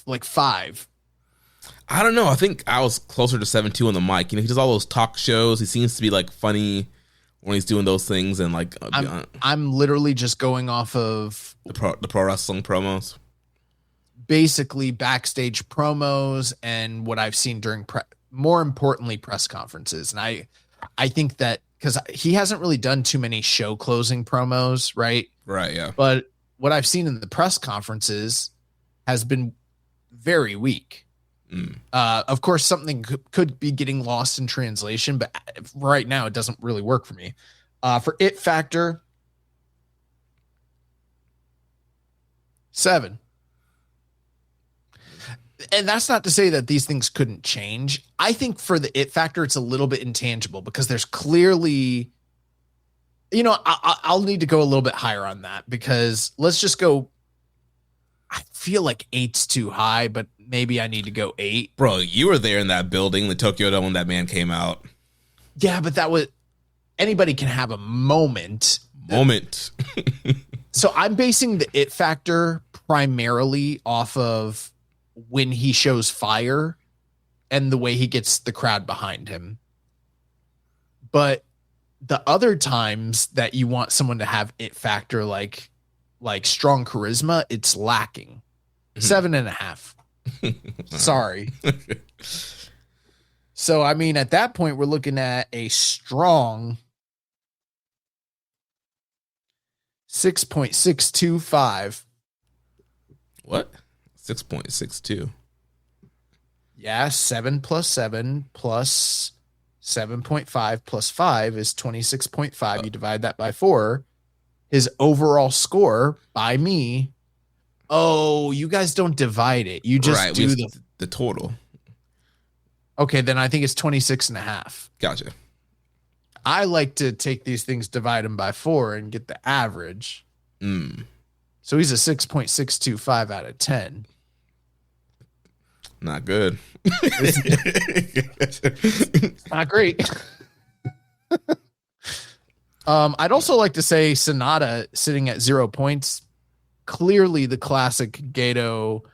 like 5. I don't know. I think I was closer to 7 on the mic. You know, he does all those talk shows. He seems to be like funny when he's doing those things, and like I'm literally just going off of the pro wrestling promos, basically backstage promos and what I've seen during more importantly press conferences. And I think that because he hasn't really done too many show closing promos, right? Right. Yeah. But what I've seen in the press conferences has been very weak. Of course, something could be getting lost in translation, but right now it doesn't really work for me. For it factor, 7. And that's not to say that these things couldn't change. I think for the it factor, it's a little bit intangible because there's clearly, you know, I'll need to go a little bit higher on that because let's just go. I feel like 8's too high, but maybe I need to go 8. Bro, you were there in that building, the Tokyo Dome, when that man came out. Yeah, but that was anybody can have a moment. So I'm basing the it factor primarily off of when he shows fire and the way he gets the crowd behind him. But the other times that you want someone to have it factor, like strong charisma, it's lacking. 7.5. Sorry. So, I mean, at that point, we're looking at a strong 6.625. What? 6.62. Yeah, 7 plus 7 plus 7.5 plus 5 is 26.5. You divide that by 4. His overall score by me. Oh, you guys don't divide it. You just do the total. Okay, then I think it's 26.5. Gotcha. I like to take these things, divide them by 4 and get the average. So he's a 6.625 out of 10. Not good. Not great. I'd also like to say Sonata sitting at 0 points. Clearly the classic Gato,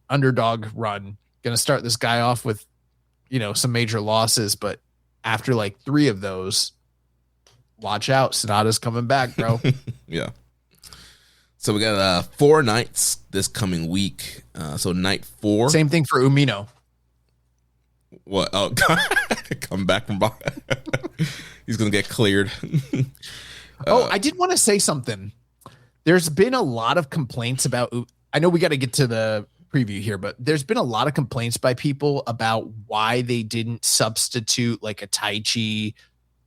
underdog run. Going to start this guy off with, some major losses, but after like 3 of those, watch out. Sonata's coming back, bro. Yeah. So we got 4 nights this coming week. So night 4. Same thing for Umino. What? Oh, come back from behind. He's going to get cleared. I did want to say something. There's been a lot of complaints about, I know we got to get to the preview here, but there's been a lot of complaints by people about why they didn't substitute like a Taichi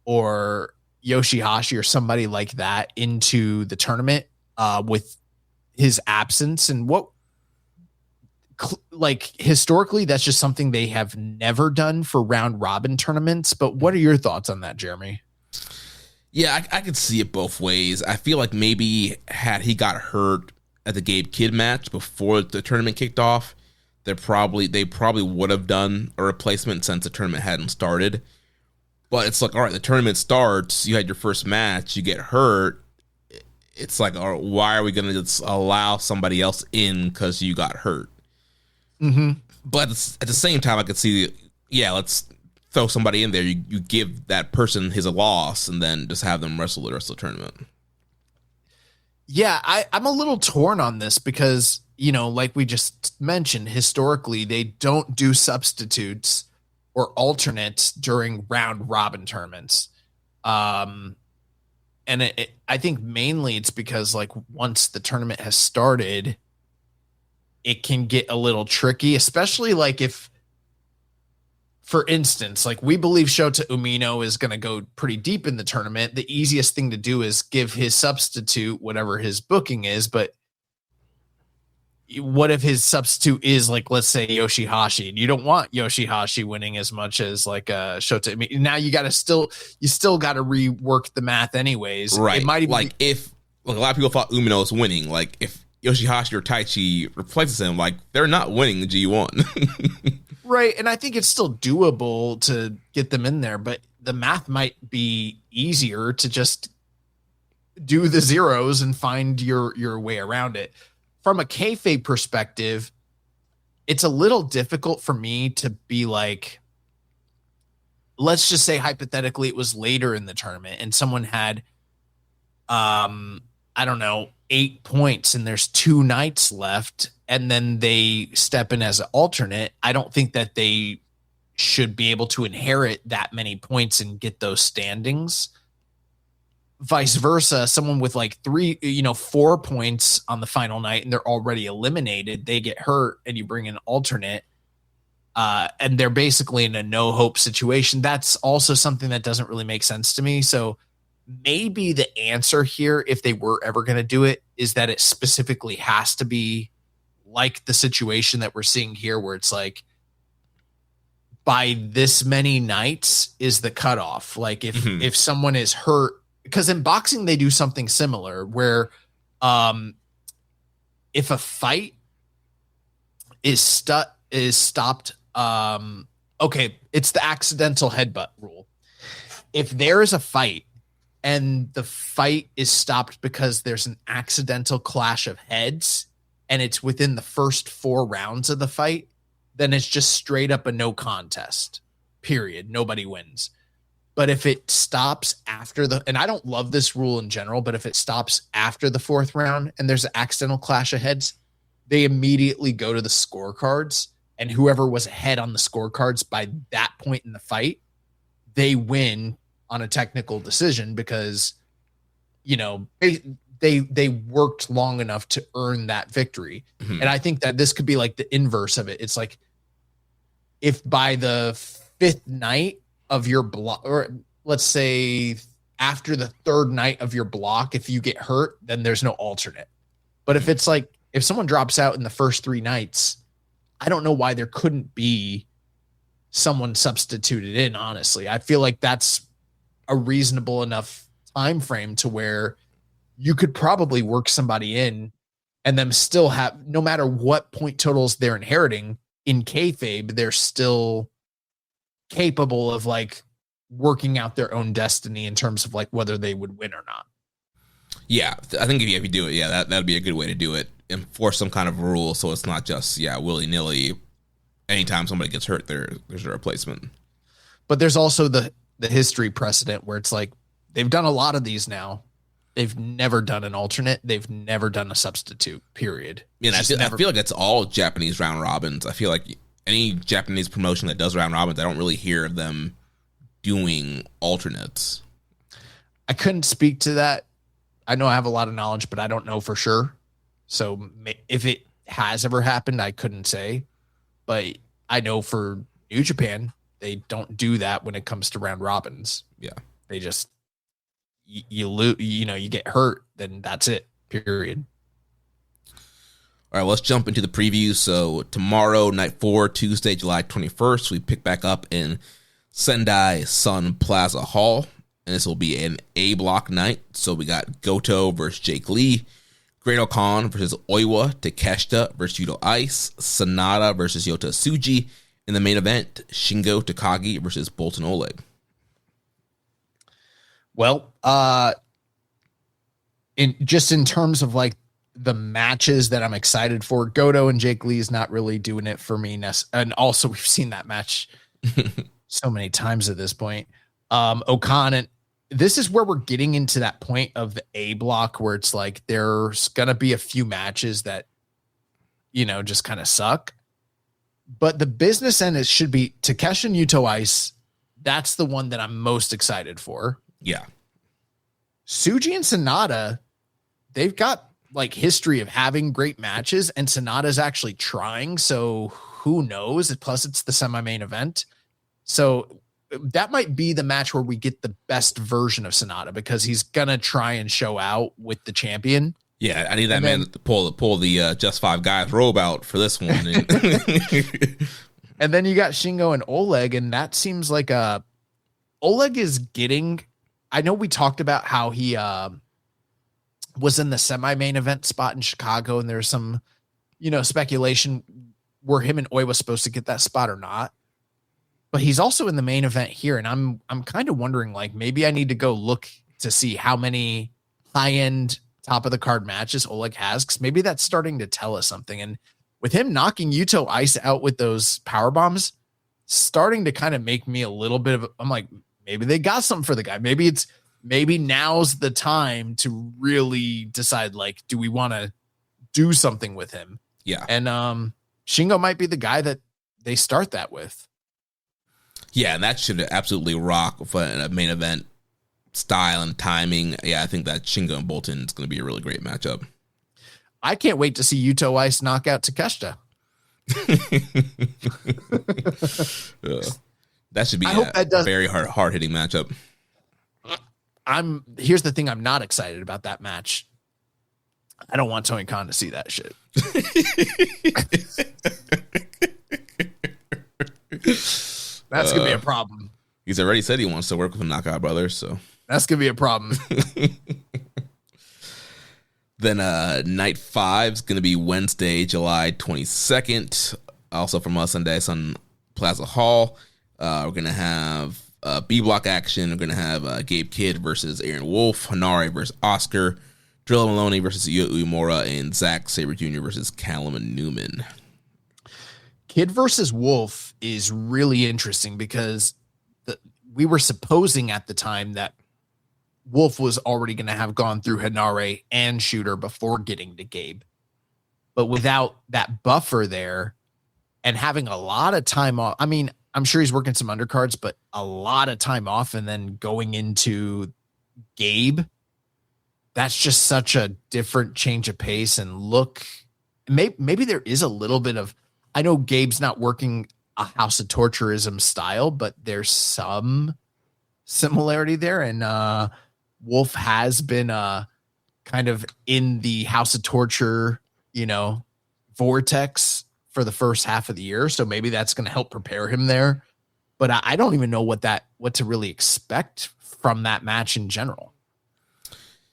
or Yoshihashi or somebody like that into the tournament with his absence. And what, like historically, that's just something they have never done for round robin tournaments. But what are your thoughts on that, Jeremy? Yeah, I could see it both ways. I feel like maybe had he got hurt at the Gabe Kidd match before the tournament kicked off, they probably would have done a replacement since the tournament hadn't started. But it's like, all right, the tournament starts, you had your first match, you get hurt. It's like, all right, why are we going to just allow somebody else in because you got hurt? Mm-hmm. But at the same time, I could see, let's throw somebody in there. You give that person his loss and then just have them wrestle the rest of the tournament. Yeah, I'm a little torn on this because, like we just mentioned, historically, they don't do substitutes or alternates during round robin tournaments. And I think mainly it's because like once the tournament has started, it can get a little tricky, especially like if, for instance, like we believe Shota Umino is going to go pretty deep in the tournament. The easiest thing to do is give his substitute whatever his booking is. But what if his substitute is like, let's say Yoshihashi, and you don't want Yoshihashi winning as much as like Shota Umino. Now you still got to rework the math anyways. Right. It might even like if like a lot of people thought Umino was winning, like if Yoshihashi or Taichi replaces him, like they're not winning the G1. Right, and I think it's still doable to get them in there, but the math might be easier to just do the zeros and find your way around it. From a kayfabe perspective, it's a little difficult for me to be like, let's just say hypothetically it was later in the tournament and someone had, I don't know, 8 points and there's 2 nights left, and then they step in as an alternate. I don't think that they should be able to inherit that many points and get those standings. Vice versa, someone with like 4 points on the final night and they're already eliminated, they get hurt and you bring an alternate, and they're basically in a no hope situation. That's also something that doesn't really make sense to me. So maybe the answer here, if they were ever going to do it, is that it specifically has to be like the situation that we're seeing here, where it's like by this many nights is the cutoff. Like if someone is hurt, because in boxing they do something similar where if a fight is stopped, okay, it's the accidental headbutt rule. If there is a fight and the fight is stopped because there's an accidental clash of heads and it's within the first 4 rounds of the fight, then it's just straight up a no contest, period. Nobody wins. But if it stops after and I don't love this rule in general, but if it stops after the 4th round and there's an accidental clash of heads, they immediately go to the scorecards, and whoever was ahead on the scorecards by that point in the fight, they win on a technical decision because, they worked long enough to earn that victory. And I think that this could be like the inverse of it. It's like if by the 5th night of your block, or let's say after the 3rd night of your block, if you get hurt, then there's no alternate. But if it's like, if someone drops out in the first 3 nights, I don't know why there couldn't be someone substituted in, honestly. I feel like that's a reasonable enough time frame to where you could probably work somebody in and them still have, no matter what point totals they're inheriting in kayfabe, they're still capable of like working out their own destiny in terms of like whether they would win or not. Yeah, I think if you do it, that'd be a good way to do it. Enforce some kind of rule so it's not just willy-nilly. Anytime somebody gets hurt, there's a replacement. But there's also the history precedent where it's like they've done a lot of these now. They've never done an alternate. They've never done a substitute, period. I feel like it's all Japanese round robins. I feel like any Japanese promotion that does round robins, I don't really hear them doing alternates. I couldn't speak to that. I know I have a lot of knowledge, but I don't know for sure. So if it has ever happened, I couldn't say. But I know for New Japan, they don't do that when it comes to round robins. Yeah. They just, you lose, you get hurt, then that's it, period. All right, let's jump into the preview. So tomorrow, night 4, Tuesday, July 21st, we pick back up in Sendai Sun Plaza Hall. And this will be an A block night. So we got Goto versus Jake Lee, Great Khan versus Oiwa, Takeshita versus Yuto Ice, Sanada versus Yota Tsuji. In the main event, Shingo Takagi versus Bolton Oleg. Well, in terms of like the matches that I'm excited for, Goto and Jake Lee is not really doing it for me. And also we've seen that match so many times at this point. Okan, and this is where we're getting into that point of the A block where it's like there's going to be a few matches that, just kind of suck. But the business end, it should be Takeshi and Yuto Ice. That's the one that I'm most excited for. Yeah. Tsuji and Sanada, they've got like history of having great matches, and Sanada's actually trying. So who knows? Plus, it's the semi-main event. So that might be the match where we get the best version of Sonata, because he's going to try and show out with the champion. Yeah, I need that man to pull the Just Five Guys robe out for this one. And then you got Shingo and Oleg, and that seems like Oleg is getting. I know we talked about how he was in the semi-main event spot in Chicago, and there's some, speculation were him and Oi was supposed to get that spot or not. But he's also in the main event here, and I'm kind of wondering, like, maybe I need to go look to see how many high-end top of the card matches Oleg has, because maybe that's starting to tell us something. And with him knocking Yuto Ice out with those power bombs, starting to kind of make me a little bit of, I'm like, maybe they got something for the guy. Maybe now's the time to really decide, like, do we want to do something with him? Yeah. And Shingo might be the guy that they start that with. Yeah, and that should absolutely rock for a main event style and timing. Yeah, I think that Shingo and Bolton is going to be a really great matchup. I can't wait to see Yuto Ice knock out Takeshita. That should be a very hard-hitting matchup. Here's the thing I'm not excited about that match. I don't want Tony Khan to see that shit. That's going to be a problem. He's already said he wants to work with the Knockout Brothers, so that's going to be a problem. Then night 5 is going to be Wednesday, July 22nd. Also from us Sunday, Sun Plaza Hall. We're going to have B-block action. We're going to have Gabe Kidd versus Aaron Wolf, Hanare versus Oscar, Drilla Maloney versus Yu Uemura, and Zack Sabre Jr. versus Callum Newman. Kidd versus Wolf is really interesting because we were supposing at the time that Wolf was already going to have gone through Hanare and Shooter before getting to Gabe. But without that buffer there and having a lot of time off, I mean, I'm sure he's working some undercards, but a lot of time off and then going into Gabe, that's just such a different change of pace and look. Maybe there is a little bit of, I know Gabe's not working a House of Torturism style, but there's some similarity there. And Wolf has been kind of in the House of Torture, vortex for the first half of the year. So maybe that's going to help prepare him there. But I don't even know what to really expect from that match in general.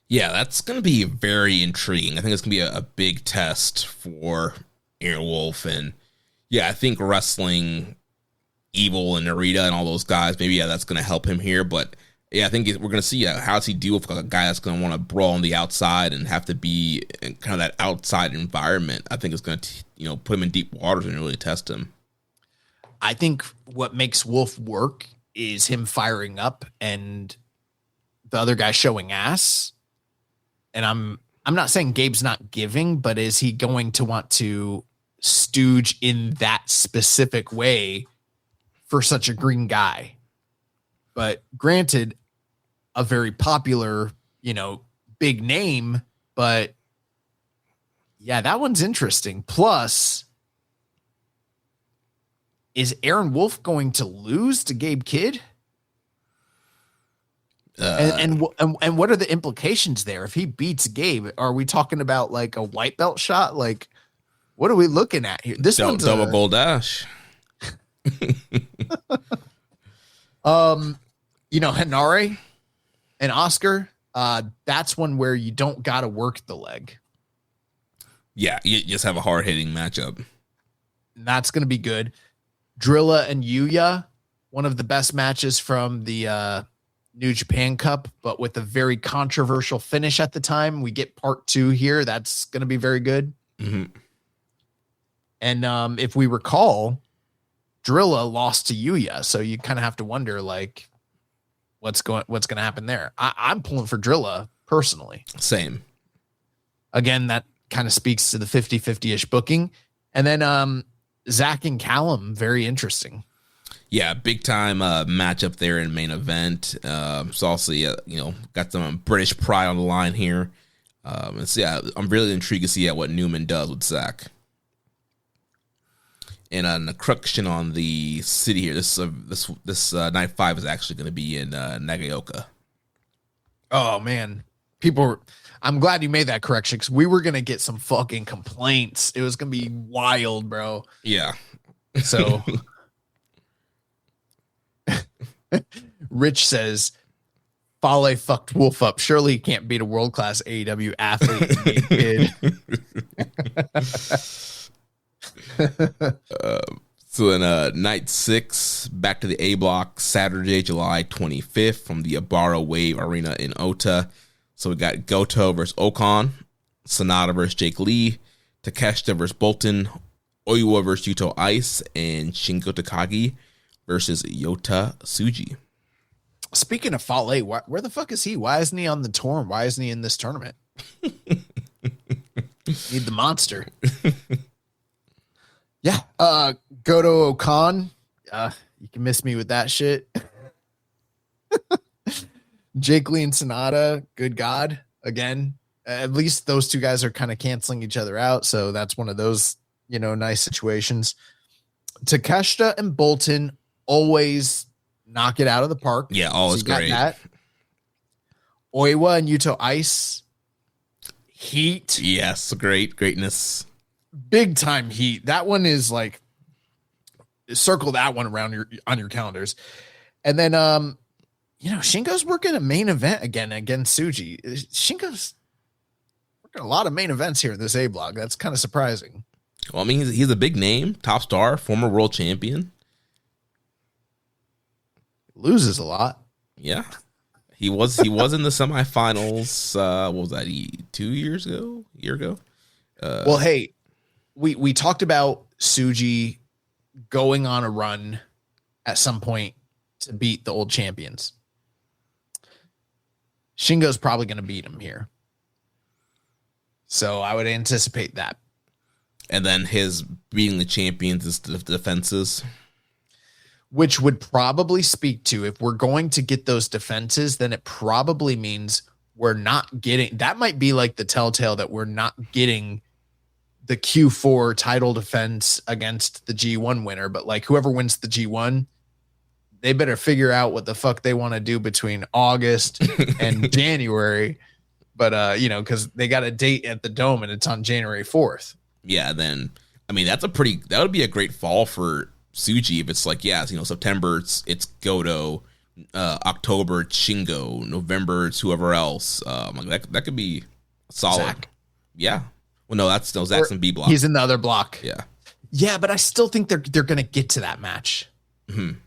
Yeah, that's going to be very intriguing. I think it's going to be a big test for Aaron Wolf. And yeah, I think wrestling Evil and Narita and all those guys, maybe, that's going to help him here. But yeah, I think we're going to see how does he deal with a guy that's going to want to brawl on the outside and have to be in kind of that outside environment. I think it's going to, put him in deep waters and really test him. I think what makes Wolf work is him firing up and the other guy showing ass. And I'm not saying Gabe's not giving, but is he going to want to stooge in that specific way for such a green guy? But granted, a very popular, big name, but yeah, that one's interesting. Plus, is Aaron Wolf going to lose to Gabe Kidd? And what are the implications there? If he beats Gabe, are we talking about like a white belt shot? Like, what are we looking at here? This one's double gold dash. Hanare and Oscar, that's one where you don't got to work the leg. Yeah, you just have a hard-hitting matchup. And that's going to be good. Drilla and Yuya, one of the best matches from the New Japan Cup, but with a very controversial finish at the time. We get part 2 here. That's going to be very good. Mm-hmm. And if we recall, Drilla lost to Yuya, so you kind of have to wonder, like, what's going to happen there. I'm pulling for Drilla personally. Same. Again, that kind of speaks to the 50-50-ish booking. And then Zach and Callum, very interesting. Yeah, big time matchup there in main event. It's also, got some British pride on the line here. And so, yeah, I'm really intrigued to see what Newman does with Zach. And a correction on the city here. This night 5 is actually going to be in Nagaoka. Oh man, I'm glad you made that correction because we were gonna get some fucking complaints. It was gonna be wild, bro. Yeah. So, Rich says, Fale fucked Wolf up. Surely he can't beat a world class AEW athlete. So in night 6, back to the A block, Saturday, July 25th from the Abara Wave Arena in Ota. So we got Goto versus Okan, Sonata versus Jake Lee, Takeshita versus Bolton, Oiwa versus Yuto Ice, and Shingo Takagi versus Yota Tsuji. Speaking of Fale, where the fuck is he? Why isn't he on the tour? Why isn't he in this tournament? Need the monster. Yeah. Goto Okan. You can miss me with that shit. Jake Lee and Sonata. Good God. Again, at least those two guys are kind of canceling each other out. So that's one of those, nice situations. Takeshita and Bolton always knock it out of the park. Yeah, always great. That. Oiwa and Yuto Ice. Heat. Yes, greatness. Big time heat. That one is like, circle that one around on your calendars. And then Shingo's working a main event again against Tsuji. Shingo's working a lot of main events here in this A block. That's kind of surprising. Well, I mean, he's a big name, top star, former world champion. Loses a lot. Yeah. He was in the semifinals. What was that? 2 years ago? A year ago? Well, hey, we talked about Tsuji going on a run at some point to beat the old champions. Shingo's probably going to beat him here. So I would anticipate that. And then his beating the champions is the defenses. Which would probably speak to, if we're going to get those defenses, then it probably means we're not getting, that might be like the telltale that we're not getting the Q4 title defense against the G1 winner. But like whoever wins the G1, they better figure out what the fuck they want to do between August and January. But, because they got a date at the Dome and it's on January 4th. Yeah, then, I mean, that would be a great fall for Tsuji if it's like, September, it's Goto, October, it's Shingo, November, it's whoever else. That could be solid. Zach. Yeah. Well, no, Zach's in B block. He's in the other block. Yeah. Yeah, but I still think they're going to get to that match. Mm-hmm.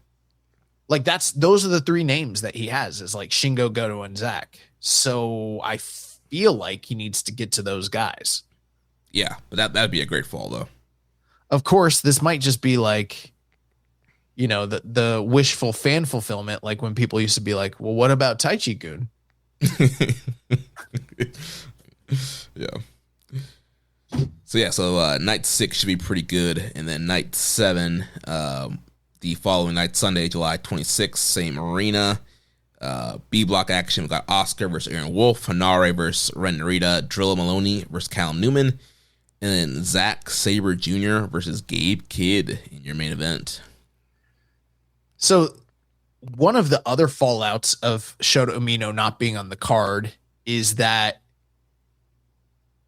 Like those are the three names that he has, is like Shingo, Goto, and Zach. So I feel like he needs to get to those guys. Yeah, but that'd be a great fall though. Of course, this might just be like, the wishful fan fulfillment, like when people used to be like, well, what about Taichi-kun? Yeah. So night 6 should be pretty good. And then night 7, the following night, Sunday, July 26th, same arena. B block action. We got Oscar versus Aaron Wolf, Hanare versus Ren Narita, Drilla Maloney versus Callum Newman, and then Zack Sabre Jr. versus Gabe Kidd in your main event. So one of the other fallouts of Shota Umino not being on the card is that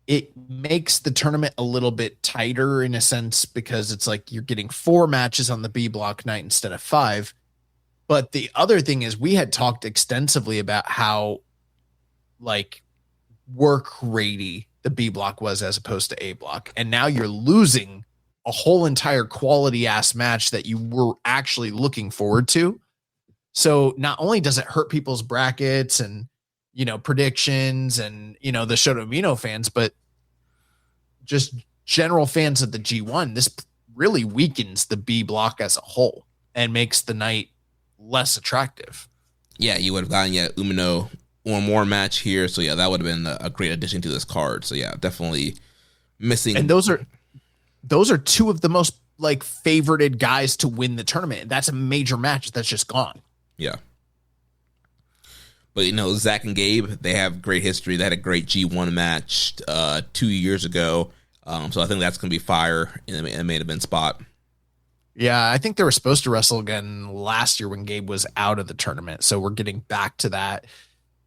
it makes the tournament a little bit tighter in a sense, because it's like you're getting 4 matches on the B block night instead of 5. But the other thing is, we had talked extensively about how like work ratey the B block was as opposed to A block. And now you're losing a whole entire quality ass match that you were actually looking forward to. So not only does it hurt people's brackets and, predictions and, the Shota Umino fans, but just general fans of the G1, this really weakens the B block as a whole and makes the night less attractive. Yeah, you would have gotten Umino one more match here. So yeah, that would have been a great addition to this card. So yeah, definitely missing. And those are two of the most like favorited guys to win the tournament. That's a major match that's just gone. Yeah. But Zach and Gabe, they have great history. They had a great G1 match 2 years ago. So I think that's going to be fire in the main event spot. Yeah, I think they were supposed to wrestle again last year when Gabe was out of the tournament. So we're getting back to that.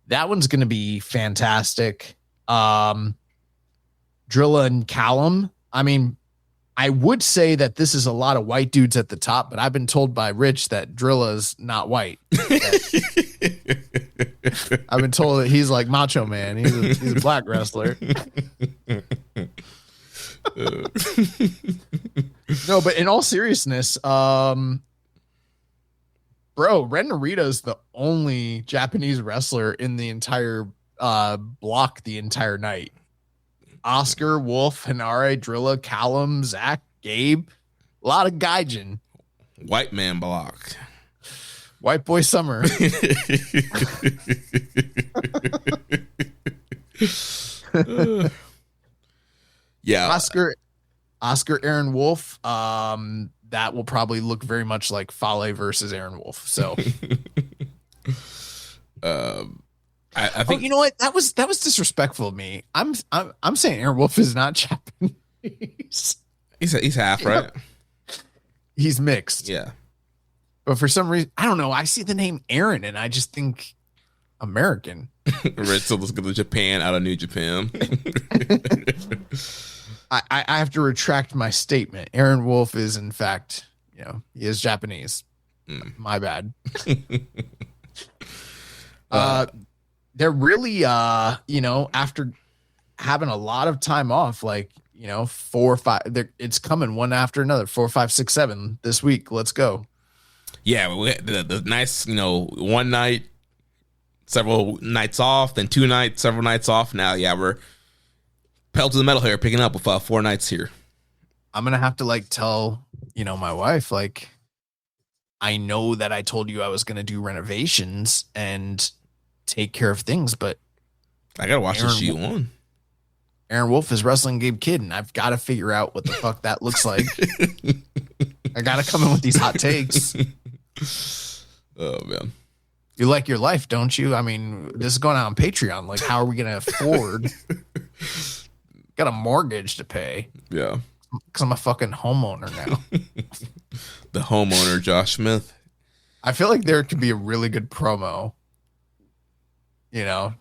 That one's going to be fantastic. Drilla and Callum. I mean, I would say that this is a lot of white dudes at the top, but I've been told by Rich that Drilla's not white. I've been told that he's like Macho Man. He's a black wrestler. No, but in all seriousness, bro, Ren Narita's the only Japanese wrestler in the entire block the entire night. Oscar, Wolf, Hanare, Drilla, Callum, Zach, Gabe, a lot of gaijin. White man block. White boy summer. Yeah. Oscar, Aaron Wolf. That will probably look very much like Fale versus Aaron Wolf. So I think you know what? That was disrespectful of me. I'm saying Aaron Wolf is not Japanese. He's half, right? He's mixed. Yeah. But for some reason, I don't know. I see the name Aaron and I just think American. Red so let's go to Japan out of New Japan. I have to retract my statement. Aaron Wolf is in fact, he is Japanese. My bad. They're really after having a lot of time off, like 4 or 5, it's coming one after another. 4, 5, 6, 7 this week. Let's go. Yeah, we had the nice, one night, several nights off, then 2 nights, several nights off. Now, yeah, we're pedal to the metal here, picking up with 4 nights here. I'm gonna have to tell my wife, I know that I told you I was gonna do renovations and take care of things, but I gotta watch this G1. Aaron Wolf is wrestling Gabe Kidd, and I've got to figure out what the fuck that looks like. I gotta come in with these hot takes. Oh man, you like your life, don't you? I mean, this is going out on Patreon. Like, how are we gonna afford? Got a mortgage to pay. Yeah, because I'm a fucking homeowner now. The homeowner, Josh Smith. I feel like there could be a really good promo, out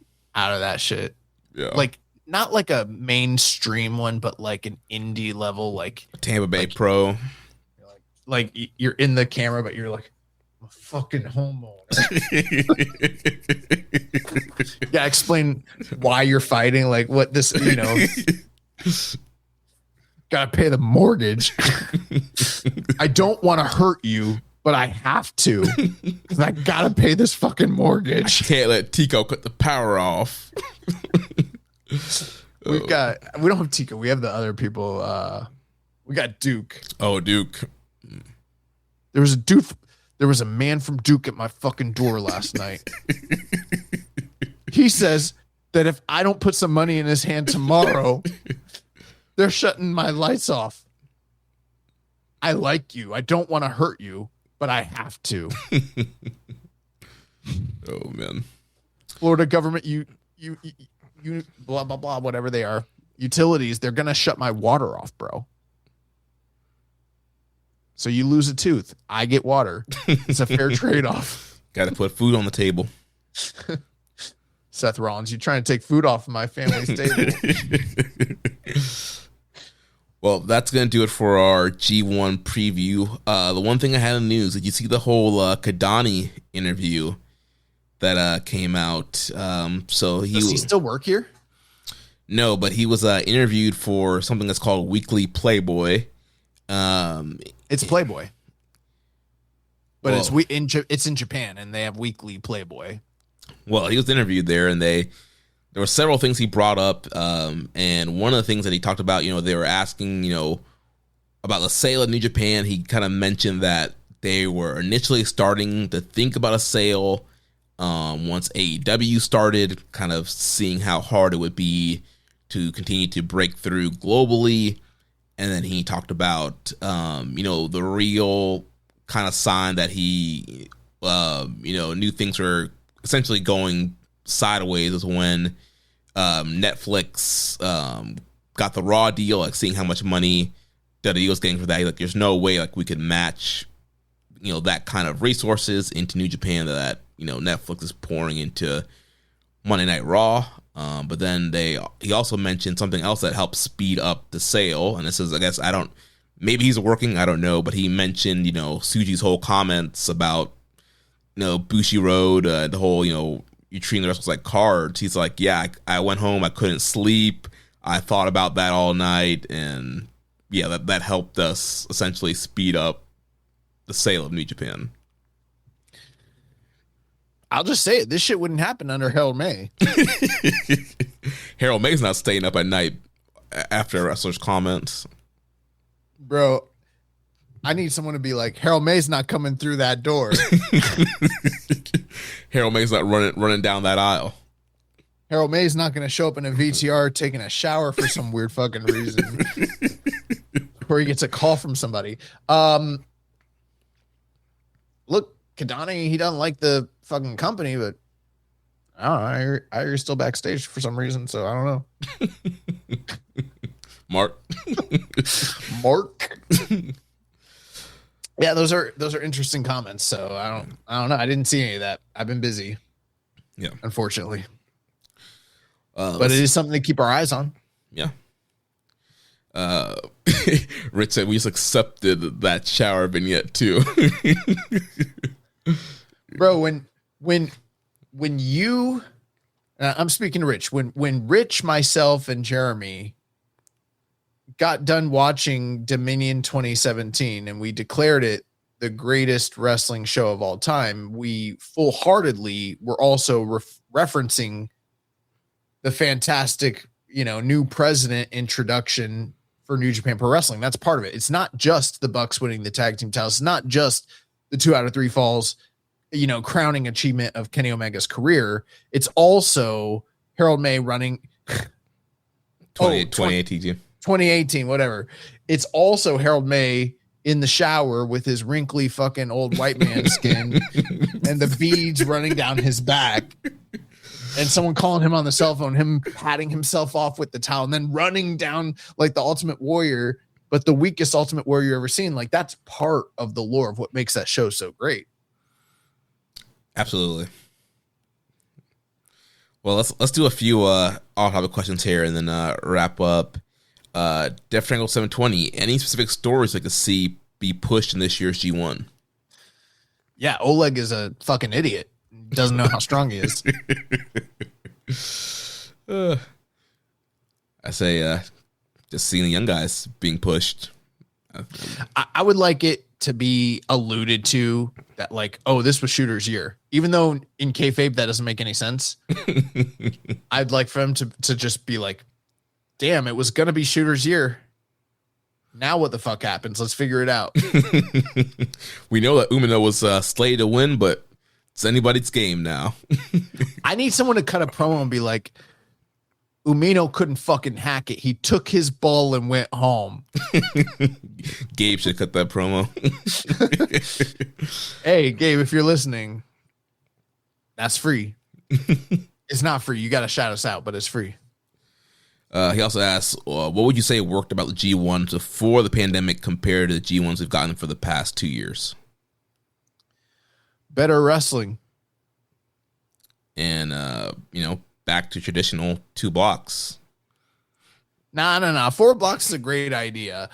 of that shit. Yeah, not like a mainstream one, but like an indie level, like Tampa Bay Pro. Like you're in the camera, but you're like, I'm a fucking homeowner. Yeah, explain why you're fighting, like what this, gotta pay the mortgage. I don't want to hurt you, but I have to, because I gotta pay this fucking mortgage. I can't let Tico cut the power off. We don't have Tico. We have the other people. We got Duke. Oh, Duke. There was a dude. There was a man from Duke at my fucking door last night. He says that if I don't put some money in his hand tomorrow, they're shutting my lights off. I like you. I don't want to hurt you, but I have to. Oh man. Florida government, you blah blah blah, whatever they are, utilities, they're gonna shut my water off, bro. So you lose a tooth, I get water. It's a fair trade-off. Got to put food on the table. Seth Rollins, you're trying to take food off of my family's table. Well, that's going to do it for our G1 preview. The one thing I had in the news, did you see the whole Kadani interview that came out? So Does he still work here? No, but he was interviewed for something that's called Weekly Playboy. It's Playboy, but it's in Japan, and they have Weekly Playboy. Well, he was interviewed there, and there were several things he brought up, and one of the things that he talked about, they were asking, about the sale of New Japan. He kind of mentioned that they were initially starting to think about a sale once AEW started, kind of seeing how hard it would be to continue to break through globally. And then he talked about, the real kind of sign that he, knew things were essentially going sideways is when Netflix got the Raw deal, like seeing how much money WWE was getting for that. Like, there's no way like we could match, that kind of resources into New Japan that Netflix is pouring into Monday Night Raw. But then he also mentioned something else that helps speed up the sale. And this is, I guess, maybe he's working, I don't know, but he mentioned, Tsuji's whole comments about, Bushiroad, the whole, you're treating the wrestlers like cards. He's like, yeah, I went home, I couldn't sleep. I thought about that all night. And yeah, that helped us essentially speed up the sale of New Japan. I'll just say it. This shit wouldn't happen under Harold May. Harold May's not staying up at night after wrestlers' comments. Bro, I need someone to be like, Harold May's not coming through that door. Harold May's not running down that aisle. Harold May's not going to show up in a VTR taking a shower for some weird fucking reason. Or he gets a call from somebody. Look, Kadani, he doesn't like the fucking company, but I don't know. I hear he's still backstage for some reason, so I don't know. Mark. Yeah, those are interesting comments. So I don't know. I didn't see any of that. I've been busy. Yeah, unfortunately. But it is something to keep our eyes on. Yeah. Rich said we just accepted that shower vignette too. Bro, when you I'm speaking to Rich, when Rich, myself, and Jeremy got done watching Dominion 2017 and we declared it the greatest wrestling show of all time, we full-heartedly were also referencing the fantastic, new president introduction for New Japan Pro Wrestling. That's part of it. It's not just the Bucks winning the tag team titles. It's not just the 2 out of 3 falls, crowning achievement of Kenny Omega's career. It's also Harold May running 2018, whatever. It's also Harold May in the shower with his wrinkly fucking old white man skin and the beads running down his back. And someone calling him on the cell phone, him patting himself off with the towel and then running down like the Ultimate Warrior, but the weakest Ultimate Warrior you've ever seen. Like, that's part of the lore of what makes that show so great. Absolutely. Well, let's do a few off-topic questions here and then wrap up. Death Triangle 720. Any specific stories like to see be pushed in this year's G1? Yeah, Oleg is a fucking idiot. Doesn't know how strong he is. I say just seeing the young guys being pushed. I would like it to be alluded to that, like, oh, this was Shooter's year. Even though in kayfabe that doesn't make any sense. I'd like for them to just be like, damn, it was going to be Shooter's year. Now what the fuck happens? Let's figure it out. We know that Umino was slated to win, but it's anybody's game now. I need someone to cut a promo and be like, Umino couldn't fucking hack it. He took his ball and went home. Gabe should cut that promo. Hey, Gabe, if you're listening, that's free. It's not free. You got to shout us out, but it's free. He also asks, what would you say worked about the G1 before the pandemic compared to the G1s we've gotten for the past 2 years? Better wrestling. And, back to traditional 2 blocks. Nah. 4 blocks is a great idea.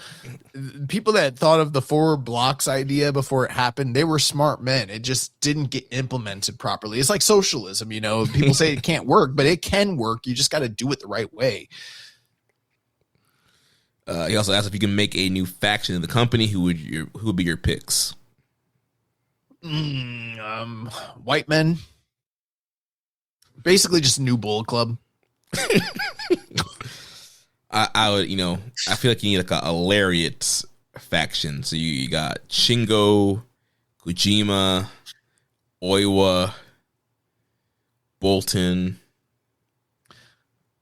People that thought of the 4 blocks idea before it happened, they were smart men. It just didn't get implemented properly. It's like socialism, People say it can't work, but it can work. You just got to do it the right way. He also asked if you can make a new faction in the company, who would be your picks? White men. Basically just New Bullet Club. I would, I feel like you need like a lariat faction. So you got Shingo, Kojima, Oiwa, Bolton.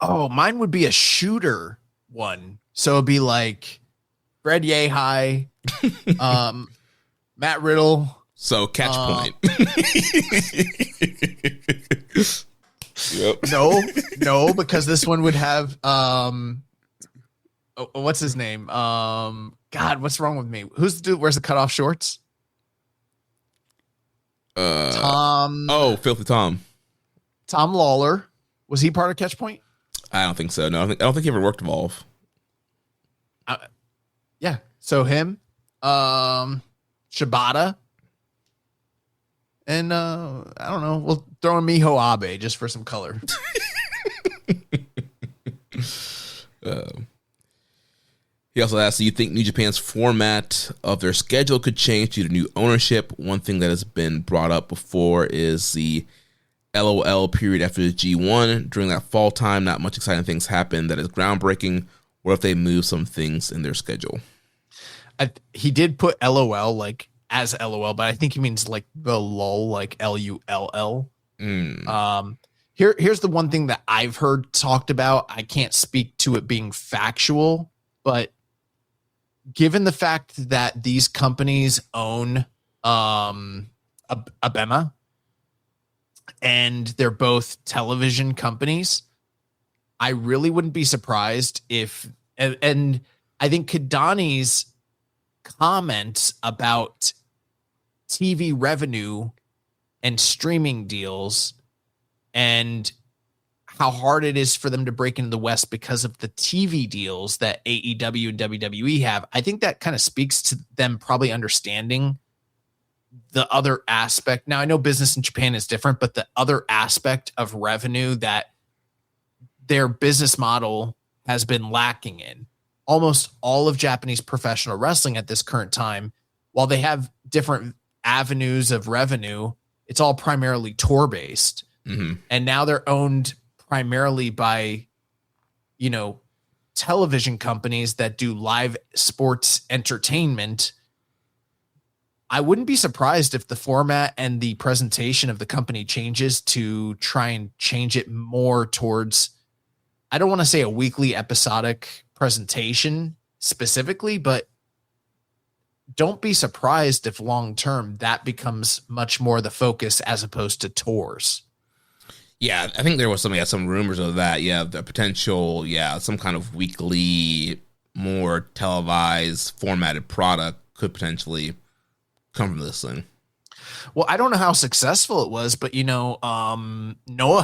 Oh, mine would be a shooter one. So it'd be like Fred Yehai, Matt Riddle. So catch point. Yep. No, because this one would have what's his name? God, what's wrong with me? Who's the dude? Wears the cutoff shorts? Tom. Oh, Filthy Tom. Tom Lawler. Was he part of Catch Point? I don't think so. No, I don't think he ever worked Evolve. Yeah. So him, Shibata, and I don't know. We'll throw in Miho Abe just for some color. He also asked, do you think New Japan's format of their schedule could change due to new ownership? One thing that has been brought up before is the LOL period after the G1. During that fall time, not much exciting things happen that is groundbreaking. What if they move some things in their schedule? He did put LOL like as LOL, but I think he means like the lull, like LULL. Here's the one thing that I've heard talked about. I can't speak to it being factual, but given the fact that these companies own Abema and they're both television companies, I really wouldn't be surprised if, and I think Kadani's comments about TV revenue and streaming deals and how hard it is for them to break into the West because of the TV deals that AEW and WWE have, I think that kind of speaks to them probably understanding the other aspect. Now, I know business in Japan is different, but the other aspect of revenue that their business model has been lacking in. Almost all of Japanese professional wrestling at this current time, while they have different avenues of revenue, it's all primarily tour-based. Mm-hmm. And now they're owned primarily by, television companies that do live sports entertainment. I wouldn't be surprised if the format and the presentation of the company changes to try and change it more towards, I don't want to say a weekly episodic presentation specifically, but don't be surprised if long-term that becomes much more the focus as opposed to tours. Yeah, I think there was some rumors of that. Yeah, the potential, some kind of weekly, more televised, formatted product could potentially come from this thing. Well, I don't know how successful it was, but Noah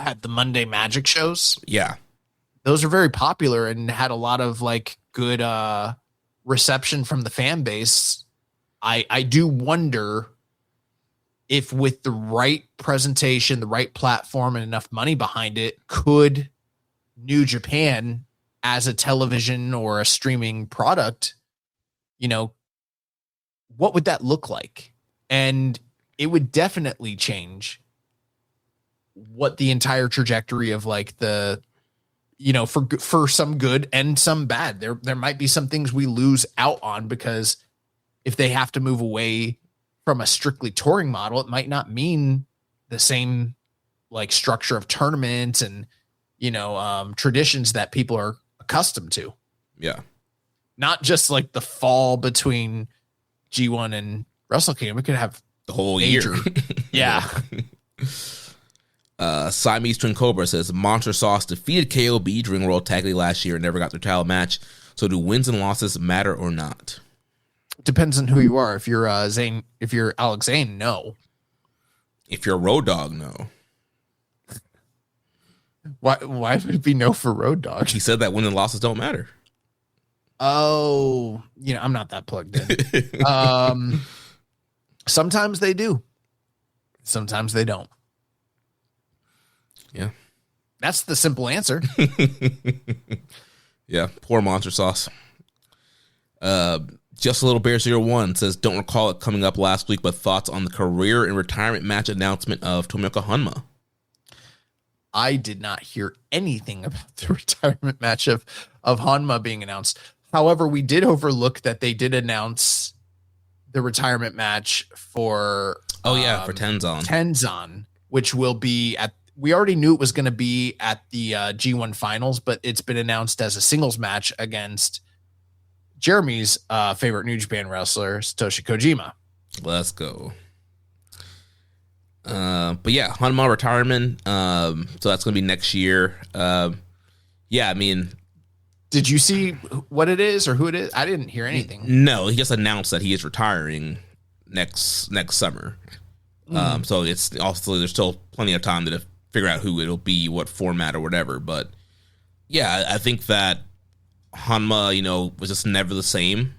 had the Monday Magic shows. Yeah, those are very popular and had a lot of good reception from the fan base. I do wonder if with the right presentation, the right platform, and enough money behind it, could New Japan as a television or a streaming product, what would that look like? And it would definitely change what the entire trajectory of the, for some good and some bad. There might be some things we lose out on because if they have to move away from a strictly touring model, it might not mean the same structure of tournaments and, traditions that people are accustomed to. Yeah. Not just the fall between G1 and Wrestle Kingdom. We could have the whole year. Yeah. Siamese Twin Cobra says Monster Sauce defeated KOB during World Tag League last year and never got their title match. So do wins and losses matter or not? Depends on who you are. If you're Zane, if you're Alex Zane, no. If you're Road Dogg, no. Why would it be no for Road Dogg? He said that wins and losses don't matter. Oh, I'm not that plugged in. Sometimes they do. Sometimes they don't. Yeah. That's the simple answer. Yeah. Poor Monster Sauce. Just a Little Bear 01 says, don't recall it coming up last week, but thoughts on the career and retirement match announcement of Tomioka Hanma. I did not hear anything about the retirement match of Hanma being announced. However, we did overlook that they did announce the retirement match for for Tenzan. Tenzan, which will be we already knew it was going to be at the G1 finals, but it's been announced as a singles match against Jeremy's favorite New Japan wrestler, Satoshi Kojima. Let's go. But yeah, Hanma retirement. So that's going to be next year. Did you see what it is or who it is? I didn't hear anything. No, he just announced that he is retiring next summer. So it's also, there's still plenty of time to figure out who it'll be, what format or whatever. But yeah, I think that Hanma, was just never the same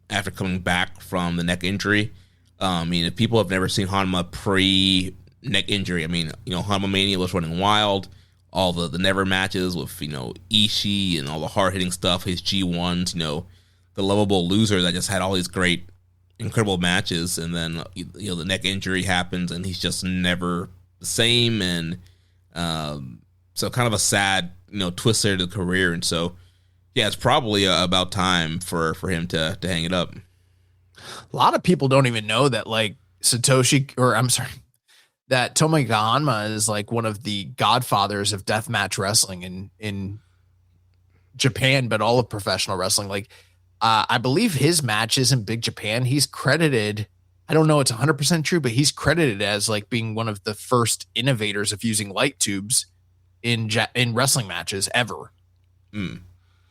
after coming back from the neck injury. If people have never seen Hanma pre-neck injury, Hanma Mania was running wild. All the never matches with, Ishii and all the hard-hitting stuff, his G1s, the lovable loser that just had all these great, incredible matches. And then, the neck injury happens and he's just never the same. And so kind of a sad, twist there to the career. And so, yeah, it's probably about time for him to hang it up. A lot of people don't even know that, like, that Tomohiko Hanma is like one of the godfathers of deathmatch wrestling in Japan, but all of professional wrestling. Like, I believe his matches in Big Japan, he's credited, I don't know it's 100% true, but he's credited as like being one of the first innovators of using light tubes in wrestling matches ever.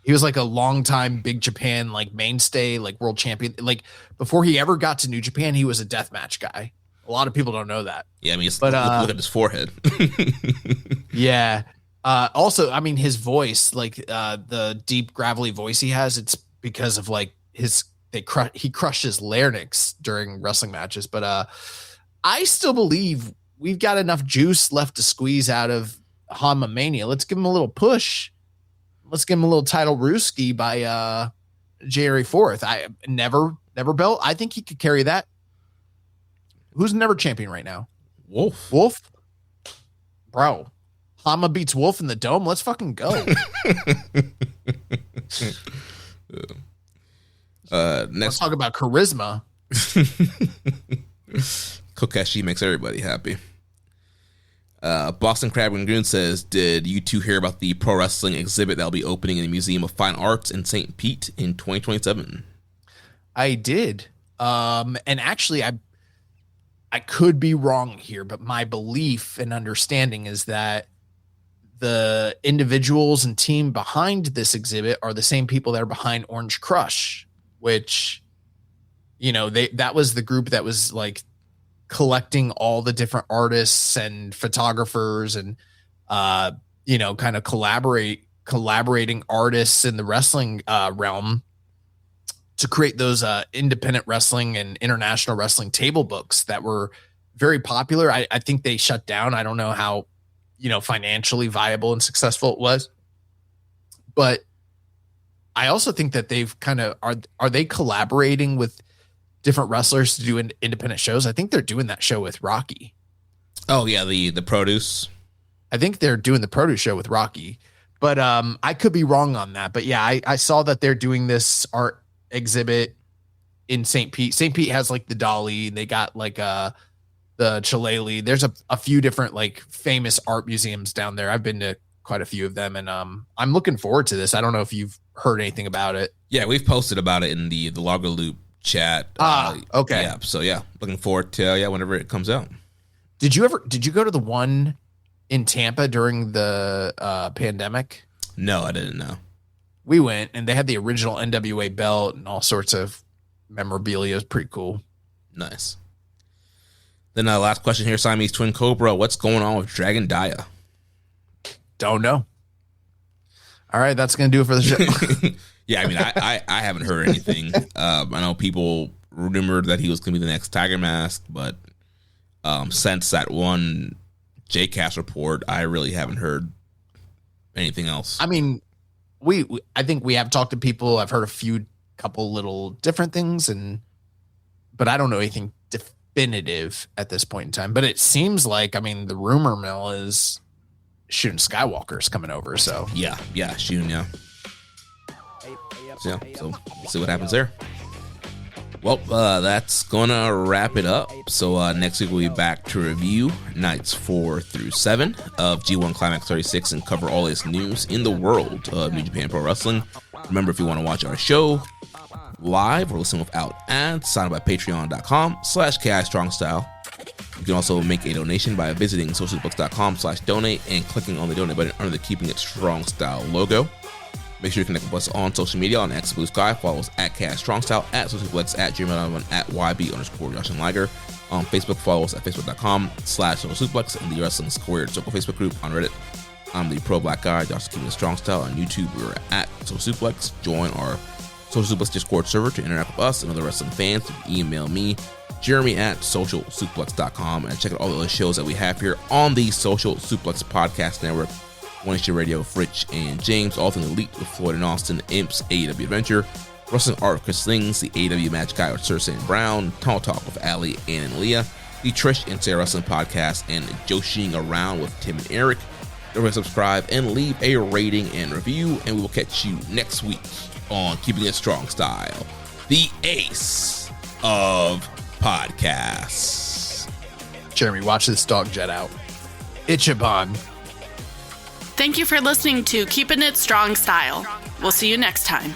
He was like a long time Big Japan, like mainstay, like world champion. Like before he ever got to New Japan, he was a deathmatch guy. A lot of people don't know that. Yeah, look at his forehead. Yeah. Also, his voice, like the deep gravelly voice he has, it's because of like he crushed his larynx during wrestling matches. But I still believe we've got enough juice left to squeeze out of Hanma Mania. Let's give him a little push. Let's give him a little title Ruski by January 4th. I never belt. I think he could carry that. Who's never champion right now? Wolf. Bro. Hanma beats Wolf in the Dome. Let's fucking go. Let's talk about charisma. Kokeshi makes everybody happy. Boston Crab and Goon says, did you two hear about the pro wrestling exhibit that'll be opening in the Museum of Fine Arts in St. Pete in 2027? I did. And actually, I could be wrong here, but my belief and understanding is that the individuals and team behind this exhibit are the same people that are behind Orange Crush, which, that was the group that was like collecting all the different artists and photographers and, kind of collaborating artists in the wrestling realm to create those independent wrestling and international wrestling table books that were very popular. I think they shut down. I don't know how, financially viable and successful it was. But I also think that they've kind of, are they collaborating with different wrestlers to do independent shows? I think they're doing that show with Rocky. Oh, yeah, the Produce. I think they're doing the Produce show with Rocky. But I could be wrong on that. But yeah, I saw that they're doing this art exhibit in St. Pete. St. Pete has like the Dolly, and they got like the Chilele. There's a few different like famous art museums down there. I've been to quite a few of them, and I'm looking forward to this. I don't know if you've heard anything about it. Yeah, we've posted about it in the Logger Loop chat. Okay. Yeah, so yeah, looking forward to whenever it comes out. Did you go to the one in Tampa during the pandemic? No, I didn't know. We went, and they had the original NWA belt and all sorts of memorabilia. It was pretty cool. Nice. Then last question here, Siamese Twin Cobra. What's going on with Dragon Dia? Don't know. All right, that's going to do it for the show. Yeah, I haven't heard anything. I know people rumored that he was going to be the next Tiger Mask, but since that one JCast report, I really haven't heard anything else. I think we have talked to people. I've heard couple little different things, but I don't know anything definitive at this point in time. But it seems like, the rumor mill is Shun Skywalker's coming over. So yeah, Shun, yeah. So we'll see what happens there. Well, that's gonna wrap it up. So next week we'll be back to review nights 4 through 7 of G1 Climax 36 and cover all this news in the world of New Japan Pro Wrestling. Remember, if you want to watch our show live or listen without ads, sign up at patreon.com/KIStrongstyle. You can also make a donation by visiting socialbooks.com/donate and clicking on the donate button under the Keeping It Strong Style logo. Make sure you connect with us on social media on X Blue Sky. Follow us at Cast Strong Style, at Social Suplex, at Jeremy Donovan, at YB_Josh and Liger. On Facebook, follow us at facebook.com/Social Suplex and the Wrestling Squared Circle Facebook group. On Reddit, I'm the Pro Black Guy, Josh Keepin It Strong Style. On YouTube, we're at Social Suplex. Join our Social Suplex Discord server to interact with us and other wrestling fans. You can email me, Jeremy at socialsuplex.com, and check out all the other shows that we have here on the Social Suplex Podcast Network. One Nation Radio with Rich and James, All Things Elite with Floyd and Austin, Imps, AEW Adventure, Wrestling Art with Chris Slings, the AEW Match Guy with Cersei and Brown, Tall Talk with Ali, Ann, and Leah, the Trish and Sarah Wrestling Podcast, and Joshing Around with Tim and Eric. Don't forget to subscribe and leave a rating and review, and we will catch you next week on Keeping It Strong Style, the ace of podcasts. Jeremy, watch this dog jet out. Ichiban. Thank you for listening to Keepin' It Strong Style. We'll see you next time.